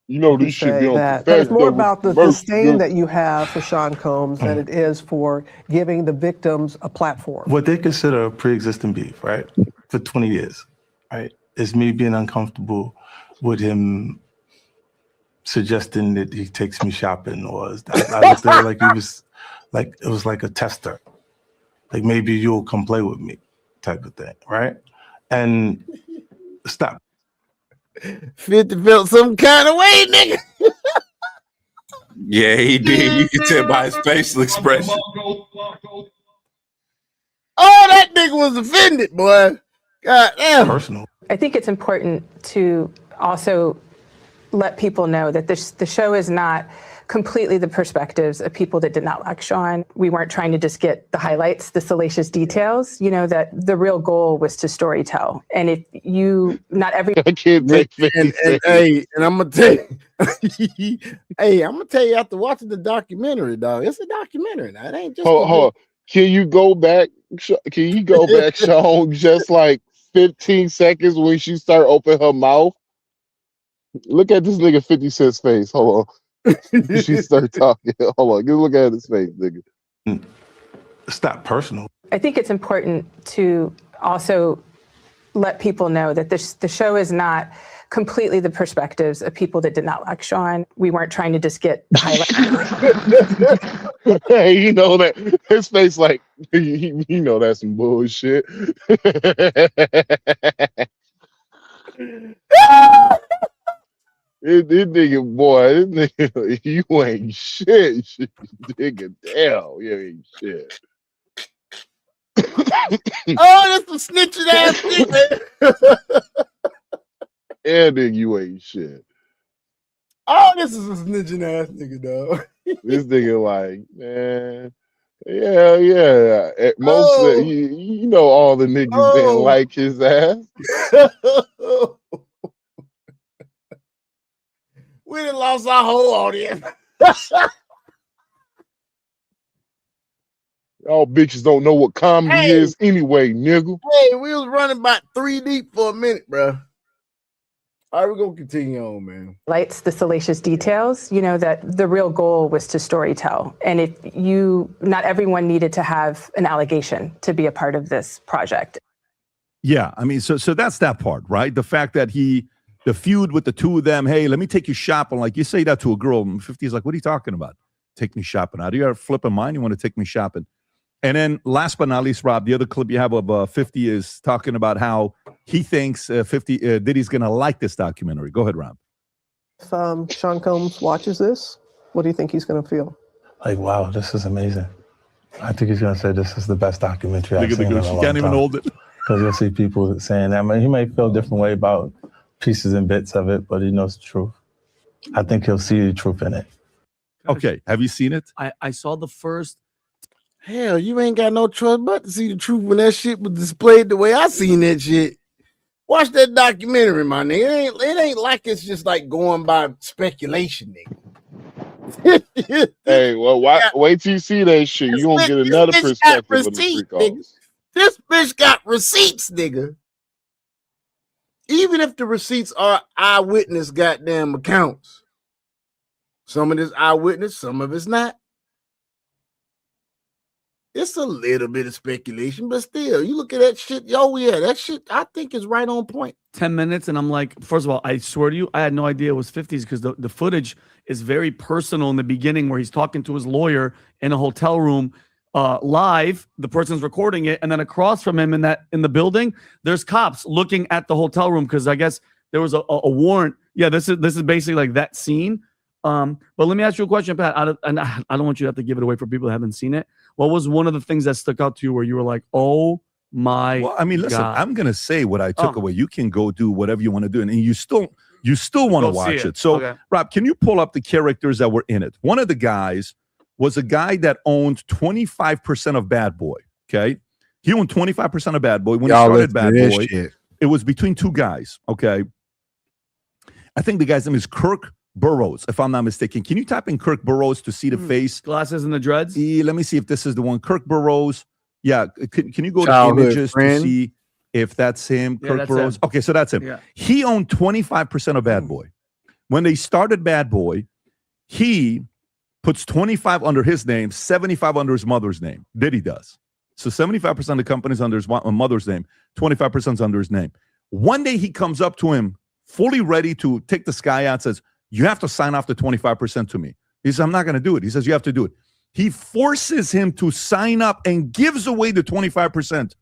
You know, this should be on
that. But it's more about the disdain that you have for Sean Combs than it is for giving the victims a platform.
What they consider a pre-existing beef, right, for 20 years, right, is me being uncomfortable with him suggesting that he takes me shopping, or I looked at it like he was like it was like a tester, like maybe you'll come play with me, type of thing, right? And stop.
50 felt some kind of way, nigga.
Yeah, he did. You can tell by his facial expression.
Oh, that nigga was offended, boy. God damn.
Personal.
I think it's important to also let people know that the show is not completely the perspectives of people that did not like Sean. We weren't trying to just get the highlights, the salacious details, you know, that the real goal was to storytell. And if you, not every...
I can't take 50
and I'm going to tell you, hey, I'm going to tell you after watching the documentary, dog, it's a documentary now. It ain't just...
Hold on. Can you go back, Sean, just like 15 seconds when she started opening her mouth? Look at this nigga 50 Cent's face. Hold on. She started talking. Hold on, look at his face, nigga.
It's not personal.
I think it's important to also let people know that the show is not completely the perspectives of people that did not like Sean. We weren't trying to just get the highlights.
Hey, you know that his face, like, you know that's some bullshit. This nigga, boy, this nigga, you ain't shit. Nigga, damn, you ain't shit.
Oh, that's some snitching ass nigga.
Yeah, nigga, you ain't shit.
Oh, this is a snitching ass nigga, dog.
This nigga, like, man, yeah. At most, you know, all the niggas didn't like his ass.
We done lost our whole audience.
Y'all bitches don't know what comedy is anyway, nigga.
Hey, we was running about 3 deep for a minute, bro. All right, we're gonna continue on, man.
Lights, the salacious details, you know, that the real goal was to storytell. And if you, not everyone needed to have an allegation to be a part of this project.
Yeah, I mean, so that's that part, right? The fact that the feud with the two of them, hey, let me take you shopping. Like, you say that to a girl, 50 is like, what are you talking about? Take me shopping. Out of your flipping mind, you want to take me shopping. And then last but not least, Rob, the other clip you have of 50 is talking about how he thinks Diddy's going to like this documentary. Go ahead, Rob.
If Sean Combs watches this, what do you think he's going to feel?
Like, wow, this is amazing. I think he's going to say this is the best documentary I've seen in a long time.
She can't even hold it.
Because you'll see people saying that. I mean, he may feel a different way about pieces and bits of it, but he knows the truth. I think he'll see the truth in it.
Okay, have you seen it?
I saw the first.
Hell, you ain't got no choice but to see the truth when that shit was displayed the way I seen that shit. Watch that documentary, my nigga. It ain't like it's just like going by speculation, nigga.
Hey, well, wait till you see that shit. You gonna get another perspective of the freak offs.
This bitch got receipts, nigga. even if the receipts are eyewitness goddamn accounts, some of this eyewitness, some of it's not. It's a little bit of speculation, but still, you look at that shit. Yo, yeah, that shit I think is right on point.
10 minutes, and I'm like, first of all, I swear to you, I had no idea it was 50s because the footage is very personal in the beginning where he's talking to his lawyer in a hotel room live. The person's recording it, and then across from him in the building, there's cops looking at the hotel room because I guess there was a warrant. Yeah, this is basically like that scene. But let me ask you a question, Pat. I don't want you to have to give it away for people that haven't seen it. What was one of the things that stuck out to you where you were like, oh my
Well, I mean, listen,
God.
I'm going to say what I took away. You can go do whatever you want to do. And you still want to watch it. So,
okay.
Rob, can you pull up the characters that were in it? One of the guys was a guy that owned 25% of Bad Boy. Okay. He owned 25% of Bad Boy. When he started Bad Boy, it was between two guys. Okay. I think the guy's name is Kirk Burroughs, if I'm not mistaken. Can you type in Kirk Burroughs to see the face?
Glasses and the dreads?
Let me see if this is the one. Kirk Burroughs. Yeah. Can you go
Childhood
to images
friend?
to see if that's him?
Yeah,
Kirk
that's
Burroughs.
him.
Okay, so that's him.
Yeah.
He owned 25% of Bad Boy. When they started Bad Boy, he puts 25 under his name, 75 under his mother's name. Diddy does. So 75% of the company's under his mother's name, 25% is under his name. One day he comes up to him fully ready to take the sky out, says, you have to sign off the 25% to me. He says, I'm not going to do it. He says, you have to do it. He forces him to sign up and gives away the 25%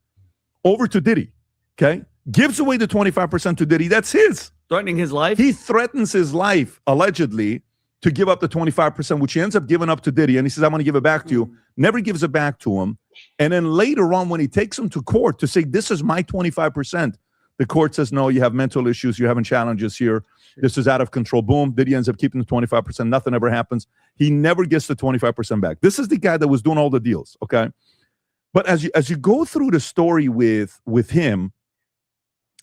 over to Diddy. Okay? Gives away the 25% to Diddy. That's his.
Threatening his life?
He threatens his life, allegedly, to give up the 25%, which he ends up giving up to Diddy. And he says, I'm going to give it back to you. Never gives it back to him. And then later on, when he takes him to court to say, this is my 25%, the court says, no, you have mental issues. You're having challenges here. This is out of control. Boom. Diddy ends up keeping the 25%. Nothing ever happens. He never gets the 25% back. This is the guy that was doing all the deals, okay? But as you go through the story with him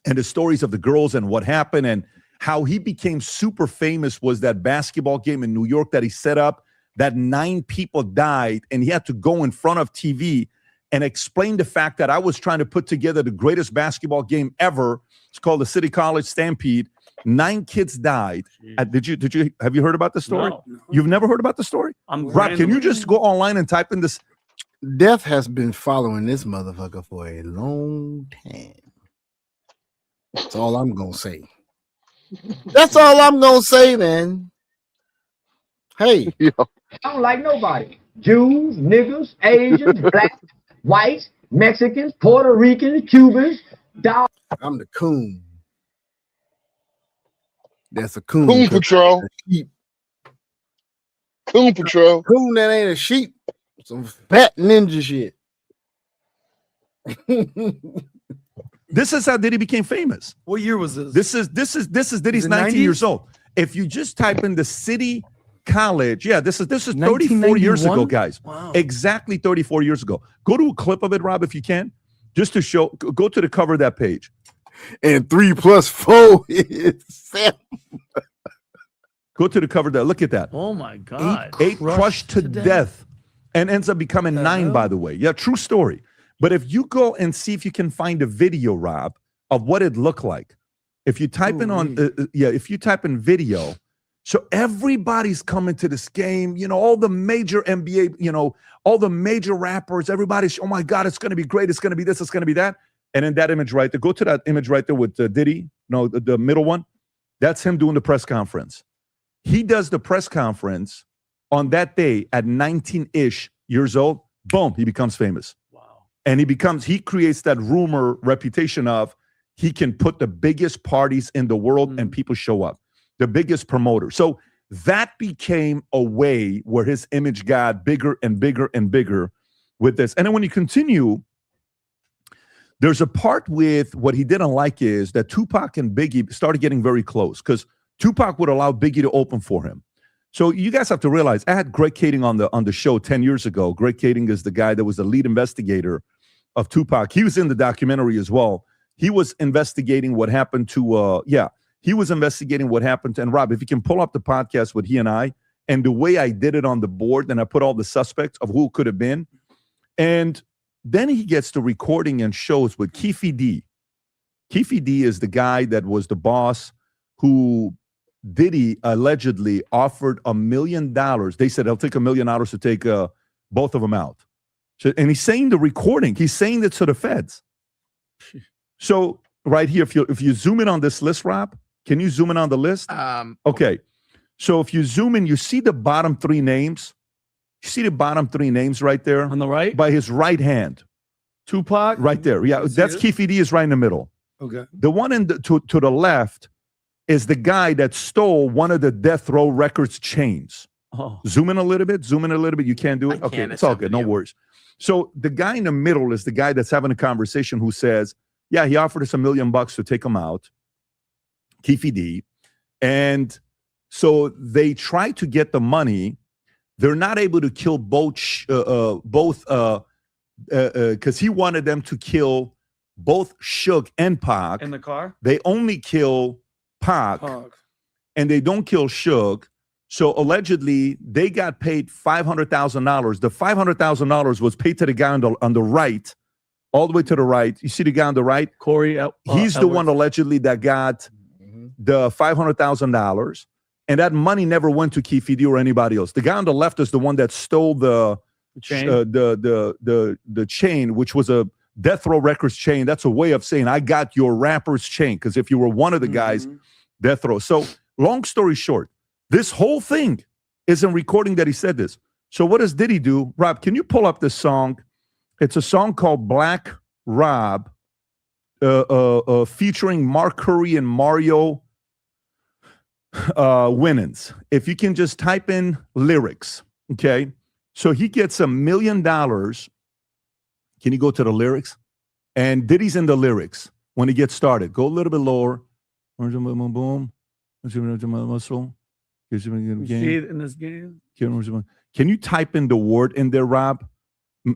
and the stories of the girls and what happened and how he became super famous was that basketball game in New York that he set up, that 9 people died, and he had to go in front of TV and explain the fact that I was trying to put together the greatest basketball game ever. It's called the City College Stampede. 9 kids died. Have you heard about the story?
No.
You've never heard about the story? Rob, can you just go online and type in this?
Death has been following this motherfucker for a long time. That's all I'm gonna say. That's all I'm gonna say, man. Hey,
I don't like nobody. Jews, niggas, Asians, blacks, whites, Mexicans, Puerto Ricans, Cubans, dogs.
I'm the coon. That's a coon.
Coon Patrol. Coon Patrol.
Coon that ain't a sheep. Some fat ninja shit.
This is how Diddy became famous.
What year was this?
This is Diddy's
it
19
90s?
years old. If you just type in the City College, yeah, this is 34 years ago, guys.
Wow.
Exactly 34 years ago. Go to a clip of it, Rob, if you can, just to show. Go to the cover of that page.
And 3 + 4 is 7.
Go to the cover there. Look at that.
Oh my God.
8 crushed to death and ends up becoming 9, by the way. Yeah, true story. But if you go and see if you can find a video, Rob, of what it looked like, if you type if you type in video, so everybody's coming to this game, all the major NBA, all the major rappers, everybody's, oh my God, it's going to be great. It's going to be this, it's going to be that. And in that image right there, go to that image right there with Diddy, the middle one. That's him doing the press conference. He does the press conference on that day at 19-ish years old. Boom, he becomes famous. And he creates that rumor reputation of he can put the biggest parties in the world and people show up, the biggest promoter. So that became a way where his image got bigger and bigger and bigger with this. And then when you continue, there's a part with what he didn't like is that Tupac and Biggie started getting very close because Tupac would allow Biggie to open for him. So you guys have to realize, I had Greg Kading on the show 10 years ago. Greg Kading is the guy that was the lead investigator of Tupac. He was in the documentary as well. He was investigating what happened to, he was investigating what happened to, and Rob, if you can pull up the podcast with he and I, and the way I did it on the board, and I put all the suspects of who it could have been. And then he gets the recording and shows with Keefe D. Keefe D is the guy that was the boss who Diddy allegedly offered $1 million. They said he'll take $1 million to take both of them out. So, and he's saying the recording. He's saying it to the feds. So right here, if you zoom in on this list, Rob, can you zoom in on the list? Okay. So if you zoom in, you see the bottom three names. You see the bottom three names right there
on the right
by his right hand.
Tupac,
right there. Yeah, that's Keefe D is right in the middle.
Okay.
The one to the left is the guy that stole one of the Death Row Records chains.
Oh.
Zoom in a little bit. Zoom in a little bit. You can't do it. Okay, it's all good. No worries. So the guy in the middle is the guy that's having a conversation who says, "Yeah, he offered us $1 million to take him out." Keefe D, and so they try to get the money. They're not able to kill both because he wanted them to kill both Suge and Pac.
in the car.
They only kill Pac, and they don't kill Suge. So allegedly, they got paid $500,000. The $500,000 was paid to the guy on the right, all the way to the right. You see the guy on the right?
Corey.
He's the one allegedly that got the $500,000, and that money never went to Keefe D or anybody else. The guy on the left is the one that stole the
chain,
the chain, which was a Death Row Records chain. That's a way of saying I got your rapper's chain, because if you were one of the guys, Death Row. So long story short, this whole thing isn't recording that he said this. So what does Diddy do? Rob, can you pull up this song? It's a song called Black Rob, featuring Mark Curry and Mario Winans. If you can just type in lyrics, okay? So he gets $1 million. Can you go to the lyrics? And Diddy's in the lyrics when he gets started. Go a little bit lower. Boom, boom. Muscle.
You see it in this game?
Can you type in the word in there, Rob?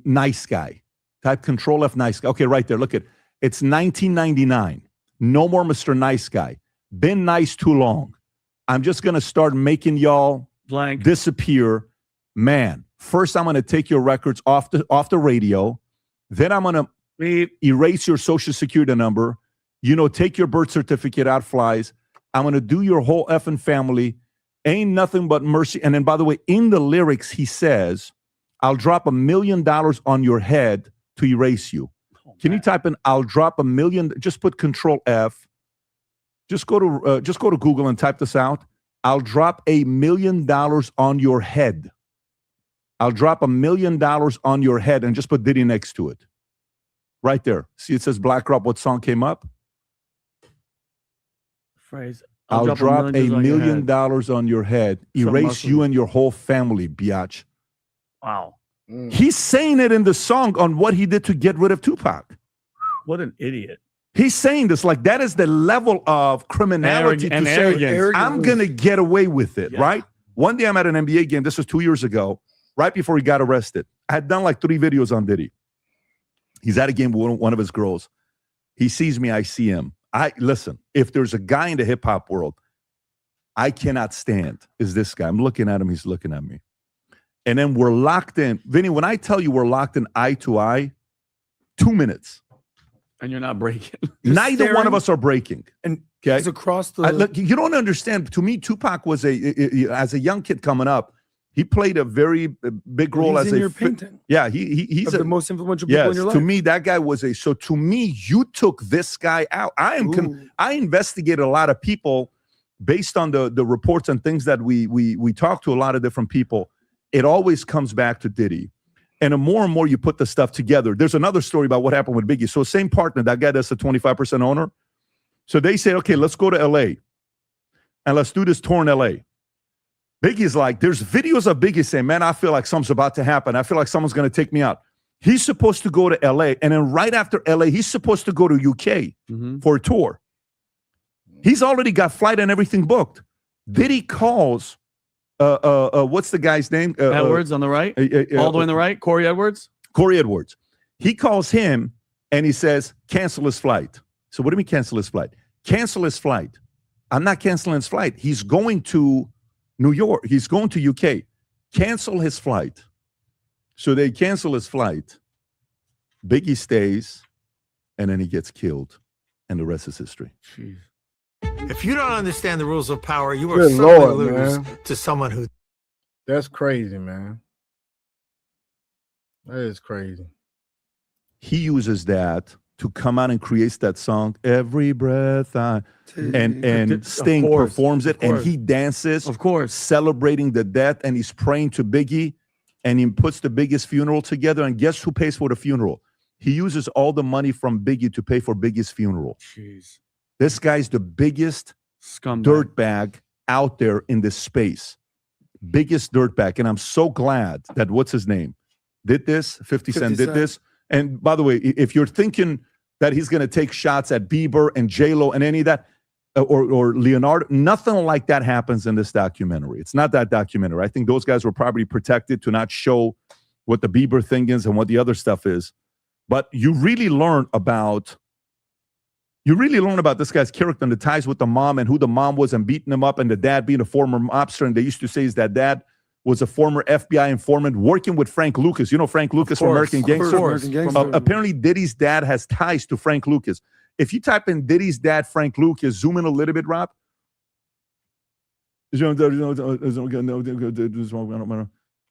Nice guy. Type Control F, nice guy. Okay, right there. Look at it's 1999. No more Mr. Nice Guy. Been nice too long. I'm just gonna start making y'all
blank
disappear. Man, first I'm gonna take your records off the radio. Then I'm gonna erase your social security number. Take your birth certificate out flies. I'm gonna do your whole effing family. Ain't nothing but mercy. And then, by the way, in the lyrics, he says, I'll drop $1 million on your head to erase you. Can you type in, I'll drop $1 million, just put Control F. Just go to Google and type this out. I'll drop $1 million on your head. I'll drop $1 million on your head, and just put Diddy next to it. Right there. See, it says Black Rob. What song came up?
Phrase.
I'll drop $1 million on your head. Erase you and your whole family, biatch.
Wow.
He's saying it in the song on what he did to get rid of Tupac.
What an idiot.
He's saying this like that is the level of criminality to say, I'm going to get away with it, right? One day I'm at an NBA game. This was 2 years ago, right before he got arrested. I had done like 3 videos on Diddy. He's at a game with one of his girls. He sees me. I see him. Listen, if there's a guy in the hip hop world I cannot stand, is this guy. I'm looking at him. He's looking at me. And then we're locked in. Vinny, when I tell you we're locked in eye to eye, 2 minutes.
And you're not breaking.
Neither one of us are breaking.
And
okay?
he's across the...
Look, you don't understand. To me, Tupac was as a young kid coming up, he played a very big role as a
painting.
Yeah, he's
the most influential people in your life.
To me, that guy was so to me, you took this guy out. I investigated a lot of people based on the reports and things that we talked to a lot of different people. It always comes back to Diddy. And the more and more you put the stuff together, there's another story about what happened with Biggie. So same partner, that guy that's a 25% owner. So they said, okay, let's go to LA and let's do this tour in LA. Biggie's like, there's videos of Biggie saying, man, I feel like something's about to happen. I feel like someone's going to take me out. He's supposed to go to LA. And then right after LA, he's supposed to go to UK for a tour. He's already got flight and everything booked. Diddy calls, what's the guy's name?
Edwards on the right? All the way on the right? Corey Edwards?
Corey Edwards. He calls him and he says, cancel his flight. So what do you mean cancel his flight? Cancel his flight. I'm not canceling his flight. He's going to New York. He's going to UK. Cancel his flight. So they cancel his flight. Biggie stays, and then he gets killed. and the rest is history.
If you don't understand the rules of power, you are
Good
certainly
Lord,
lose
man.
to someone who.
That's crazy, man. That is crazy.
He uses that to come out and creates that song, Every Breath I, and Sting performs it, and he dances,
of course,
celebrating the death, and he's praying to Biggie, and he puts the biggest funeral together, and guess who pays for the funeral? He uses all the money from Biggie to pay for Biggie's funeral.
Jeez.
This guy's the biggest dirtbag out there in this space. Biggest dirtbag. And I'm so glad that, what's his name, did this, 50 Cent did this. And by the way, if you're thinking that he's going to take shots at Bieber and J-Lo and any of that, or Leonardo, nothing like that happens in this documentary. It's not that documentary. I think those guys were probably protected to not show what the Bieber thing is and what the other stuff is. But you really learn about this guy's character and the ties with the mom and who the mom was and beating him up, and the dad being a former mobster. And they used to say is that dad was a former FBI informant working with Frank Lucas. You know Frank Lucas from American Gangster? Apparently Diddy's dad has ties to Frank Lucas. If you type in Diddy's dad, Frank Lucas, zoom in a little bit, Rob.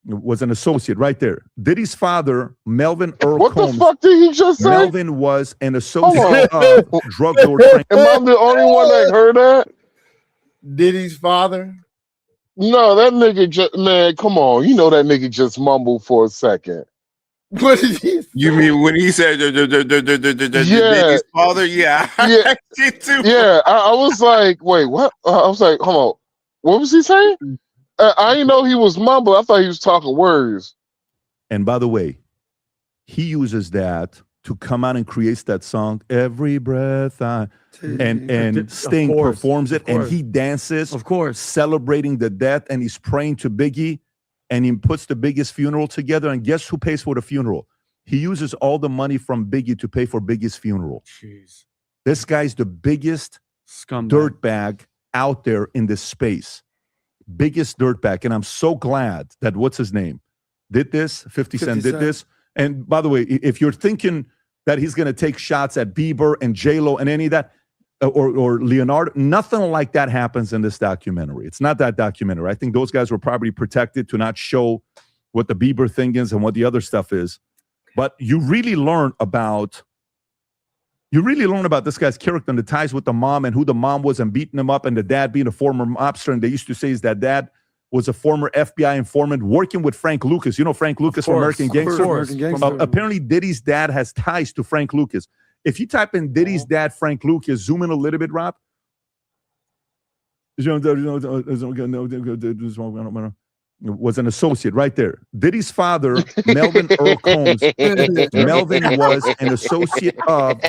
Was an associate right there. Diddy's father, Melvin Earl
What
Combs.
the fuck did he just say?
Melvin was an associate of drug lord Frank.
Am I the only one that heard that?
Diddy's father?
No, that nigga just, man, come on. You know that nigga just mumbled for a second.
What did he say?
You mean when he said Diddy's father? Yeah.
Yeah. Yeah. I was like, wait, what? I was like, hold on. What was he saying? I didn't know he was mumbling. I thought he was talking words.
And by the way, he uses that to come out and creates that song, Every Breath I, and Sting performs it, and he dances,
of course,
celebrating the death, and he's praying to Biggie, and he puts the biggest funeral together, and guess who pays for the funeral? He uses all the money from Biggie to pay for Biggie's funeral.
Jeez.
This guy's the biggest dirtbag out there in this space. Biggest dirtbag. And I'm so glad that, what's his name, did this, 50 Cent did this. And by the way, if you're thinking that he's going to take shots at Bieber and J-Lo and any of that, or Leonardo, nothing like that happens in this documentary. It's not that documentary. I think those guys were probably protected to not show what the Bieber thing is and what the other stuff is. But you really learn about this guy's character and the ties with the mom and who the mom was and beating him up, and the dad being a former mobster. And they used to say is that dad was a former FBI informant working with Frank Lucas. You know Frank Lucas from American Gangster? Apparently Diddy's dad has ties to Frank Lucas. If you type in Diddy's dad, Frank Lucas, zoom in a little bit, Rob. Was an associate right there. Diddy's father, Melvin Earl Combs. Melvin was an associate of.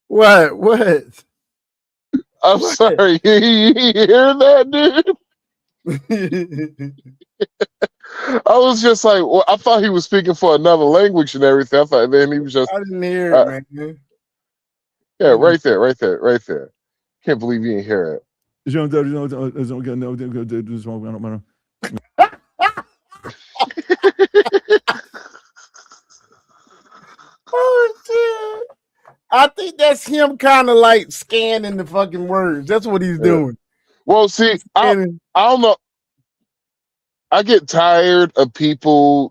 What?
I'm sorry. You hear that, dude? I was just like, well, I thought he was speaking for another language and everything. I thought then he was just.
I didn't hear it, man.
Yeah, right there. Can't believe you didn't hear it.
Oh shit! I think that's him kind of like scanning the fucking words. That's what he's doing.
Well, see, I don't know. I get tired of people.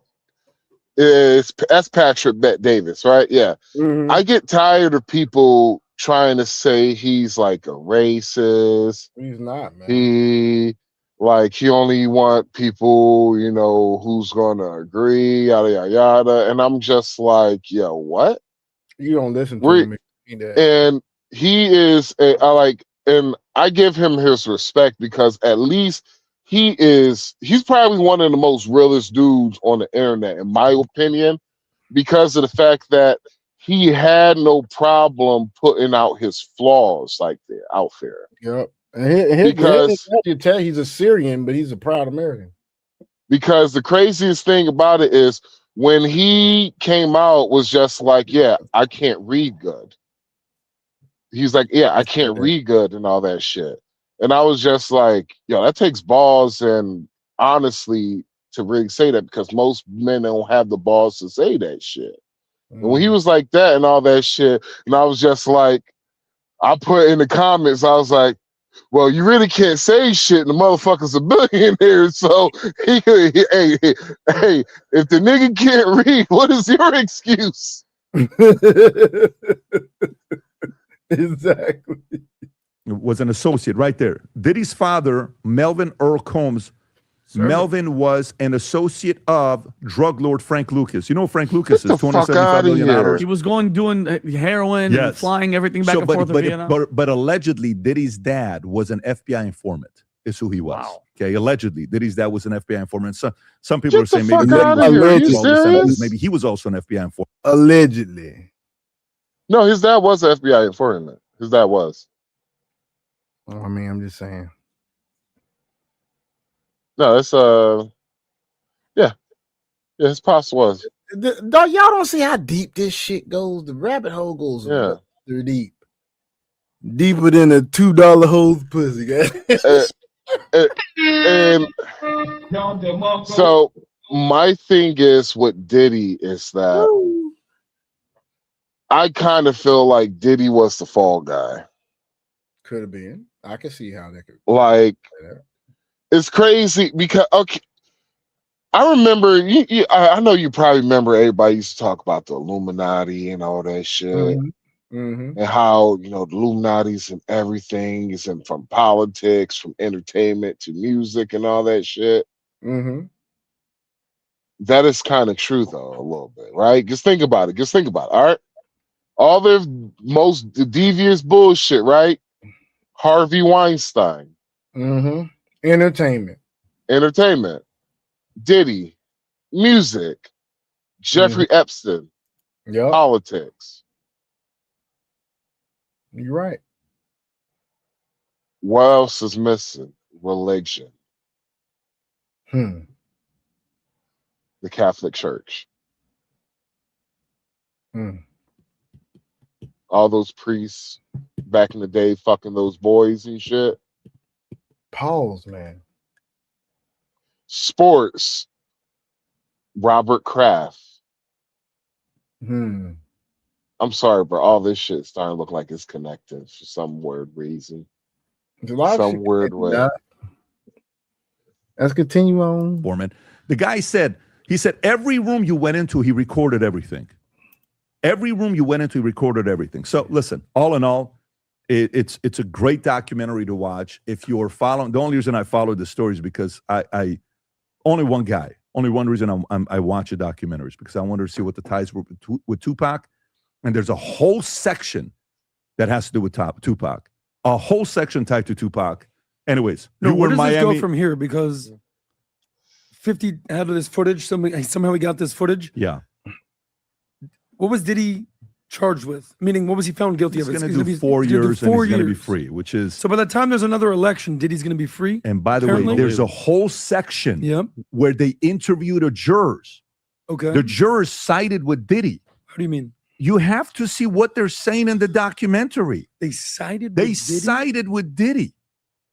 That's Patrick Bet Davis, right? Yeah.
Mm-hmm.
I get tired of people trying to say he's like a racist.
He's not, man.
He only want people, you know, who's gonna agree, yada yada yada. And I'm just like, yo, what?
You don't listen to him.
And he is and I give him his respect because at least he's probably one of the most realest dudes on the internet, in my opinion, because of the fact that he had no problem putting out his flaws like they're out there.
Yep. Because you tell he's a Syrian, but he's a proud American.
Because the craziest thing about it is when he came out was just like, yeah, I can't read good. He's like, yeah, I can't read good and all that shit. And I was just like, yo, that takes balls and honestly to really say that, because most men don't have the balls to say that shit. And when he was like that and all that shit, and I was just like, I put in the comments, I was like, well, you really can't say shit. The motherfucker's a billionaire. So, hey, if the nigga can't read, what is your excuse?
Exactly.
Was an associate right there. Diddy's father, Melvin Earl Combs. Melvin was an associate of drug lord Frank Lucas. You know Frank Lucas is $275 million.
He was doing heroin and flying everything back and forth to Vietnam.
But allegedly, Diddy's dad was an FBI informant. Is who he was. Wow. Okay, allegedly, Diddy's dad was an FBI informant. So some people are saying maybe he was also an FBI informant.
Allegedly.
No, his dad was an FBI informant. His dad was.
I mean, I'm just saying.
No, it's his pops was.
Y'all don't see how deep this shit goes. The rabbit hole goes deep. Deeper than a $2 hose pussy, guys.
And so my thing is with Diddy is that I kind of feel like Diddy was the fall guy.
Could have been. I can see how that could.
Like, it's crazy because I remember I know you probably remember everybody used to talk about the Illuminati and all that shit. And how, the Illuminati's and everything is from politics, from entertainment to music and all that shit. That is kind of true though, a little bit, right? Just think about it. All right. All the most devious bullshit, right? Harvey Weinstein.
Entertainment.
Diddy. Music. Jeffrey Epstein. Politics.
You're right.
What else is missing? Religion.
The
Catholic Church. All those priests back in the day fucking those boys and shit.
Pause, man.
Sports. Robert Kraft. I'm sorry, bro. All this shit starting to look like it's connected for some weird reason. Some weird way.
Let's continue on.
Foreman. The guy said, every room you went into, he recorded everything. Every room you went into, he recorded everything. So listen, all in all, it's a great documentary to watch. If you're following, the only reason I followed the story is because I only one reason I watch a documentary is because I wanted to see what the ties were with Tupac. And there's a whole section that has to do with Tupac. A whole section tied to Tupac. Anyways,
where does this go from here? Because 50 had this footage. Somehow he got this footage.
Yeah.
What was Diddy charged with? Meaning, what was he found guilty of?
He's going to do 4 years and he's going to be free, which is...
So by the time there's another election, Diddy's going to be free?
And by the way, there's a whole section where they interviewed the jurors.
Okay.
The jurors sided with Diddy.
How do you mean?
You have to see what they're saying in the documentary.
They sided
with Diddy.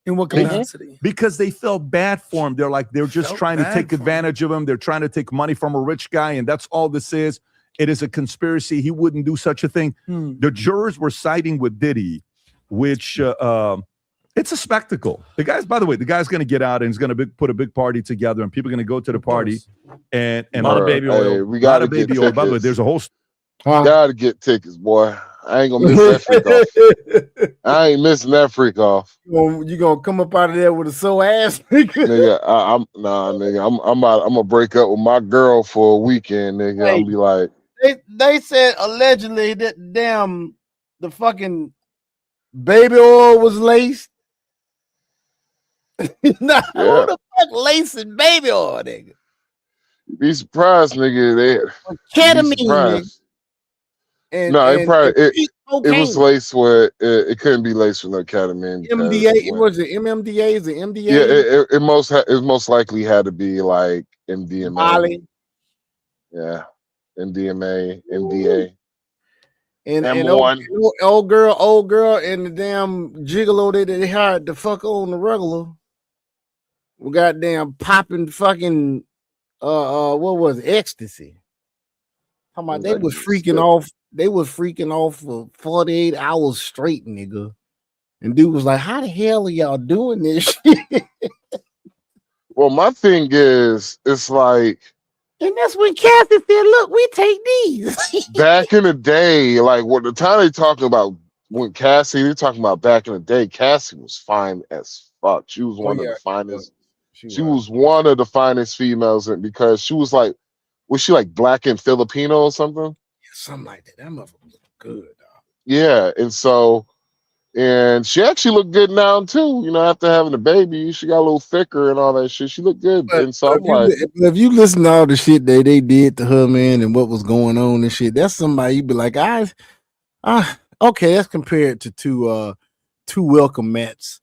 In what capacity?
Because they felt bad for him. They're just trying to take advantage of him. They're trying to take money from a rich guy, and that's all this is. It is a conspiracy. He wouldn't do such a thing. The jurors were siding with Diddy, which it's a spectacle. By the way, the guy's going to get out and he's going to put a big party together, and people are going to go to the party and a lot of baby oil.
We got to get
baby oil. By the way, there's a whole.
Gotta get tickets, boy. I ain't gonna miss that freak off. I ain't missing that freak off.
You gonna come up out of there with a sore ass,
nigga? Nigga. I'm gonna break up with my girl for a weekend, nigga. I'll be like,
they said allegedly that the fucking baby oil was laced. Who the fuck lacing baby oil, nigga?
Be surprised, nigga.
Ketamine.
It was laced with it couldn't be laced with no ketamine.
MDA, was it MMDA? The MDA?
Yeah, it most likely had to be like MDMA.
Molly.
Yeah, MDMA, MDA.
And old girl, and the damn gigolo that they hired to fuck on the regular. We goddamn popping fucking what was it? Ecstasy. How about they was freaking off they was freaking off for 48 hours straight, nigga. And dude was like, how the hell are y'all doing this shit?
Well, my thing is, it's like,
and that's when Cassie said, look, we take these.
back in the day, like what the time they talking about when Cassie, they're talking about back in the day, Cassie was fine as fuck. She was one of the finest. She was one of the finest females, and because she was like, was she like black and Filipino or something?
Something like that. That motherfucker was good, dog.
Yeah, and she actually looked good now too. You know, after having a baby, she got a little thicker and all that shit. She looked good, and so I'm like,
if you listen to all the shit they did to her, man, and what was going on and shit, that's somebody you be like, okay, that's compared to two welcome mats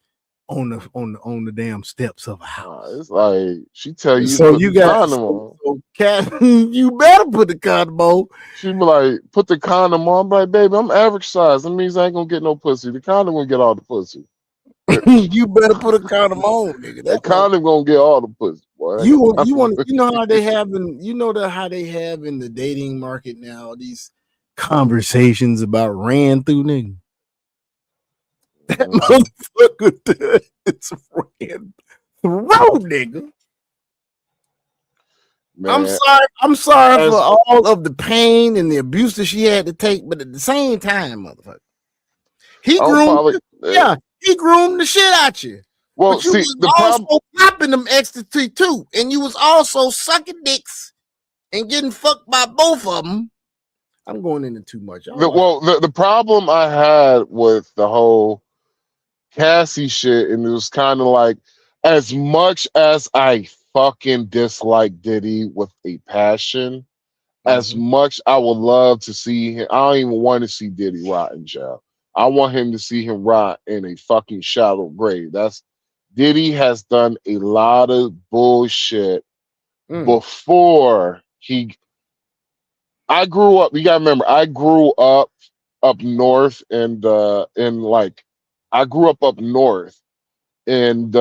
on the damn steps of a house.
It's like she tell you,
so
put
you
the
got
condom on.
so Cat, you better put the condom on.
She be like, put the condom on. I'm like, baby, I'm average size. That means I ain't gonna get no pussy. The condom gonna get all the pussy.
You better put a condom on, nigga.
That condom gonna get all the pussy, boy.
You know how they have how they have in the dating market now these conversations about ran through nigga. That motherfucker it's ran through nigga. Man, I'm sorry for all of the pain and the abuse that she had to take, but at the same time, motherfucker, he groomed the shit out you.
Well,
but you was also popping them ecstasy too, and you was also sucking dicks and getting fucked by both of them. I'm going into too much.
The problem I had with the whole Cassie shit, and it was kind of like, as much as I fucking dislike Diddy with a passion, as much I would love to see him, I don't even want to see Diddy rot in jail. I want him to see him rot in a fucking shallow grave. Diddy has done a lot of bullshit before I grew up. You gotta remember, I grew up north, and I grew up north, and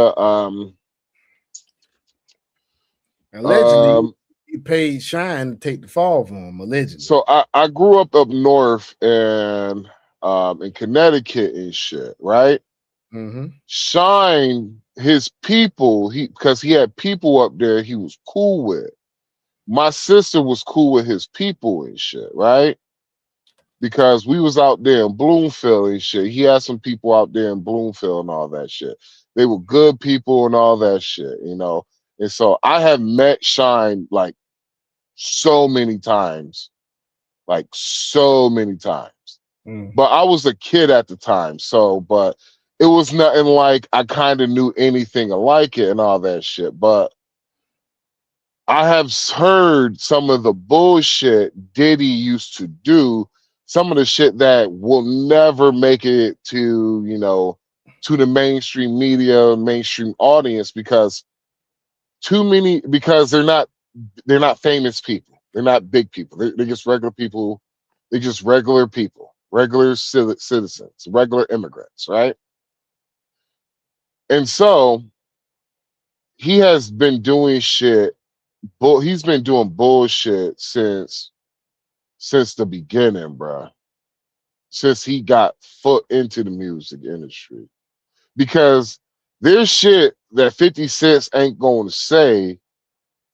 allegedly he paid Shine to take the fall for him. Allegedly,
so I grew up north and in Connecticut and shit, right? Shine, his people, because he had people up there he was cool with. My sister was cool with his people and shit, right? Because we was out there in Bloomfield and shit. He had some people out there in Bloomfield and all that shit. They were good people and all that shit, you know? And so I have met Shine like so many times. But I was a kid at the time. So, but it was nothing like I kind of knew anything like it and all that shit. But I have heard some of the bullshit Diddy used to do, some of the shit that will never make it to, you know, to the mainstream media, mainstream audience, because they're not famous people. They're not big people. They're just regular people. They're just regular people, regular citizens, regular immigrants, right? And so he has been doing shit. He's been doing bullshit since the beginning, bro. Since he got foot into the music industry, because there's shit that 50 Cent ain't going to say.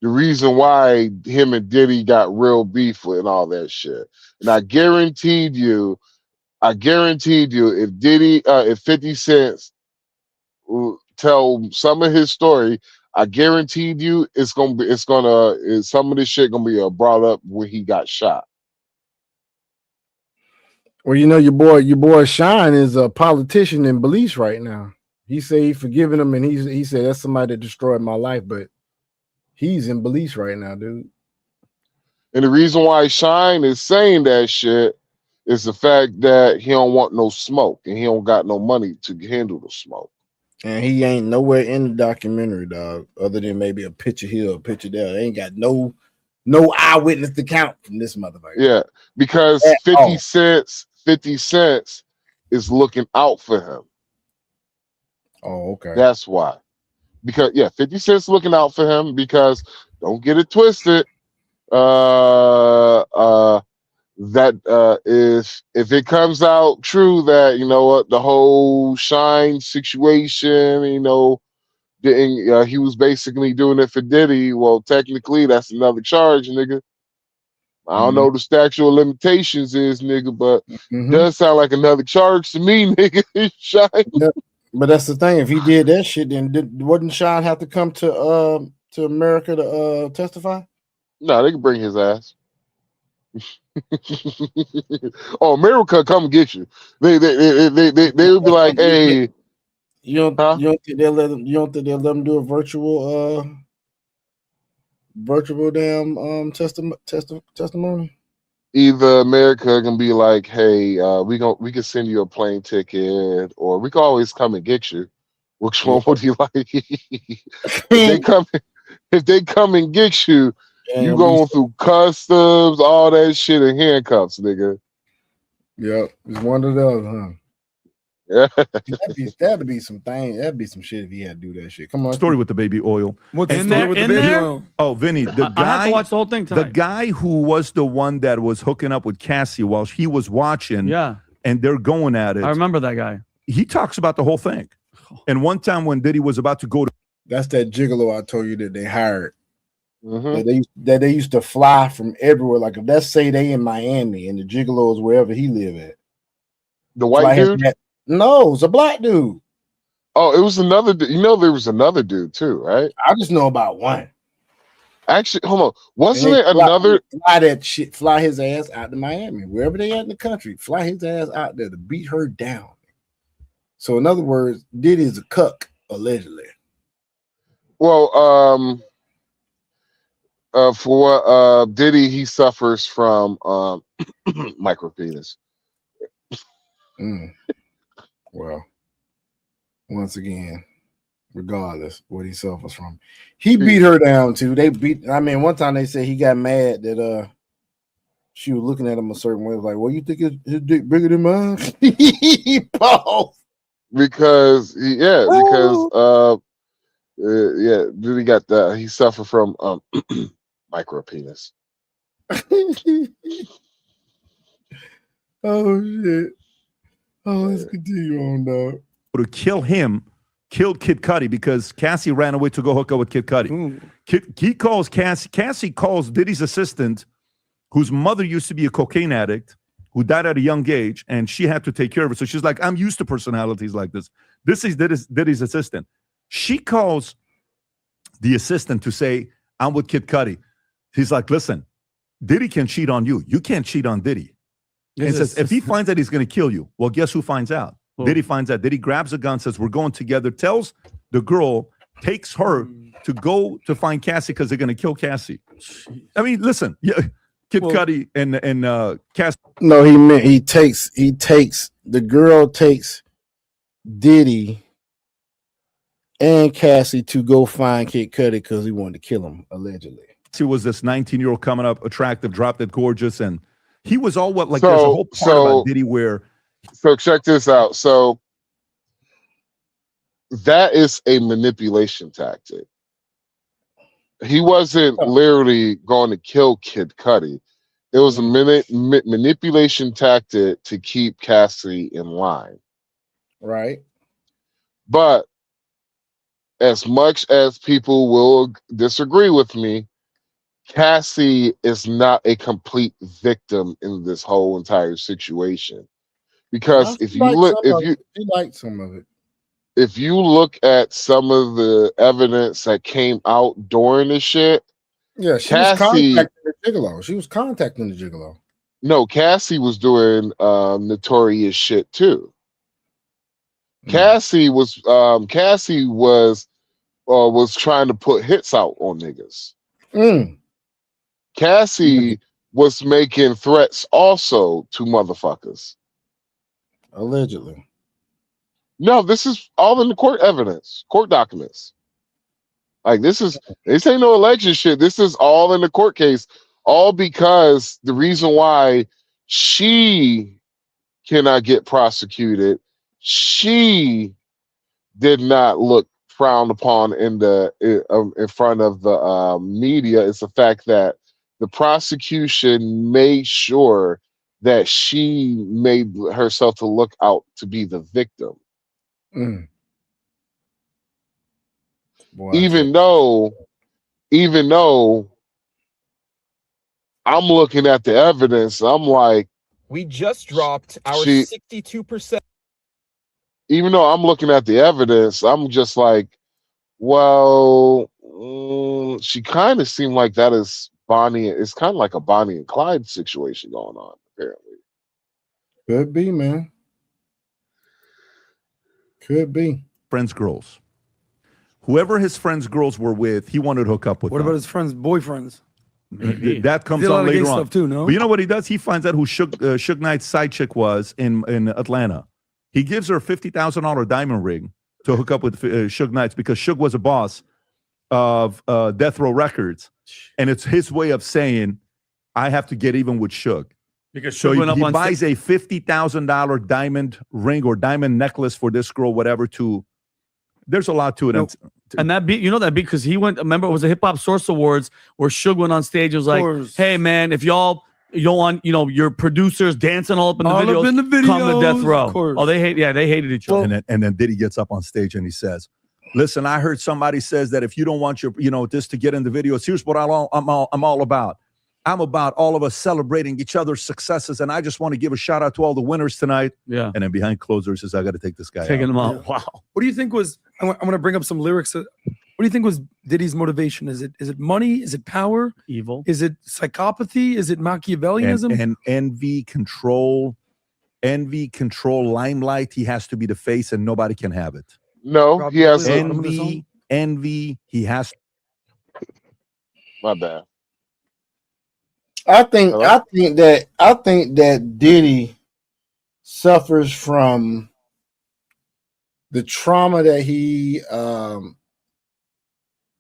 The reason why him and Diddy got real beef with and all that shit, and I guaranteed you, if 50 Cent tell some of his story, I guaranteed you some of this shit gonna be brought up when he got shot.
Well, you know, your boy Shine is a politician in Belize right now. He said he forgiving him, and he said that's somebody that destroyed my life, but he's in Belize right now, dude.
And the reason why Shine is saying that shit is the fact that he don't want no smoke, and he don't got no money to handle the smoke.
And he ain't nowhere in the documentary, dog, other than maybe a picture here, a picture there. They ain't got no eyewitness account from this motherfucker.
Yeah, because 50 Cent is looking out for him.
Oh, okay.
That's why. Because 50 Cent's looking out for him, because don't get it twisted. that if it comes out true that the whole Shine situation, he was basically doing it for Diddy. Well, technically that's another charge, nigga. I don't know what the statute of limitations is, nigga, but does sound like another charge to me, nigga. Shine.
Yeah, but that's the thing. If he did that shit, then wouldn't Sean have to come to America to testify?
No, they can bring his ass. Oh, America, come get you. They would be like, hey,
you don't think they'll let them? You don't think they'll let them do a virtual damn testimony?
Either America can be like, hey, we can send you a plane ticket, or we can always come and get you. Which one would you like? if they come and get you, you going through customs, all that shit in handcuffs, nigga.
Yep, it's one or the other, huh?
Yeah,
that'd be some thing. That'd be some shit if he had to do that shit. Come on,
Story with the baby oil.
What's the
In
story
there-
with the
in
baby
there?
oil?
Oh, Vinny, the
I have
guy,
to watch the whole thing
the
tonight.
guy who was the one that was hooking up with Cassie while he was watching,
Yeah.
and they're going at it.
I remember that guy.
He talks about the whole thing. And one time when Diddy was about to go to,
that's that gigolo I told you that they hired. That they used to fly from everywhere. Like if let's say they in Miami and the gigolos wherever he live at.
The white dude?
No, it's a black dude.
Oh, it was another. There was another dude too, right?
I just know about one.
Actually, hold on. Wasn't it another?
Fly his ass out to Miami, wherever they at in the country. Fly his ass out there to beat her down. So in other words, Diddy is a cuck allegedly.
Well, for Diddy, he suffers from micropenis.
Well, once again, regardless what he suffers from, he beat her down too. One time they said he got mad that she was looking at him a certain way. Like, well, you think his dick bigger than mine?
Because Diddy got that. He suffered from micropenis.
Oh shit. Oh, let's continue on, dog.
to kill him, killed Kid Cudi because Cassie ran away to go hook up with Kid Cudi. He calls Cassie calls Diddy's assistant, whose mother used to be a cocaine addict, who died at a young age, and she had to take care of it. So she's like, I'm used to personalities like this. This is Diddy's assistant. She calls the assistant to say, I'm with Kid Cudi. He's like, listen, Diddy can cheat on you. You can't cheat on Diddy. And says, if he finds out he's going to kill you, well, guess who finds out? Diddy finds out. Diddy grabs a gun, says, we're going together, tells the girl, takes her to go to find Cassie because they're going to kill Cassie. I mean, listen, Kid Cudi and Cassie.
No, he takes the girl takes Diddy and Cassie to go find Kid Cudi because he wanted to kill him, allegedly.
She was this 19-year-old coming up, attractive, drop dead gorgeous, and he was all what, like, there's a whole part about Diddy where.
So check this out. So that is a manipulation tactic. He wasn't literally going to kill Kid Cudi. It was a manipulation tactic to keep Cassie in line.
Right.
But as much as people will disagree with me, Cassie is not a complete victim in this whole entire situation. Because if you look at some of the evidence that came out during the shit,
yeah, she was contacting the gigolo. She was contacting the gigolo.
No, Cassie was doing notorious shit too. Cassie was trying to put hits out on niggas. Cassie was making threats also to motherfuckers.
Allegedly.
No, this is all in the court evidence, court documents. Like this ain't no election shit. This is all in the court case. All because the reason why she cannot get prosecuted, she did not look frowned upon in front of the media. It's the fact that the prosecution made sure that she made herself to look out to be the victim.
Boy,
even though I'm looking at the evidence, I'm like,
we just dropped our
she
62%.
Even though I'm looking at the evidence, I'm just like, well, she kind of seemed like that is Bonnie. It's kind of like a Bonnie and Clyde situation going on, apparently.
Could be, man. Could be.
Friends' girls. Whoever his friends' girls were with, he wanted to hook up with
What
them.
about his friends' boyfriends?
That comes
He did a lot
on
of gay
later on
stuff too, no?
But you know what he does? He finds out who Suge Knight's side chick was in Atlanta. He gives her a $50,000 diamond ring to hook up with Suge Knight because Suge was a boss of Death Row Records, and it's his way of saying, "I have to get even with Suge."
Because
so
Suge went up
he
on
buys a $50,000 diamond ring or diamond necklace for this girl, whatever. There's a lot to it.
And that beat, you know that beat, because he went, remember, it was a Hip Hop Source Awards where Suge went on stage. It was like, hey, man, if y'all, you don't want, your producers dancing all up in the videos, come to Death Row. Oh, they hated each other.
And then Diddy gets up on stage and he says, listen, I heard somebody says that if you don't want your, this to get in the videos, here's what I'm all about. I'm about all of us celebrating each other's successes, and I just want to give a shout out to all the winners tonight.
Yeah.
And then behind closed doors says, I got to take this guy
Taking
out.
him out.
Yeah.
Wow.
What do you think was? I'm going to bring up some lyrics. What do you think was Diddy's motivation? Is it money? Is it power?
Evil?
Is it psychopathy? Is it Machiavellianism?
And envy, control, limelight. He has to be the face, and nobody can have it.
No, he has
envy. He has.
My bad.
I think that Diddy suffers from the trauma that he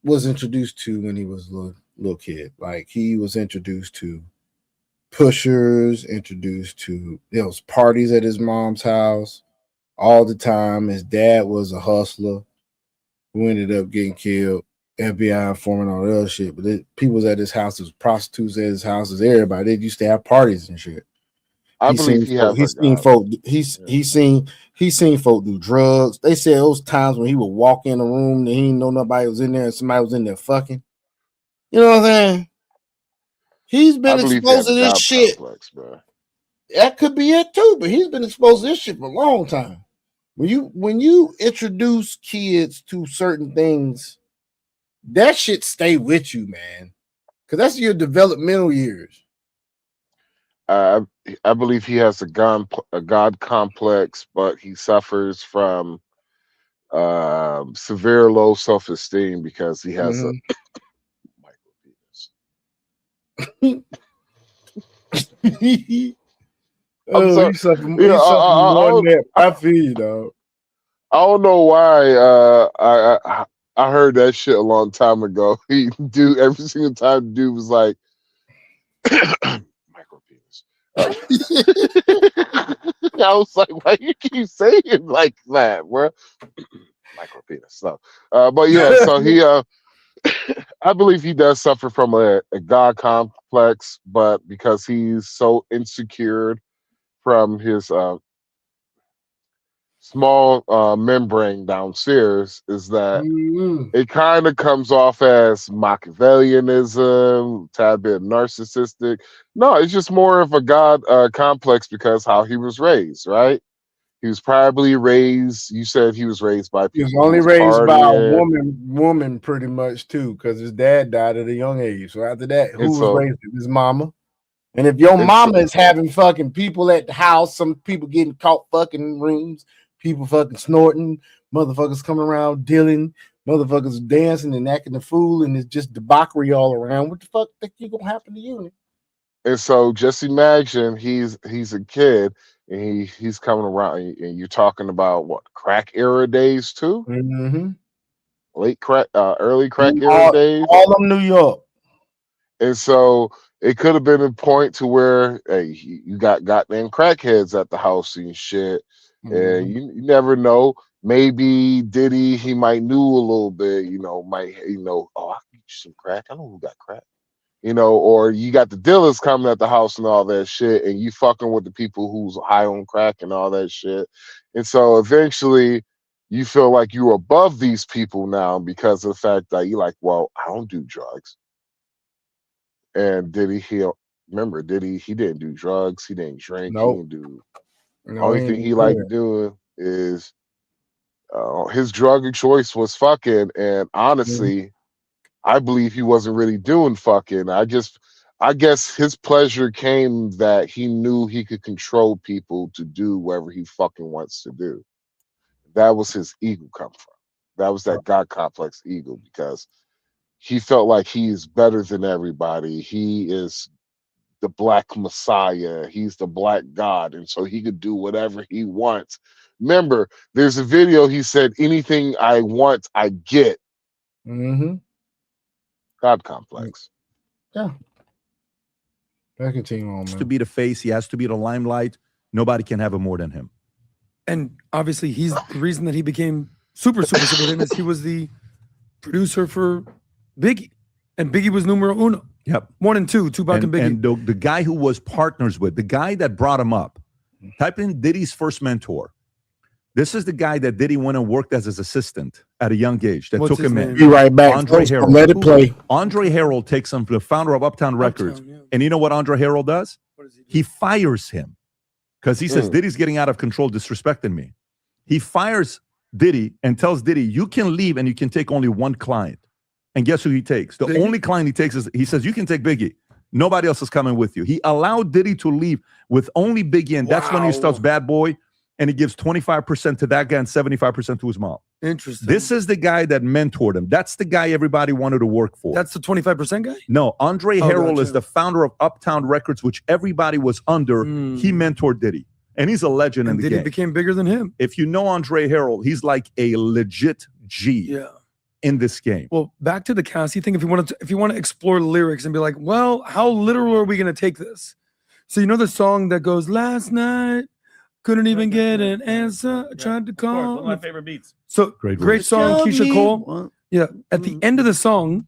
was introduced to when he was a little kid. Like, he was introduced to pushers, introduced to those parties at his mom's house all the time. His dad was a hustler who ended up getting killed. FBI informant, all that other shit, but people was at his house, there was prostitutes at his house, everybody. They used to have parties and shit.
I believe
He's seen folk do drugs. They said those times when he would walk in a room and he didn't know nobody was in there and somebody was in there fucking. You know what I'm saying? He's been exposed to this shit. That could be it too, but he's been exposed to this shit for a long time. When you introduce kids to certain things, that shit stay with you, man, because that's your developmental years.
I believe he has a God complex, but he suffers from severe low self-esteem because he has a I'm sorry.
He's suffering more than that. I feel you, dog.
I don't know why I heard that shit a long time ago. Every single time the dude was like micro penis. I was like, why you keep saying it like that, bro? Micro penis. So but yeah, so he I believe he does suffer from a God complex, but because he's so insecure from his small membrane downstairs, is that it kind of comes off as Machiavellianism, tad bit narcissistic. No, it's just more of a God complex because how he was raised, right? He was probably raised. You said he was raised by people.
He was only raised by a woman, pretty much too, because his dad died at a young age. So after that, who was raised with his mama? And if your mama is having fucking people at the house, some people getting caught fucking rooms, people fucking snorting, motherfuckers coming around dealing, motherfuckers dancing and acting the fool, and it's just debauchery all around. What the fuck think you gonna happen to you?
And so just imagine he's a kid and he's coming around, and you're talking about what, crack era days too? Late crack, early crack era days.
All of New York.
And so it could have been a point to where, hey, you got goddamn crackheads at the house and shit. And you never know. Maybe Diddy, he might knew a little bit, oh, I can get you some crack. I know who got crack. you know, or you got the dealers coming at the house and all that shit, and you fucking with the people who's high on crack and all that shit. And so eventually you feel like you're above these people now because of the fact that you're like, well, I don't do drugs. And Diddy, he didn't do drugs, he didn't drink, he didn't do. Only thing he liked doing is his drug of choice was fucking. And honestly, I believe he wasn't really doing fucking. I guess his pleasure came that he knew he could control people to do whatever he fucking wants to do. That was his ego come from. That was that God complex ego, because he felt like he is better than everybody. He is the black messiah. He's the black God. And so he could do whatever he wants. Remember, there's a video he said, anything I want, I get.
Mm-hmm.
God complex.
Yeah. That continue on, man.
He has to be the face. He has to be the limelight. Nobody can have it more than him.
And obviously, he's the reason that he became super famous. He was the producer for Biggie, and Biggie was numero uno.
Yep.
1 and 2, Tupac and Biggie.
And the guy who was partners with, the guy that brought him up, type in Diddy's first mentor. This is the guy that Diddy went and worked as his assistant at a young age. That
What's
took him
his
in.
name? Be right back.
Andre Harrell.
Let it play.
Andre Harrell takes him, the founder of Uptown Records. And you know what Andre Harrell does? He fires him because he says Diddy's getting out of control, disrespecting me. He fires Diddy and tells Diddy, you can leave and you can take only one client. And guess who he takes? The only client he takes is, he says, you can take Biggie. Nobody else is coming with you. He allowed Diddy to leave with only Biggie, and that's when he starts Bad Boy, and he gives 25% to that guy and 75% to his mom.
Interesting.
This is the guy that mentored him. That's the guy everybody wanted to work for.
That's the 25% guy?
No, Andre Harrell
gotcha.
is the founder of Uptown Records, which everybody was under. He mentored Diddy, and he's a legend in the
Diddy
game.
became bigger than him.
If you know Andre Harrell, he's like a legit G in this game.
Well, back to the Cassie thing. If you want to explore lyrics and be like, well, how literal are we going to take this? So you know the song that goes, last night, couldn't even get an answer. I tried to call.
One of my favorite beats.
So great song, Keisha Cole. Yeah. At the end of the song,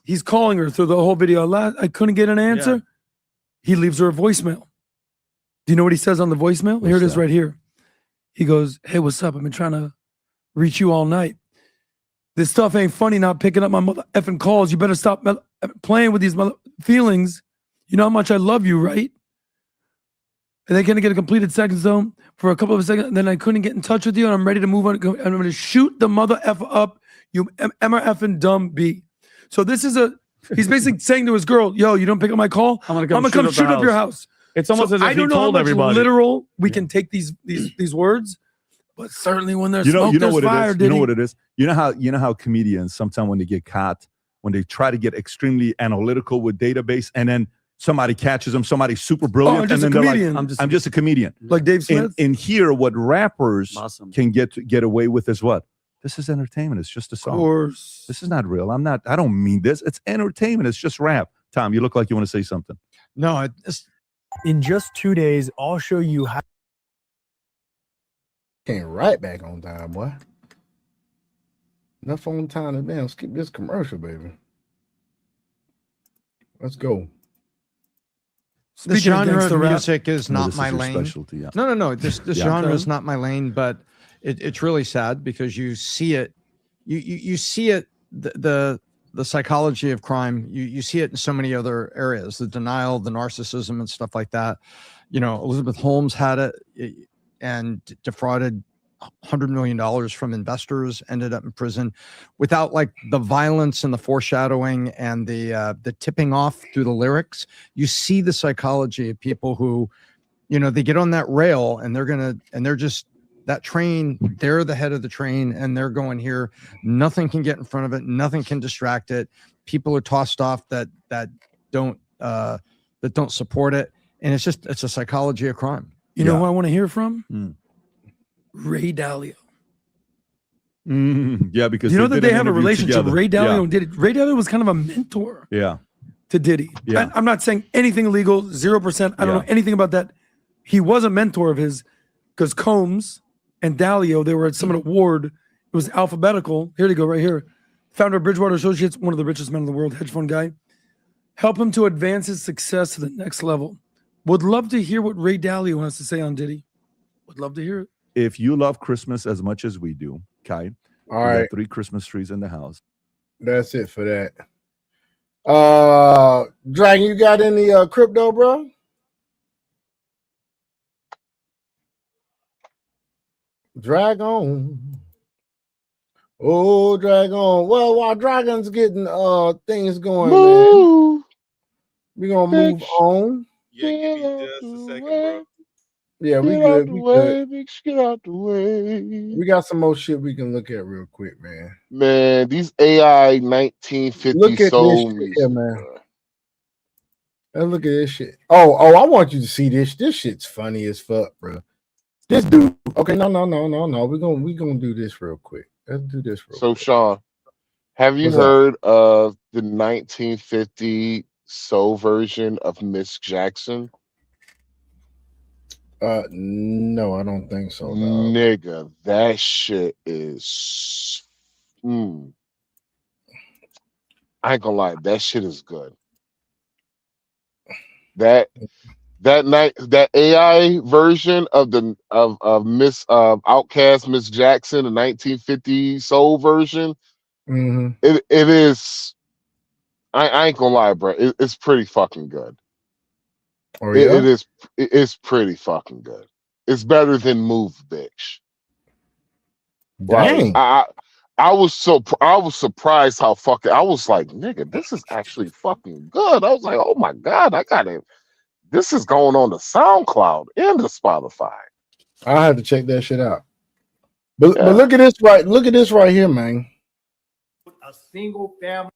he's calling her through the whole video. I couldn't get an answer.
Yeah.
He leaves her a voicemail. Do you know what he says on the voicemail? Here it is right here. He goes, hey, what's up? I've been trying to reach you all night. This stuff ain't funny, not picking up my mother effing calls. You better stop playing with these feelings. You know how much I love you, right? And then can I get a completed second zone for a couple of seconds? And then I couldn't get in touch with you, and I'm ready to move on. And I'm going to shoot the mother effer up, you Emma effing dumb B. So this is he's basically saying to his girl, yo, you don't pick up my call? I'm going to come shoot up your house.
It's almost as if
I don't
he
know how
told
much
everybody.
literal we can take these words, but certainly when there's smoke,
you know
there's
what
fire.
it is. You know what it is. You know how comedians sometimes when they get caught, when they try to get extremely analytical with database, and then somebody catches them, somebody super brilliant, and then they're like, "I'm just a comedian."
Like Dave Smith.
And here, what rappers can get away with is what? This is entertainment. It's just a song.
Of course.
This is not real. I don't mean this. It's entertainment. It's just rap. Tom, you look like you want to say something.
No, in just 2 days, I'll show you how.
Came right back on time, boy. Enough on time to damn skip this commercial, baby. Let's go.
The genre of
gangsta rap.
music is
No,
not
this
my
is your
lane.
specialty, yeah.
No. This
Yeah.
genre is not my lane, but it's really sad because you see it. You see it. The psychology of crime. You see it in so many other areas. The denial, the narcissism, and stuff like that. You know, Elizabeth Holmes had it and defrauded $100 million from investors, ended up in prison without like the violence and the foreshadowing and the tipping off through the lyrics. You see the psychology of people who, you know, they get on that rail and they're just that train, they're the head of the train and they're going here. Nothing can get in front of it. Nothing can distract it. People are tossed off that don't support it. And it's a psychology of crime.
You know who I want to hear from? Ray Dalio.
Yeah, because
You know that
did
they
an
have a
interview
relationship.
together.
Ray Dalio
Yeah.
and Diddy. Ray Dalio was kind of a mentor
Yeah.
to Diddy.
Yeah.
I'm not saying anything illegal, 0%. I don't know anything about that. He was a mentor of his because Combs and Dalio, they were at some award. It was alphabetical. Here they go, right here. Founder of Bridgewater Associates, one of the richest men in the world, hedge fund guy. help him to advance his success to the next level. Would love to hear what Ray Dalio has to say on Diddy. Would love to hear it.
If you love Christmas as much as we do, Kai,
All
we
right.
got 3 Christmas trees in the house.
That's it for that. Dragon, you got any crypto, bro? Dragon. Oh, Dragon. Well, while Dragon's getting things going, man, we're gonna move on.
Yeah, give me just a second, bro.
Yeah, we
Get
good.
out the
We
way,
good.
bitch. Get out the way.
We got some more shit we can look at real quick, man.
Man, these AI 1950
Look at this
soul
shit
music,
here, man. Let's look at this shit. Oh, I want you to see this. This shit's funny as fuck, bro. This dude. Okay, no. We're gonna do this real quick. Let's do this real
So,
quick.
Sean, have you
What's up?
heard of the 1950 soul version of Miss Jackson?
No, I don't think so, dog.
Nigga, that shit is. I ain't gonna lie, that shit is good. That AI version of Miss Outcast Miss Jackson, the 1950 soul version.
Mm-hmm.
It is. I ain't gonna lie, bro. It's pretty fucking good.
Oh yeah,
It is. It's pretty fucking good. It's better than Move, bitch.
Dang.
Like, I was surprised how fucking. I was like, nigga, this is actually fucking good. I was like, oh my god, I got it. This is going on the SoundCloud and the Spotify.
I had to check that shit out. But look at this right. Look at this right here, man.
A single family.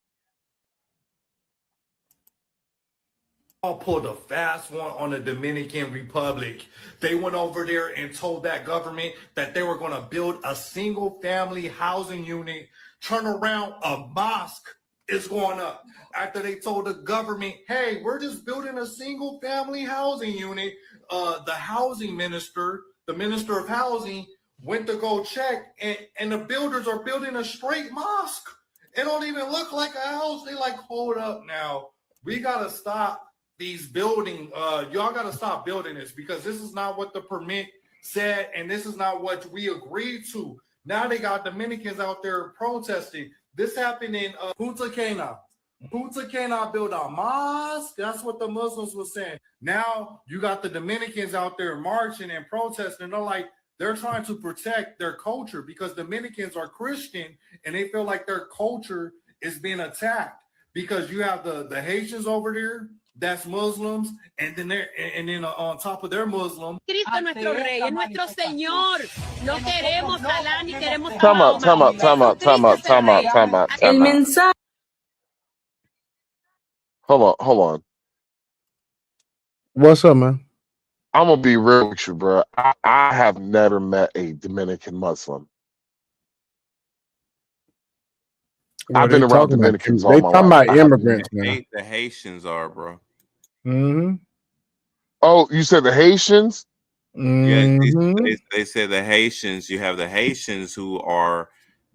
I'll pull the fast one on the Dominican Republic. They went over there and told that government that they were going to build a single family housing unit. Turn around, a mosque is going up. After they told the government, hey, we're just building a single family housing unit, the housing minister, the minister of housing, went to go check, and the builders are building a straight mosque. It don't even look like a house. They like, hold up now. We got to stop these building. Y'all got to stop building this because this is not what the permit said, and this is not what we agreed to. Now they got Dominicans out there protesting. This happened in Punta Cana. Punta Cana built a mosque. That's what the Muslims were saying. Now you got the Dominicans out there marching and protesting. They're like, they're trying to protect their culture because Dominicans are Christian and they feel like their culture is being attacked because you have the Haitians over there, that's Muslims, and then on top of their Muslim.
Cristo nuestro rey, es nuestro Señor. No queremos Alá ni queremos
Time out.
El mensaje.
Hold on.
What's up, man?
I'm gonna be real with you, bro. I have never met a Dominican Muslim. I've been around Dominicans all my life.
They talking about immigrants, man.
The Haitians are, bro.
Mm-hmm.
Oh, you said the Haitians?
Mm-hmm.
Yeah, they said the Haitians. You have the Haitians who are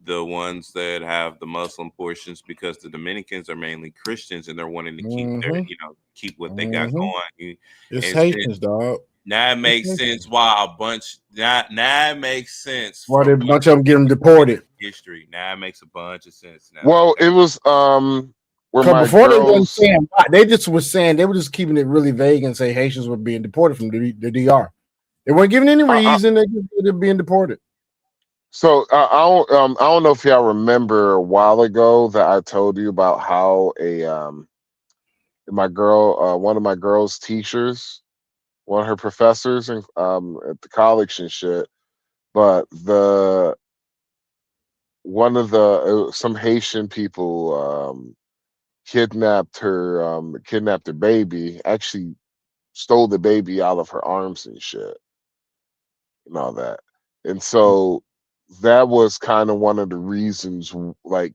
the ones that have the Muslim portions because the Dominicans are mainly Christians and they're wanting to keep their, keep what they got going.
It's Haitians, dog.
Now it makes sense why a bunch. Now it makes sense.
Why a bunch of them get them deported?
History. Now it makes a bunch of sense. Now.
Well, it was where my
before
girls,
they weren't saying, they just were saying they were just keeping it really vague and say Haitians were being deported from the DR. They weren't giving any reason they're being deported.
So I don't know if y'all remember a while ago that I told you about how one of my girl's teachers, one of her professors at the college and shit, but some Haitian people kidnapped her baby, actually stole the baby out of her arms and shit and all that. And so that was kind of one of the reasons, why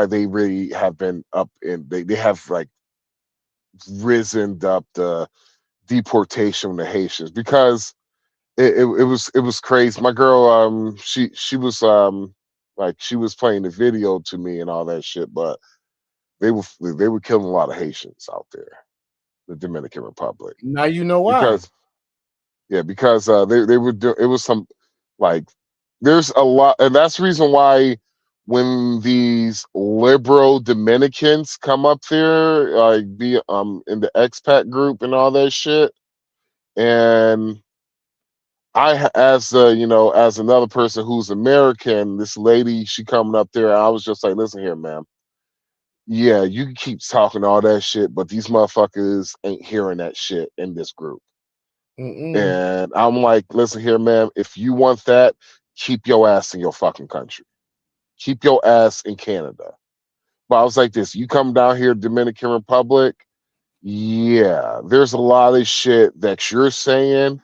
they really have been up in, they have like risen up the deportation of the Haitians because it was crazy. My girl, she was like, she was playing the video to me and all that shit, but they were killing a lot of Haitians out there, the Dominican Republic.
Now you know why.
Because they were it was some like there's a lot, and that's the reason why when these liberal Dominicans come up there, like be in the expat group and all that shit, and I as as another person who's American, this lady she coming up there, I was just like, listen here, ma'am. Yeah, you can keep talking all that shit, but these motherfuckers ain't hearing that shit in this group. And I'm like, listen here, ma'am, if you want that, keep your ass in your fucking country. Keep your ass in Canada. But I was like this, you come down here, Dominican Republic, yeah, there's a lot of shit that you're saying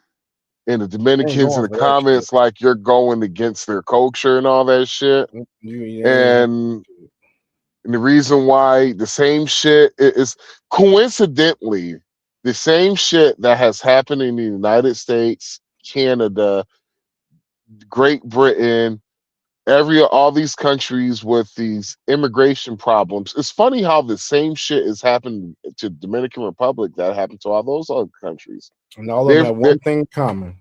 in the Dominicans in the comments, like you're going against their culture and all that shit. And the reason why the same shit is coincidentally the same shit that has happened in the United States, Canada, Great Britain, all these countries with these immigration problems. It's funny how the same shit is happening to Dominican Republic that happened to all those other countries.
And all of them have one thing in common.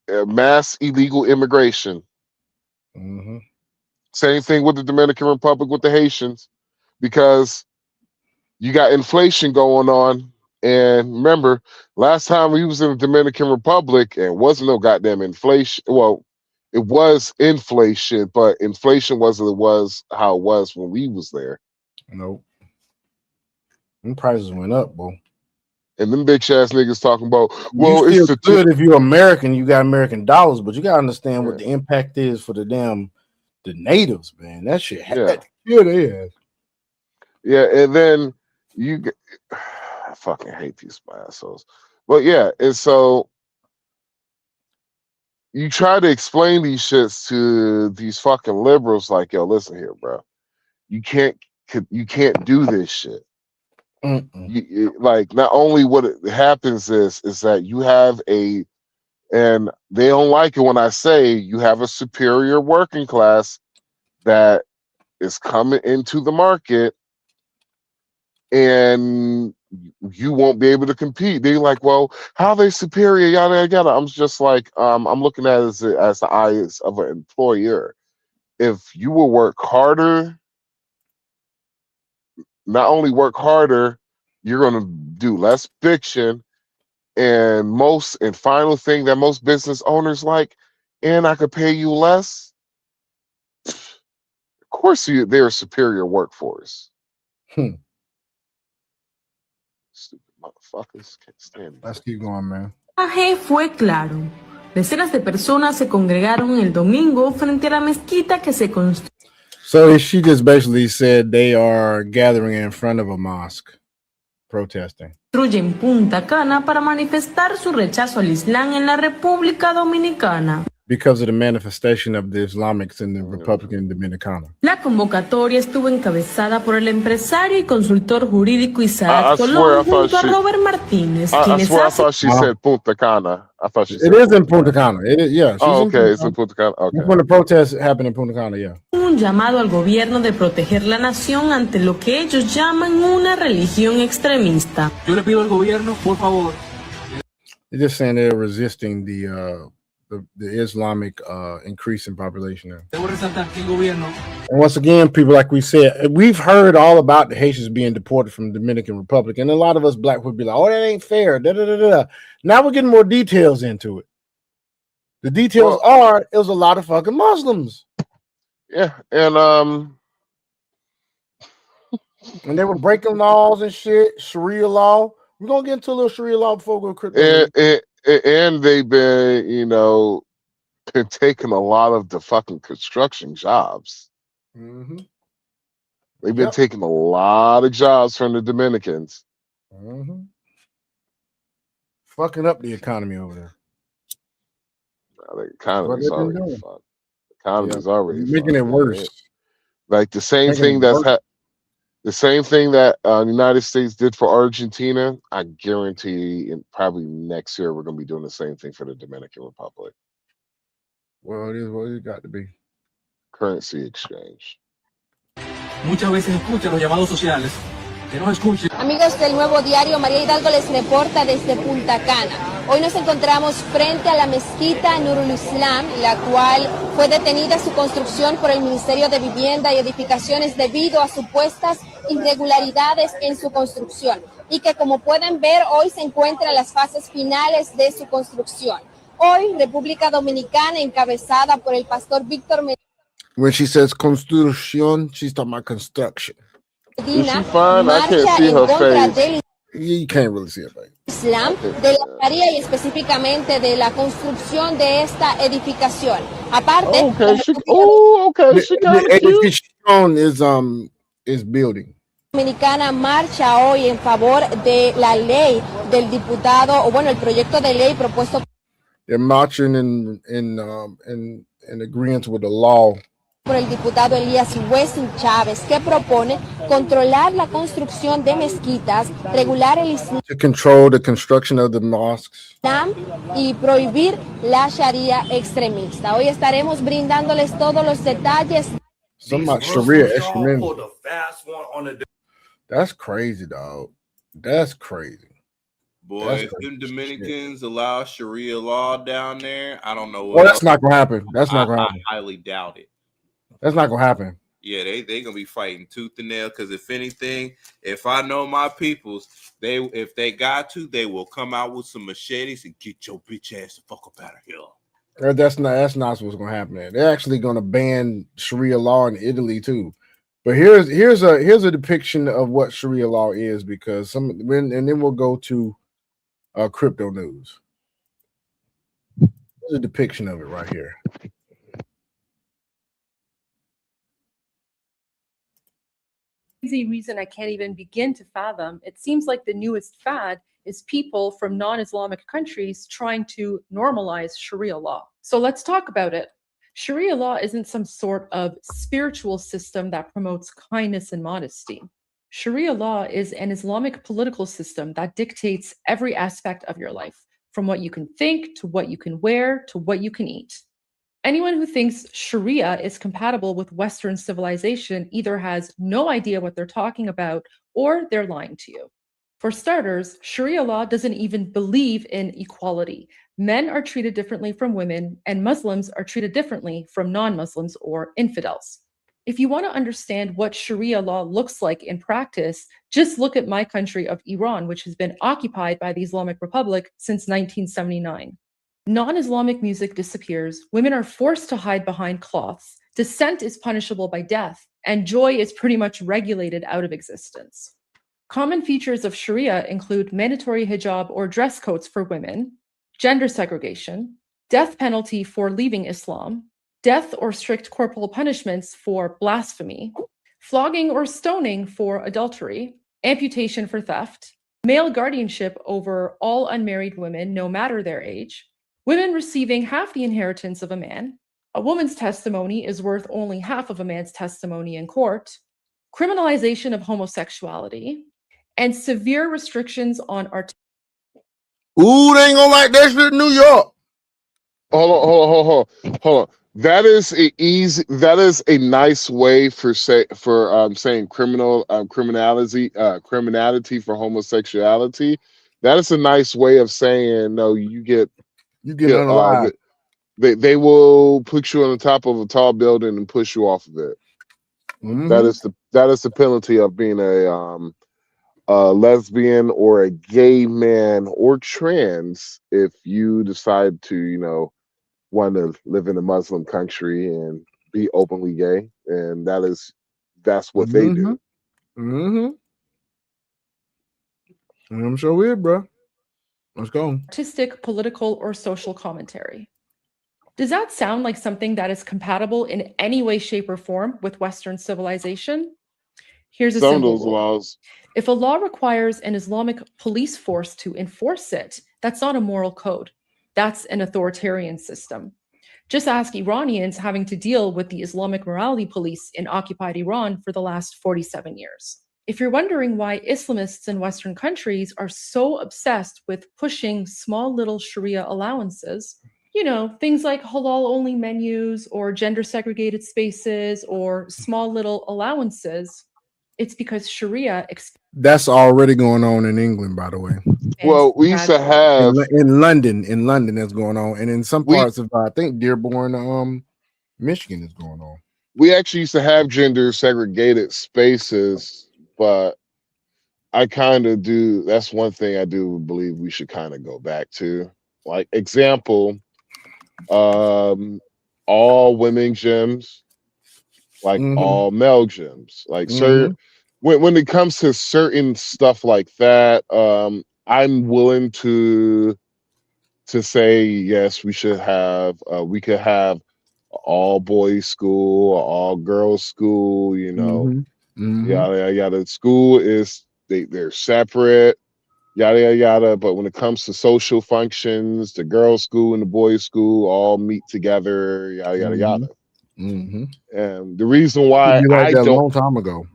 Mass illegal immigration. Same thing with the Dominican Republic with the Haitians, because you got inflation going on. And remember, last time we was in the Dominican Republic, and wasn't no goddamn inflation. Well, it was inflation, but inflation was how it was when we was there.
Nope. Them prices went up, boy.
And them bitch ass niggas talking about,
well, it's good if you're American, you got American dollars, but you gotta understand what the impact is for the natives, man. That shit good is.
Yeah, and then you get, I fucking hate these assholes. But yeah, and so you try to explain these shits to these fucking liberals, like, yo, listen here, bro. You can't do this shit. Like, not only what happens is that you have and they don't like it when I say you have a superior working class that is coming into the market, and you won't be able to compete. They're like, well, how are they superior? Yada yada yada. I'm just like, I'm looking at it as the eyes of an employer. If you will work harder, not only work harder, you're gonna do less fiction. And final thing that most business owners like, and I could pay you less. Of course, they're a superior workforce. Stupid motherfuckers, can't stand.
Let's keep going, man.
El mensaje fue claro. Decenas de personas se congregaron el domingo frente a la mezquita que se construyó.
So she just basically said they are gathering in front of a mosque, protesting.
En Punta Cana para manifestar su rechazo al Islam en la República Dominicana.
Because of the manifestation of the Islamics in the Republican Dominicana.
La convocatoria estuvo encabezada por el empresario y consultor jurídico Isaac Colón junto a Robert Martínez.
I thought she said Punta Cana. I thought she said
it is in Punta Cana. Yeah.
It's in Punta Cana. Okay.
When the protests happen in Punta Cana, yeah.
Un llamado al gobierno de proteger la nación ante lo que ellos llaman una religión extremista.
Yo le pido al gobierno, por favor.
They're just saying they're resisting the Islamic increase in population there. And once again, people, like we said, we've heard all about the Haitians being deported from the Dominican Republic, and a lot of us black would be like, "Oh, that ain't fair." Now we're getting more details into it. The details are it was a lot of fucking Muslims.
Yeah, and
they were breaking laws and shit, Sharia law. We're gonna get into a little Sharia law before we go crypto.
And they've been, been taking a lot of the fucking construction jobs. They've been taking a lot of jobs from the Dominicans.
Fucking up the economy over there.
The economy's already fucked. The economy's already
making it worse.
Like the same thing that's the same thing that the United States did for Argentina, I guarantee probably next year we're going to be doing the same thing for the Dominican Republic.
Well, it is what it got to be.
Currency exchange.
muchas veces escucha los llamados sociales. Que nos escuchen.
Amigos del Nuevo Diario, María Hidalgo les reporta desde Punta Cana. Hoy nos encontramos frente a la mezquita Nurul Islam, la cual fue detenida su construcción por el Ministerio de Vivienda y Edificaciones debido a supuestas irregularidades en su construcción y que, como pueden ver, hoy se encuentra en las fases finales de su construcción. Hoy, República Dominicana, encabezada por el pastor Víctor Medina.
When she says construction, she's talking about construction.
Is she fine? I can't see her face.
You can't really see her face.
Islam, de la Sharia y específicamente de la construcción de esta edificación. Aparte,
She got is building.
Dominicana marcha hoy en favor de la ley del diputado, o bueno, el proyecto de ley propuesto.
They're marching in agreement with the law.
Por el diputado Elías Wessing Chávez, que propone controlar la construcción de mezquitas, regular el Islam
To control the construction of the mosques.
y prohibir la Sharia extremista. Hoy estaremos brindándoles todos los detalles.
Something about Sharia extremity. That's crazy, dog. That's crazy.
Boy,
That's
if
crazy
them Dominicans allow Sharia law down there, I don't know what.
Well, that's not gonna happen. That's not gonna happen.
I highly doubt it.
That's not gonna happen.
Yeah, they gonna be fighting tooth and nail, because if anything, if I know my peoples, if they got to, they will come out with some machetes and get your bitch ass the fuck up out of here.
That's not what's gonna happen there. They're actually gonna ban Sharia law in Italy too. But here's a depiction of what Sharia law is, because and then we'll go to crypto news. Here's a depiction of it right here.
Reason I can't even begin to fathom. It seems like the newest fad is people from non-Islamic countries trying to normalize Sharia law. So let's talk about it. Sharia law isn't some sort of spiritual system that promotes kindness and modesty. Sharia law is an Islamic political system that dictates every aspect of your life, from what you can think, to what you can wear, to what you can eat. Anyone who thinks Sharia is compatible with Western civilization either has no idea what they're talking about, or they're lying to you. For starters, Sharia law doesn't even believe in equality. Men are treated differently from women, and Muslims are treated differently from non-Muslims or infidels. If you want to understand what Sharia law looks like in practice, just look at my country of Iran, which has been occupied by the Islamic Republic since 1979. Non-Islamic music disappears, women are forced to hide behind cloths, dissent is punishable by death, and joy is pretty much regulated out of existence. Common features of Sharia include mandatory hijab or dress codes for women, gender segregation, death penalty for leaving Islam, death or strict corporal punishments for blasphemy, flogging or stoning for adultery, amputation for theft, male guardianship over all unmarried women no matter their age, women receiving half the inheritance of a man, a woman's testimony is worth only half of a man's testimony in court, criminalization of homosexuality, and severe restrictions on art.
Ooh, they ain't gonna like that shit in New York.
Hold on. That is a nice way for saying criminality for homosexuality. That is a nice way of saying no. You get unalive. They will put you on the top of a tall building and push you off of it.
Mm-hmm.
That is the penalty of being a lesbian or a gay man or trans if you decide to want to live in a Muslim country and be openly gay, and that's what they do.
Mm-hmm. I'm so weird, bro. Let's go.
Artistic, political, or social commentary. Does that sound like something that is compatible in any way, shape, or form with Western civilization? Here's a
Some of
simple
those
rule.
laws.
If a law requires an Islamic police force to enforce it, that's not a moral code. That's an authoritarian system. Just ask Iranians having to deal with the Islamic morality police in occupied Iran for the last 47 years. If you're wondering why Islamists in Western countries are so obsessed with pushing small little Sharia allowances, you know, things like halal only menus or gender segregated spaces or small little allowances, it's because Sharia
That's already going on in England, by the way.
Well, we used to have
in London that's going on, and in some parts of I think Dearborn, Michigan is going on.
We actually used to have gender segregated spaces, but I kind of do. That's one thing I do believe we should kind of go back to. Like example, all women gyms, like all male gyms. Like when it comes to certain stuff like that, I'm willing to say yes, we should have. We could have all boys school, all girls school. You know, yada yada. School is they're separate. Yada yada yada. But when it comes to social functions, the girls' school and the boys' school all meet together. Yada yada yada. And the reason why
You like
I
that a
don't
long time ago.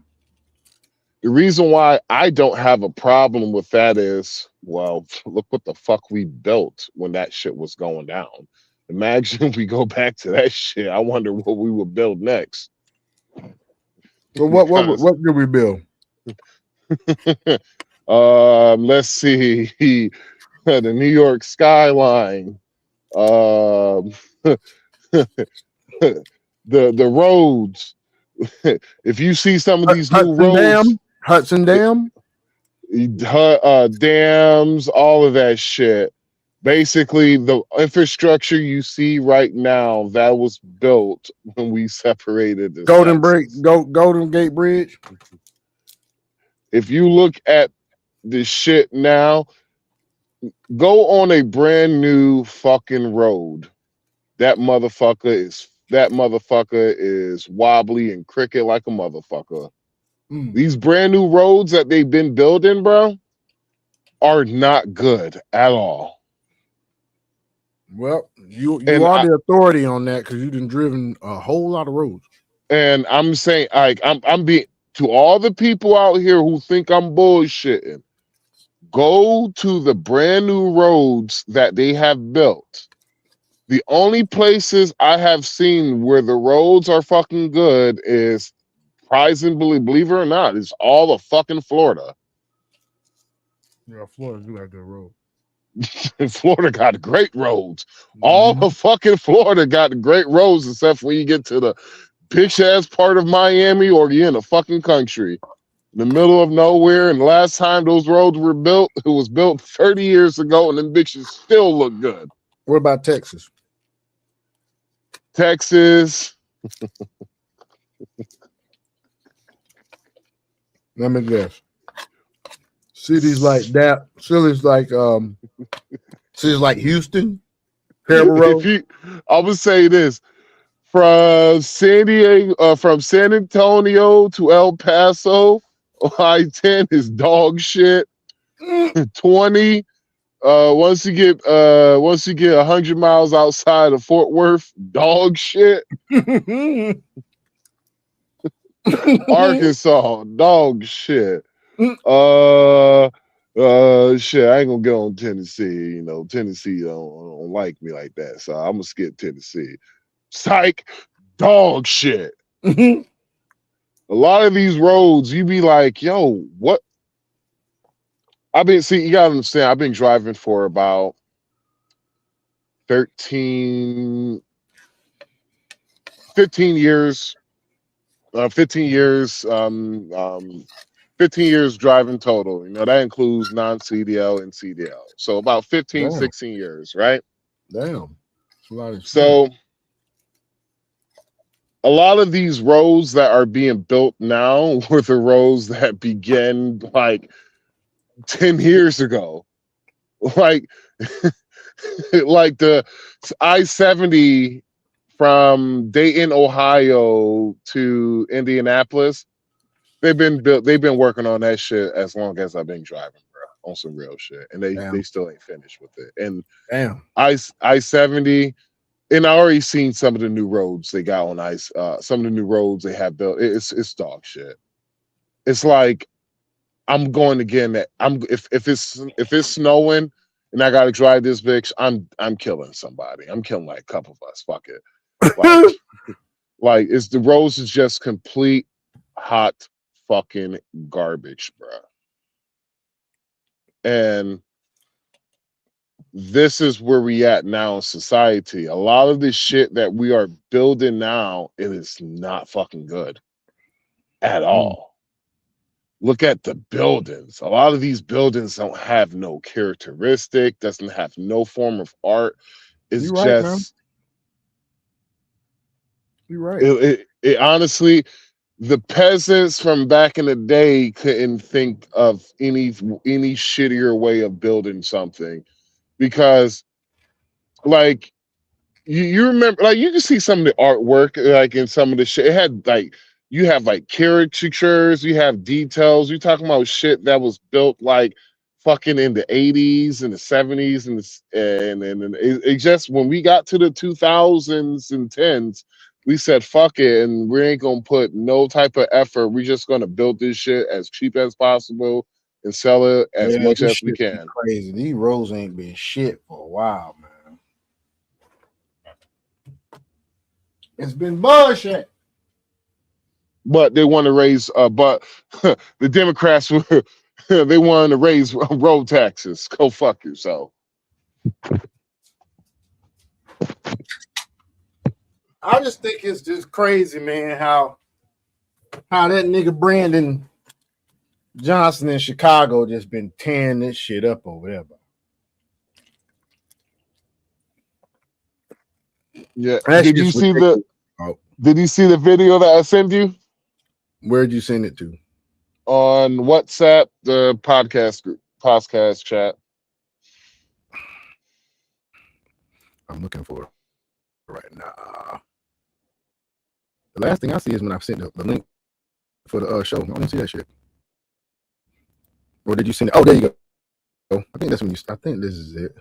the reason why I don't have a problem with that is, well, look what the fuck we built when that shit was going down. Imagine if we go back to that shit. I wonder what we would build next.
So what did we build?
Let's see. The New York skyline. The roads. If you see some of these new roads,
Hudson Dam,
dams, all of that shit. Basically, the infrastructure you see right now that was built when we separated the
Golden Gate Bridge.
If you look at the shit now, go on a brand new fucking road. That motherfucker is wobbly and crooked like a motherfucker. These brand new roads that they've been building, bro, are not good at all.
Well, you are the authority on that because you've been driven a whole lot of roads.
And I'm saying, like, I'm being to all the people out here who think I'm bullshitting. Go to the brand new roads that they have built. The only places I have seen where the roads are fucking good is, surprisingly, believe it or not, is all of fucking Florida.
Yeah, Florida do got good roads.
Florida got great roads. All of fucking Florida got great roads, except when you get to the bitch ass part of Miami or you're in a fucking country in the middle of nowhere. And the last time those roads were built, it was built 30 years ago, and them bitches still look good.
What about Texas?
Texas.
Let me guess. Cities like that. Cities like Houston.
I would say this. From San Diego, from San Antonio to El Paso, I-10 is dog shit. 20. Once you get 100 miles outside of Fort Worth, dog shit. Arkansas, dog shit. Shit, I ain't gonna get on Tennessee. You know, Tennessee don't like me like that, so I'm gonna skip Tennessee. Psych, dog shit. A lot of these roads, you be like, yo, what? You gotta understand, I've been driving for about 15 years. 15 years driving total. You know, that includes non-CDL and CDL. So about 15, 16 years, right?
Damn. That's a lot of
so a lot of these roads that are being built now were the roads that began like 10 years ago. Like, like the I-70 from Dayton, Ohio to Indianapolis. They've been working on that shit as long as I've been driving, bro, on some real shit. And they still ain't finished with it. And I-70, and I already seen some of the new roads they got on ice. Some of the new roads they have built. It's dog shit. It's like I'm going again. If it's snowing and I gotta drive this bitch, I'm killing somebody. I'm killing like a couple of us. Fuck it. Like it's the Rose is just complete hot fucking garbage, bro. And this is where we at now in society. A lot of this shit that we are building now, it is not fucking good at all. Look at the buildings. A lot of these buildings don't have no characteristic, doesn't have no form of art. It's
You're right, man.
just
You're right.
It honestly, the peasants from back in the day couldn't think of any shittier way of building something, because like you remember, like you can see some of the artwork, like in some of the shit. It had like you have like caricatures, you have details. You're talking about shit that was built like fucking in the 80s and the 70s and it just when we got to the 2000s and 10s, we said fuck it, and we ain't gonna put no type of effort. We're just gonna build this shit as cheap as possible and sell it as much
this
as we
shit be
can.
Crazy. These roads ain't been shit for a while, man. It's been bullshit.
But they want to raise but the Democrats were they wanted to raise road taxes. Go fuck yourself.
I just think it's just crazy, man, how that nigga Brandon Johnson in Chicago just been tearing this shit up over there, bro.
Yeah. Did you see the video that I sent you?
Where'd you send it to?
On WhatsApp, the podcast chat.
I'm looking for it right now. The last thing I see is when I sent the link for the show. I don't see that shit. Or did you send it? Oh, there you go. I think that's when I think this is it.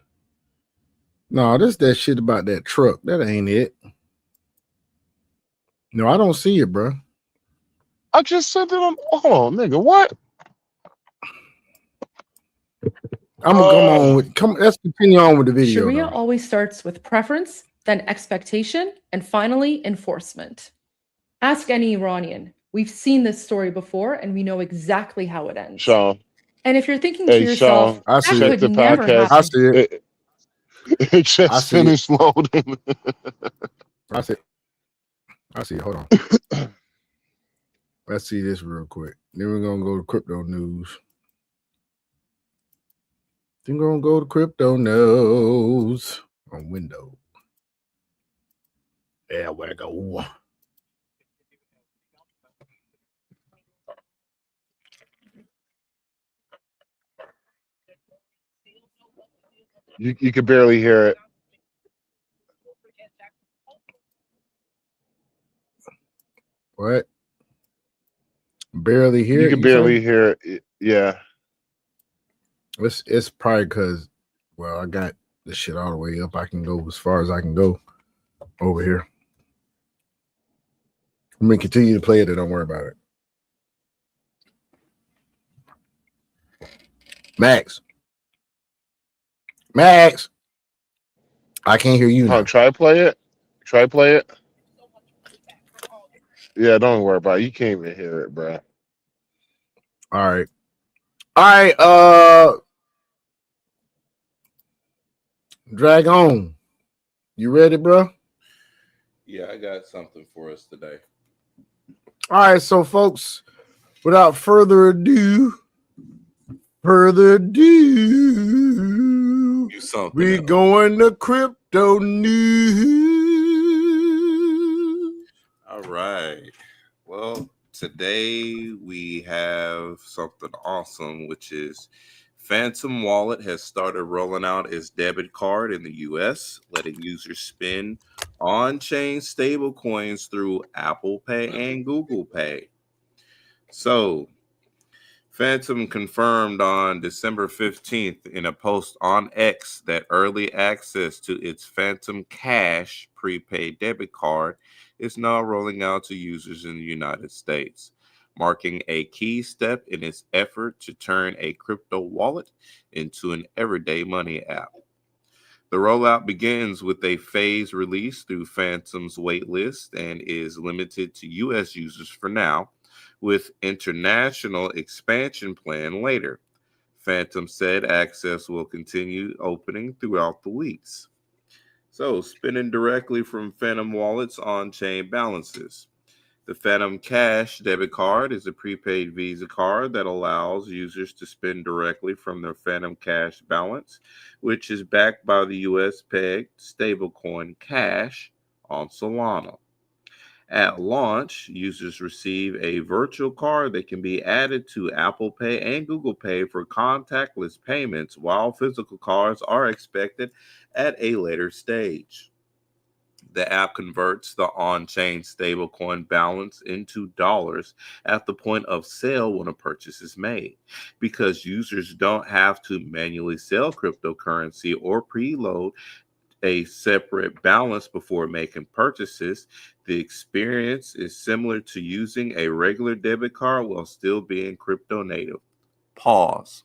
No, this that shit about that truck. That ain't it. No, I don't see it, bro.
I just sent it on. Oh, nigga, what?
I'm gonna come on with let's continue on with the video.
Sharia always starts with preference, then expectation, and finally enforcement. Ask any Iranian. We've seen this story before and we know exactly how it ends.
Sean.
And if you're thinking to yourself,
Sean,
that could never happen.
I see it.
It just finished loading.
I see it. Hold on. Let's see this real quick. Then we're gonna go to crypto news. Then we're gonna go to crypto news on Windows. There we go.
You could barely hear it.
What? Barely hear it?
You can barely hear it. Yeah.
It's probably because, well, I got this shit all the way up. I can go as far as I can go over here. I'm going to continue to play it and don't worry about it. Max, I can't hear you now.
Try play it. Yeah, don't worry about it. You can't even hear it, bro.
All right. Drag on. You ready, bro?
Yeah, I got something for us today.
All right, so folks, without further ado, we're going to crypto news.
All right. Well, today we have something awesome, which is Phantom Wallet has started rolling out its debit card in the US, letting users spend on-chain stable coins through Apple Pay and Google Pay. So, Phantom confirmed on December 15th in a post on X that early access to its Phantom Cash prepaid debit card is now rolling out to users in the United States. marking a key step in its effort to turn a crypto wallet into an everyday money app. The rollout begins with a phased release through Phantom's waitlist and is limited to U.S. users for now, with international expansion planned later. Phantom said access will continue opening throughout the weeks. So, spending directly from Phantom wallets on-chain balances. The Phantom Cash debit card is a prepaid Visa card that allows users to spend directly from their Phantom Cash balance, which is backed by the US pegged stablecoin Cash on Solana. At launch, users receive a virtual card that can be added to Apple Pay and Google Pay for contactless payments, while physical cards are expected at a later stage. The app converts the on-chain stablecoin balance into dollars at the point of sale when a purchase is made. Because users don't have to manually sell cryptocurrency or preload a separate balance before making purchases, the experience is similar to using a regular debit card while still being crypto native. Pause.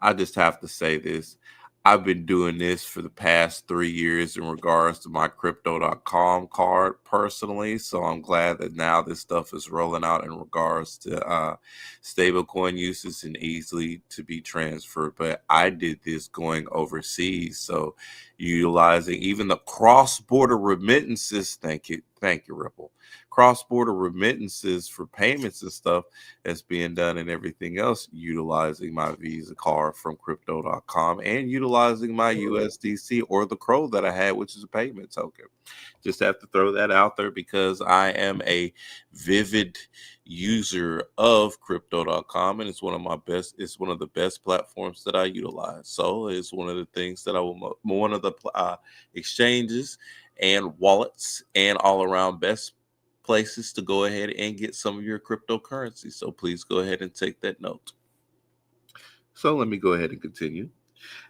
I just have to say this. I've been doing this for the past 3 years in regards to my crypto.com card personally. So I'm glad that now this stuff is rolling out in regards to stablecoin uses and easily to be transferred. But I did this going overseas. So utilizing even the cross-border remittances. Thank you, Ripple. Cross-border remittances for payments and stuff that's being done and everything else, utilizing my Visa card from crypto.com and utilizing my USDC or the Crow that I had, which is a payment token. Just have to throw that out there because I am a vivid user of crypto.com and it's one of the best platforms that I utilize. So it's one of the things that one of the exchanges and wallets and all around best places to go ahead and get some of your cryptocurrency. So please go ahead and take that note. So let me go ahead and continue.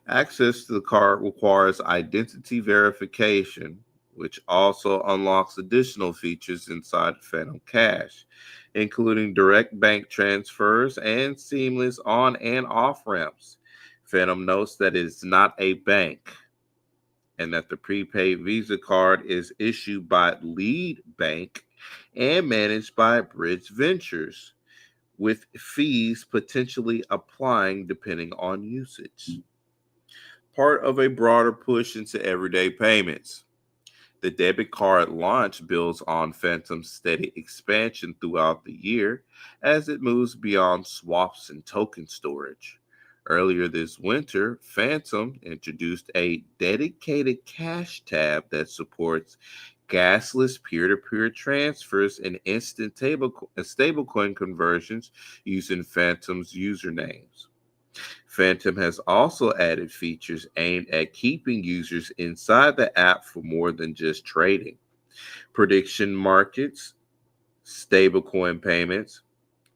Access to the card requires identity verification, which also unlocks additional features inside Phantom Cash, including direct bank transfers and seamless on and off ramps. Phantom notes that it is not a bank and that the prepaid Visa card is issued by Lead Bank and managed by Bridge Ventures, with fees potentially applying depending on usage. Part of a broader push into everyday payments. The debit card launch builds on Phantom's steady expansion throughout the year as it moves beyond swaps and token storage. Earlier this winter, Phantom introduced a dedicated cash tab that supports gasless peer-to-peer transfers and instant stablecoin conversions using Phantom's usernames. Phantom has also added features aimed at keeping users inside the app for more than just trading. Prediction markets, stablecoin payments,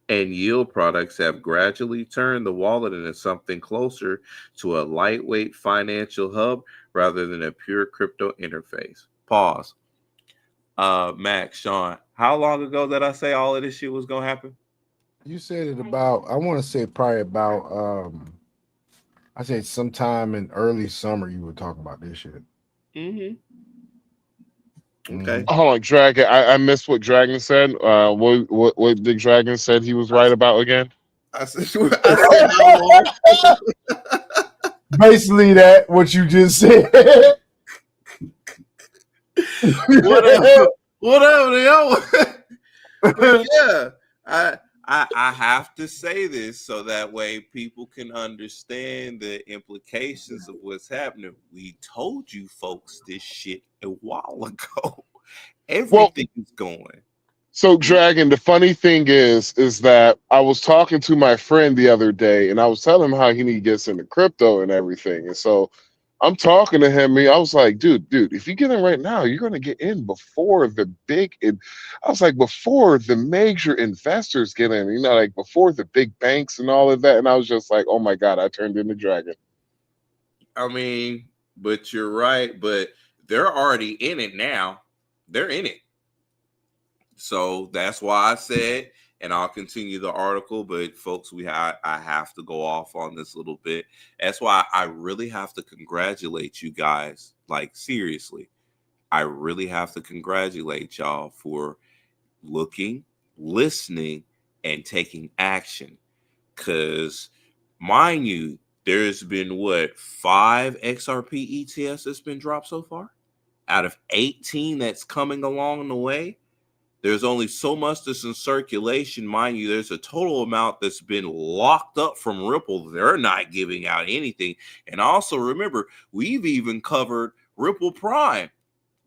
and yield products have gradually turned the wallet into something closer to a lightweight financial hub rather than a pure crypto interface. Pause. Max, Sean, how long ago did I say all of this shit was gonna happen?
You said it about, I want to say probably about, I said sometime in early summer you were talking about this shit.
Mm-hmm. Okay.
Hold on, Dragon. I missed what Dragon said. What Big Dragon said he was right about again?
I said how long?
Basically, that what you just said.
Whatever, yo. But yeah, I have to say this so that way people can understand the implications of what's happening. We told you folks this shit a while ago. Everything is going.
So, Dragon, the funny thing is that I was talking to my friend the other day, and I was telling him how he gets into crypto and everything. And so I'm talking to him, and I was like, dude, if you get in right now, you're going to get in before the I was like, before the major investors get in, like before the big banks and all of that. And I was just like, oh my God, I turned into Dragon.
I mean, but you're right, but they're already in it now. They're in it. So that's why I said and I'll continue the article. But folks, I have to go off on this a little bit. That's why I really have to congratulate you guys. Like, seriously, I really have to congratulate y'all for looking, listening, and taking action. Because, mind you, there's been 5 XRP ETFs that's been dropped so far out of 18 that's coming along the way. There's only so much that's in circulation. Mind you, there's a total amount that's been locked up from Ripple. They're not giving out anything. And also remember, we've even covered Ripple Prime.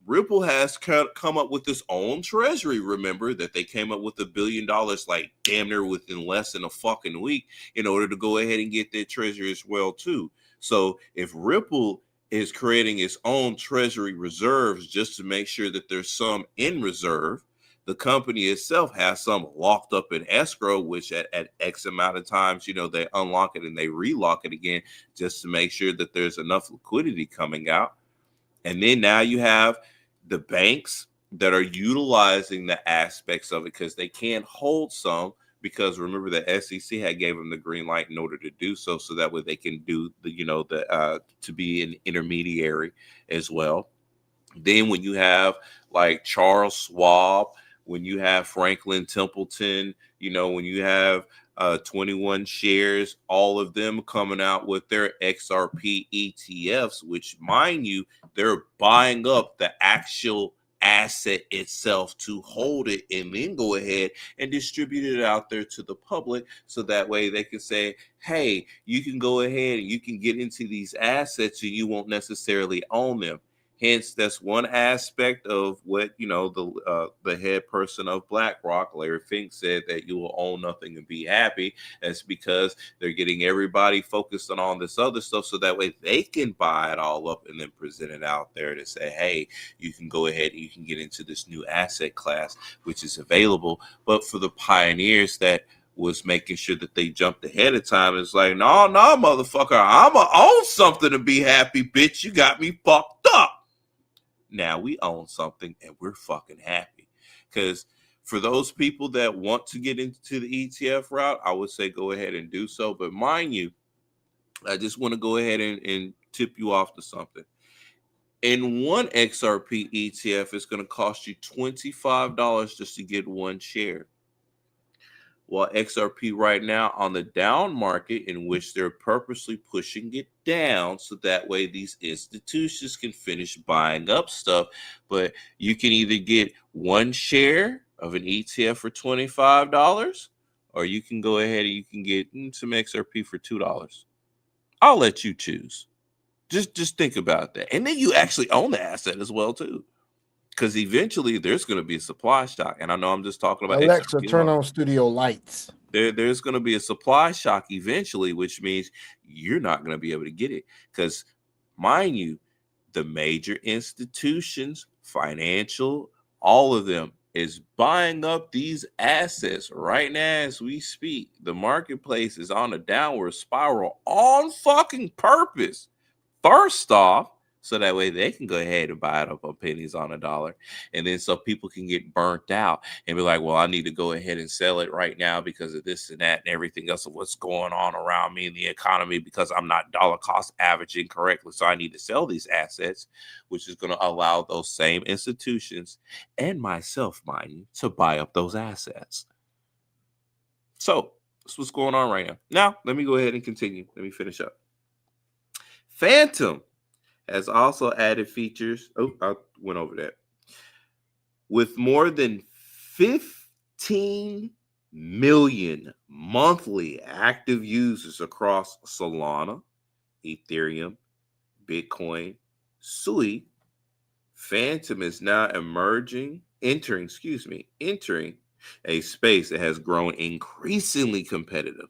Ripple has come up with its own treasury. Remember that they came up with $1 billion like damn near within less than a fucking week in order to go ahead and get their treasury as well too. So if Ripple is creating its own treasury reserves just to make sure that there's some in reserve, the company itself has some locked up in escrow, which at X amount of times, they unlock it and they relock it again just to make sure that there's enough liquidity coming out. And then now you have the banks that are utilizing the aspects of it because they can't hold some, because remember the SEC had gave them the green light in order to do so that way they can do to be an intermediary as well. Then when you have like Charles Schwab, when you have Franklin Templeton, when you have 21 shares, all of them coming out with their XRP ETFs, which, mind you, they're buying up the actual asset itself to hold it and then go ahead and distribute it out there to the public, so that way they can say, hey, you can go ahead and you can get into these assets and you won't necessarily own them. Hence, that's one aspect of what, the head person of BlackRock, Larry Fink, said, that you will own nothing and be happy. That's because they're getting everybody focused on this other stuff, so that way they can buy it all up and then present it out there to say, hey, you can go ahead and you can get into this new asset class, which is available. But for the pioneers that was making sure that they jumped ahead of time, it's like, no, motherfucker, I'ma own something to be happy, bitch. You got me fucked up. Now we own something and we're fucking happy. Because for those people that want to get into the ETF route, I would say go ahead and do so. But mind you, I just want to go ahead and tip you off to something. In one XRP ETF, it's going to cost you $25 just to get one share. While XRP right now on the down market, in which they're purposely pushing it down so that way these institutions can finish buying up stuff. But you can either get one share of an ETF for $25, or you can go ahead and you can get some XRP for $2. I'll let you choose. Just think about that. And then you actually own the asset as well too. Because eventually there's going to be a supply shock. And I know I'm just talking about
Alexa,
XRP
turn on studio lights.
There's going to be a supply shock eventually, which means you're not going to be able to get it. Because, mind you, the major institutions, financial, all of them is buying up these assets right now as we speak. The marketplace is on a downward spiral on fucking purpose. First off, so that way they can go ahead and buy it up on pennies on a dollar. And then so people can get burnt out and be like, well, I need to go ahead and sell it right now because of this and that and everything else of what's going on around me in the economy, because I'm not dollar cost averaging correctly. So I need to sell these assets, which is going to allow those same institutions and myself, mind you, to buy up those assets. So that's what's going on right now. Now, let me go ahead and continue. Let me finish up. Phantom has also added features. Oh, I went over that. With more than 15 million monthly active users across Solana, Ethereum, Bitcoin, Sui, Phantom is now entering a space that has grown increasingly competitive.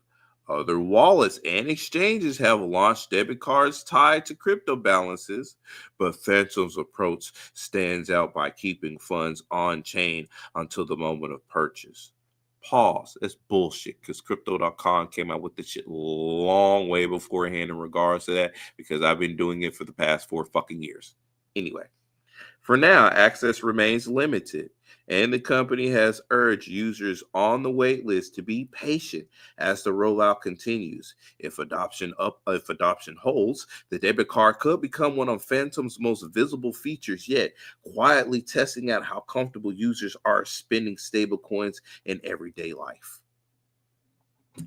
Other wallets and exchanges have launched debit cards tied to crypto balances, but Phantom's approach stands out by keeping funds on chain until the moment of purchase. Pause. That's bullshit, because Crypto.com came out with this shit long way beforehand in regards to that, because I've been doing it for the past 4 fucking years. Anyway, for now, access remains limited, And the company has urged users on the wait list to be patient as the rollout continues. If adoption holds, the debit card could become one of Phantom's most visible features yet, quietly testing out how comfortable users are spending stablecoins in everyday life.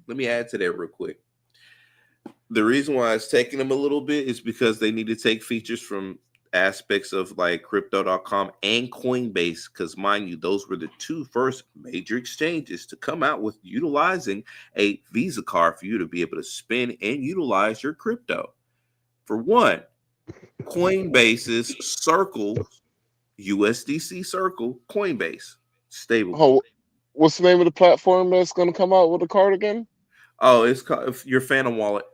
Let me add to that real quick. The reason why it's taking them a little bit is because they need to take features from aspects of like crypto.com and Coinbase, because mind you, those were the two first major exchanges to come out with utilizing a Visa card for you to be able to spend and utilize your crypto. For one, Coinbase's Circle, USDC Circle, Coinbase, stable.
Oh, what's the name of the platform that's going to come out with the card again?
Oh, it's called your Phantom Wallet.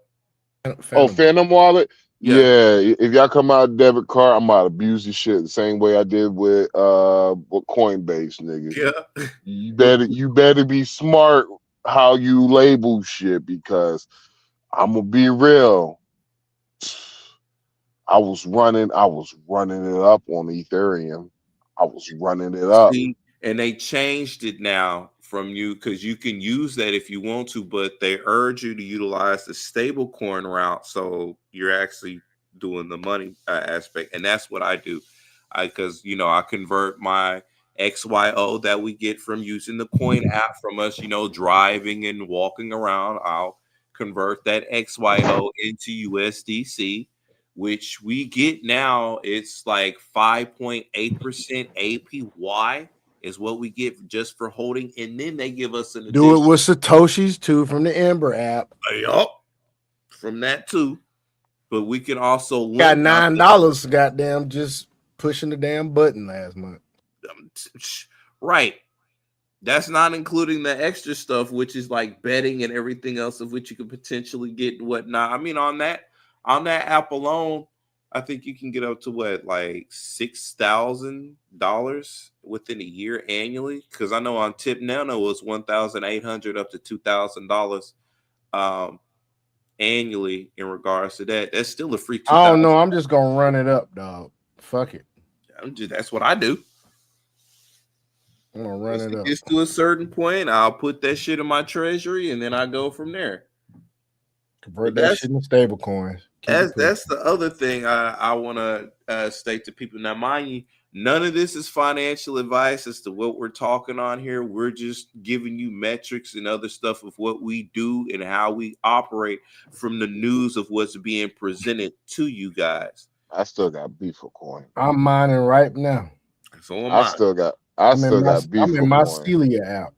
Phantom Wallet.
Yeah.
If y'all come out debit card, I'm about to abuse the shit the same way I did with Coinbase, nigga.
Yeah.
You better be smart how you label shit, because I'm gonna be real. I was running it up on Ethereum. I was running it up.
See, and they changed it now from you, because you can use that if you want to, but they urge you to utilize the stable coin route, so you're actually doing the money aspect. And that's what I do, because I convert my XYO that we get from using the coin app from us, driving and walking around. I'll convert that XYO into USDC, which we get now. It's like 5.8% APY is what we get just for holding, and then they give us an
do it with Satoshis too from the Ember app.
Yup, from that too. But we can also
got $9. Goddamn, just pushing the damn button last month.
Right. That's not including the extra stuff, which is like betting and everything else of which you could potentially get and whatnot. I mean, on that app alone, I think you can get up to what, like $6,000 within a year annually. Because I know on Tip Nano it was $1,800 up to $2,000 annually. In regards to that, that's still a free $2,000.
I don't know. I'm just gonna run it up, dog. Fuck it.
That's what I do.
I'm gonna run it up.
Gets to a certain point, I'll put that shit in my treasury, and then I go from there.
Convert that shit into stable coins.
That's the other thing I want to state to people. Now, mind you, none of this is financial advice as to what we're talking on here. We're just giving you metrics and other stuff of what we do and how we operate from the news of what's being presented to you guys.
I still got beef for coin.
I'm mining right now.
So am
I still got beef.
I'm in my Celia app.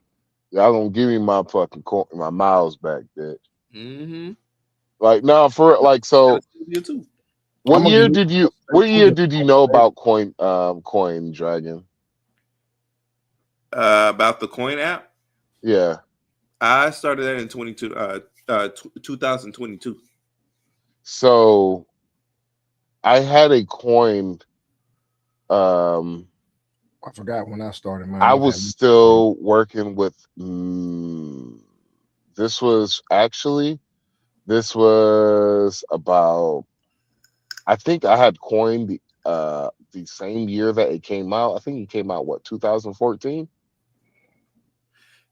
Y'all gonna give me my fucking coin, my miles back, bitch.
Mm-hmm.
Like now, so. What year did you know about Coin Dragon?
About the coin app?
Yeah.
I started that in 2022.
So I had a coin.
I forgot when I started mine.
I was still working with this was about, I think I had coined the same year that it came out. I think it came out 2014?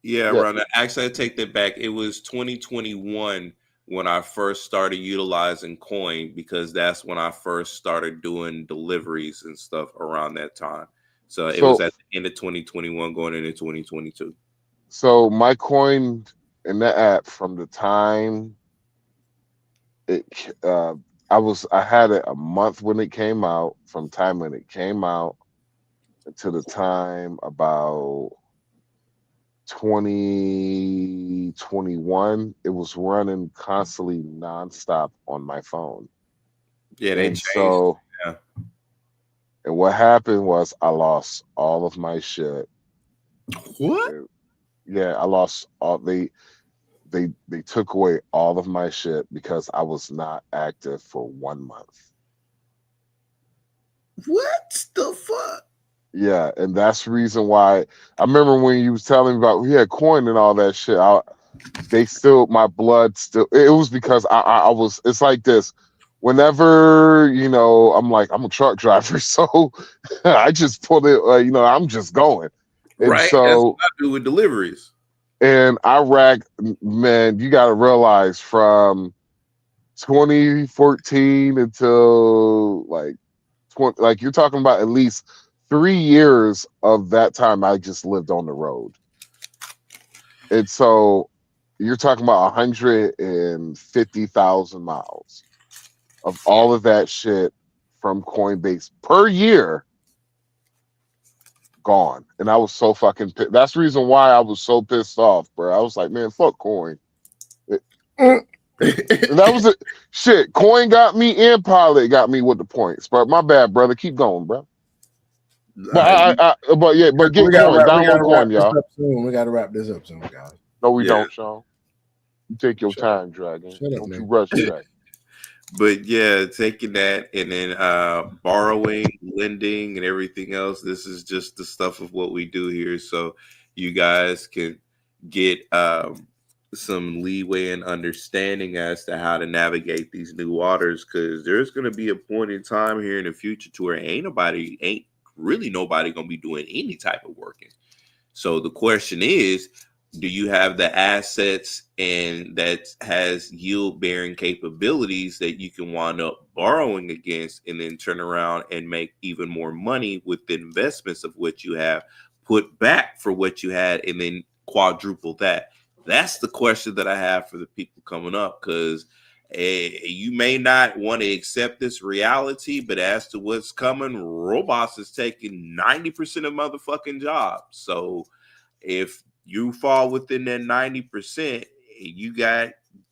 Yeah, around that. Actually, I take that back. It was 2021 when I first started utilizing coin, because that's when I first started doing deliveries and stuff around that time. So it was at the end of 2021 going into 2022.
So my coin in the app from the time I had it a month when it came out, from time when it came out to the time about 2021, it was running constantly nonstop on my phone.
Yeah, they changed.
So, and what happened was I lost all of my shit.
What?
Yeah, I lost all they took away all of my shit because I was not active for 1 month.
What the fuck?
Yeah, and that's the reason why I remember when you was telling me about coin and all that shit. My blood still. It was because I was. It's like this. Whenever I'm like, I'm a truck driver, so I just pulled it. I'm just going. And
right.
so,
that's what I do with deliveries.
And Iraq, man, you got to realize from 2014 until like you're talking about at least 3 years of that time I just lived on the road. And so you're talking about 150,000 miles of all of that shit from Coinbase per year gone. And I was so fucking pissed. That's the reason why I was so pissed off, bro. I was like, man, fuck Coin. That was it. Shit, Coin got me and Pilot got me with the points. But my bad, brother. Keep going, bro. But but get Coin. Download Coin, y'all.
We gotta wrap this up soon, guys.
No, we don't, Sean. You take your time, Dragon. Don't you rush that.
But yeah, taking that and then borrowing, lending, and everything else. This is just the stuff of what we do here. So you guys can get some leeway and understanding as to how to navigate these new waters, because there's going to be a point in time here in the future to where ain't really nobody going to be doing any type of working. So the question is, do you have the assets and that has yield bearing capabilities that you can wind up borrowing against and then turn around and make even more money with the investments of what you have put back for what you had and then quadruple that? That's the question that I have for the people coming up, because you may not want to accept this reality, but as to what's coming, robots is taking 90% of motherfucking jobs. So if you fall within that 90%, you got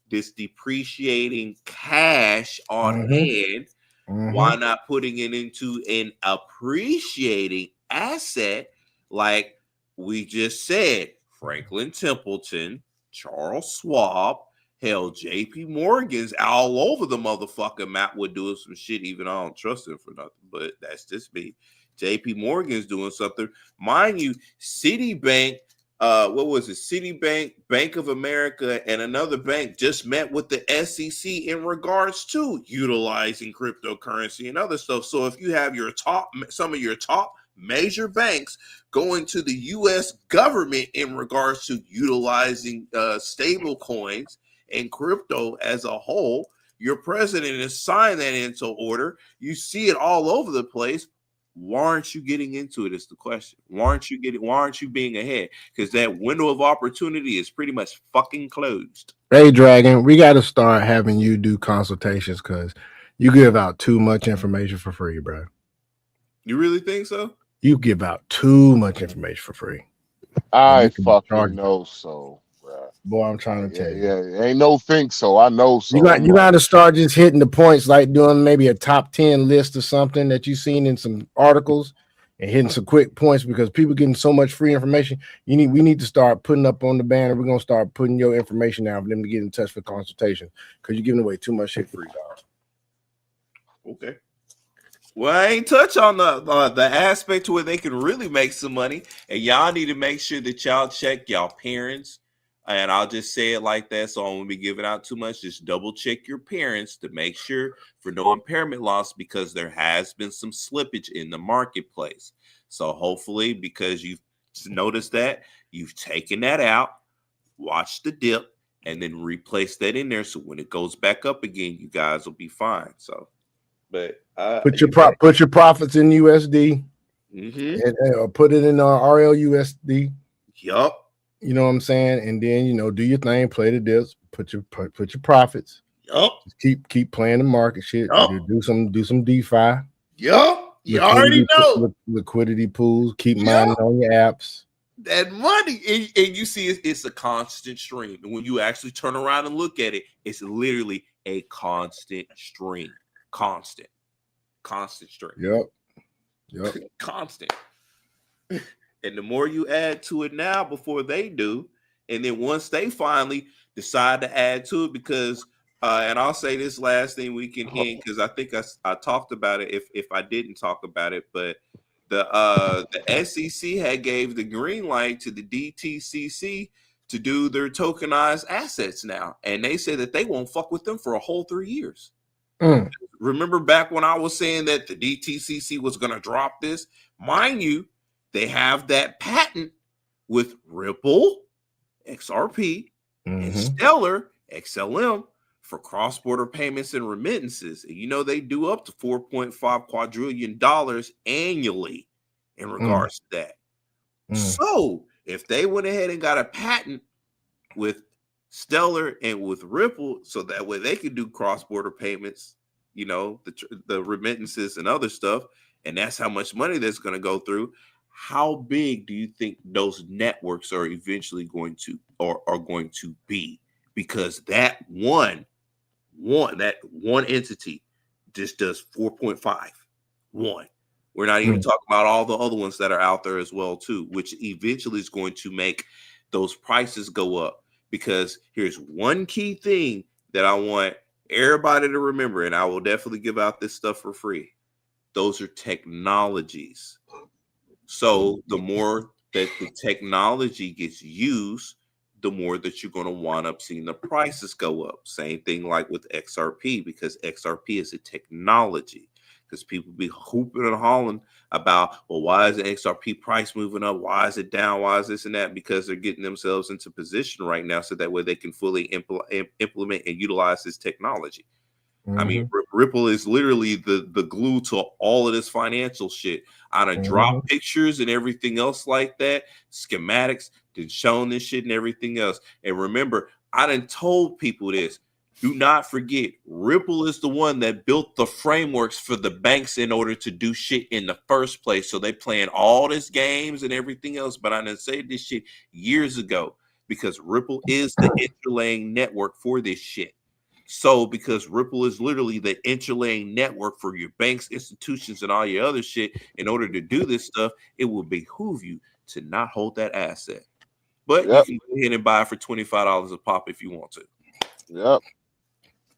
this depreciating cash on hand. Why not putting it into an appreciating asset like we just said? Franklin Templeton, Charles Schwab, hell, JP Morgan's all over the motherfucking map with doing some shit. Even I don't trust him for nothing, but that's just me. JP Morgan's doing something. Mind you, Citibank, what was it? Citibank, Bank of America, and another bank just met with the SEC in regards to utilizing cryptocurrency and other stuff. So if you have some of your top major banks going to the U.S. government in regards to utilizing stable coins and crypto as a whole, your president has signed that into order. You see it all over the place. Why aren't you getting into it is the question. Why aren't you being ahead? Because that window of opportunity is pretty much fucking closed.
Hey, Dragon, we got to start having you do consultations because you give out too much information for free, bro.
You really think so?
You give out too much information for free.
I fucking know so, bro.
Boy, I'm trying to tell you.
Yeah, ain't no think so. I know so.
You got to start just hitting the points, like doing maybe a top 10 list or something that you've seen in some articles and hitting some quick points, because people getting so much free information. We need to start putting up on the banner. We're going to start putting your information out for them to get in touch for consultation, because you're giving away too much shit free, dog.
Okay. Well, I ain't touch on the aspect to where they can really make some money, and y'all need to make sure that y'all check y'all parents. And I'll just say it like that, so I won't be giving out too much. Just double check your parents to make sure for no impairment loss, because there has been some slippage in the marketplace. So hopefully, because you've noticed that, you've taken that out, watched the dip, and then replace that in there. So when it goes back up again, you guys will be fine. So. But
put your profits in USD, and put it in RLUSD.
Yup.
You know what I'm saying? And then do your thing, play the dips, put your profits.
Yup.
Keep playing the market shit. Do some DeFi.
Yup. You already know.
Liquidity pools. Keep mining on your apps.
That money, and you see it's a constant stream. And when you actually turn around and look at it, it's literally a constant stream. Constant stream.
Yep.
Constant. And the more you add to it now before they do, and then once they finally decide to add to it, because and I'll say this last thing we can end, because I think I talked about it if I didn't talk about it, but the SEC had gave the green light to the DTCC to do their tokenized assets now, and they said that they won't fuck with them for a whole 3 years. Remember back when I was saying that the DTCC was going to drop this? Mind you, they have that patent with Ripple, XRP, and Stellar, XLM, for cross-border payments and remittances. And you know they do up to $4.5 quadrillion annually in regards to that. So if they went ahead and got a patent with Stellar and with Ripple, so that way they could do cross-border payments, you know, the remittances and other stuff, and that's how much money that's going to go through. How big do you think those networks are eventually going to or are going to be? Because that one entity just does 4.5. We're not even talking about all the other ones that are out there as well too, which eventually is going to make those prices go up. Because here's one key thing that I want everybody to remember, and I will definitely give out this stuff for free. Those are technologies. So the more that the technology gets used, the more that you're going to wind up seeing the prices go up. Same thing like with XRP, because XRP is a technology. Because people be hooping and hollering about, well, why is the XRP price moving up? Why is it down? Why is this and that? Because they're getting themselves into position right now so that way they can fully implement and utilize this technology. I mean, Ripple is literally the glue to all of this financial shit. I done drop pictures and everything else like that, schematics, done shown this shit and everything else. And remember, I done told people this. Do not forget, Ripple is the one that built the frameworks for the banks in order to do shit in the first place. So they playing all this games and everything else. But I done said this shit years ago because Ripple is the interlaying network for this shit. So because Ripple is literally the interlaying network for your banks, institutions, and all your other shit, in order to do this stuff, it will behoove you to not hold that asset. But you can go ahead and buy it for $25 a pop if you want to.
Yep.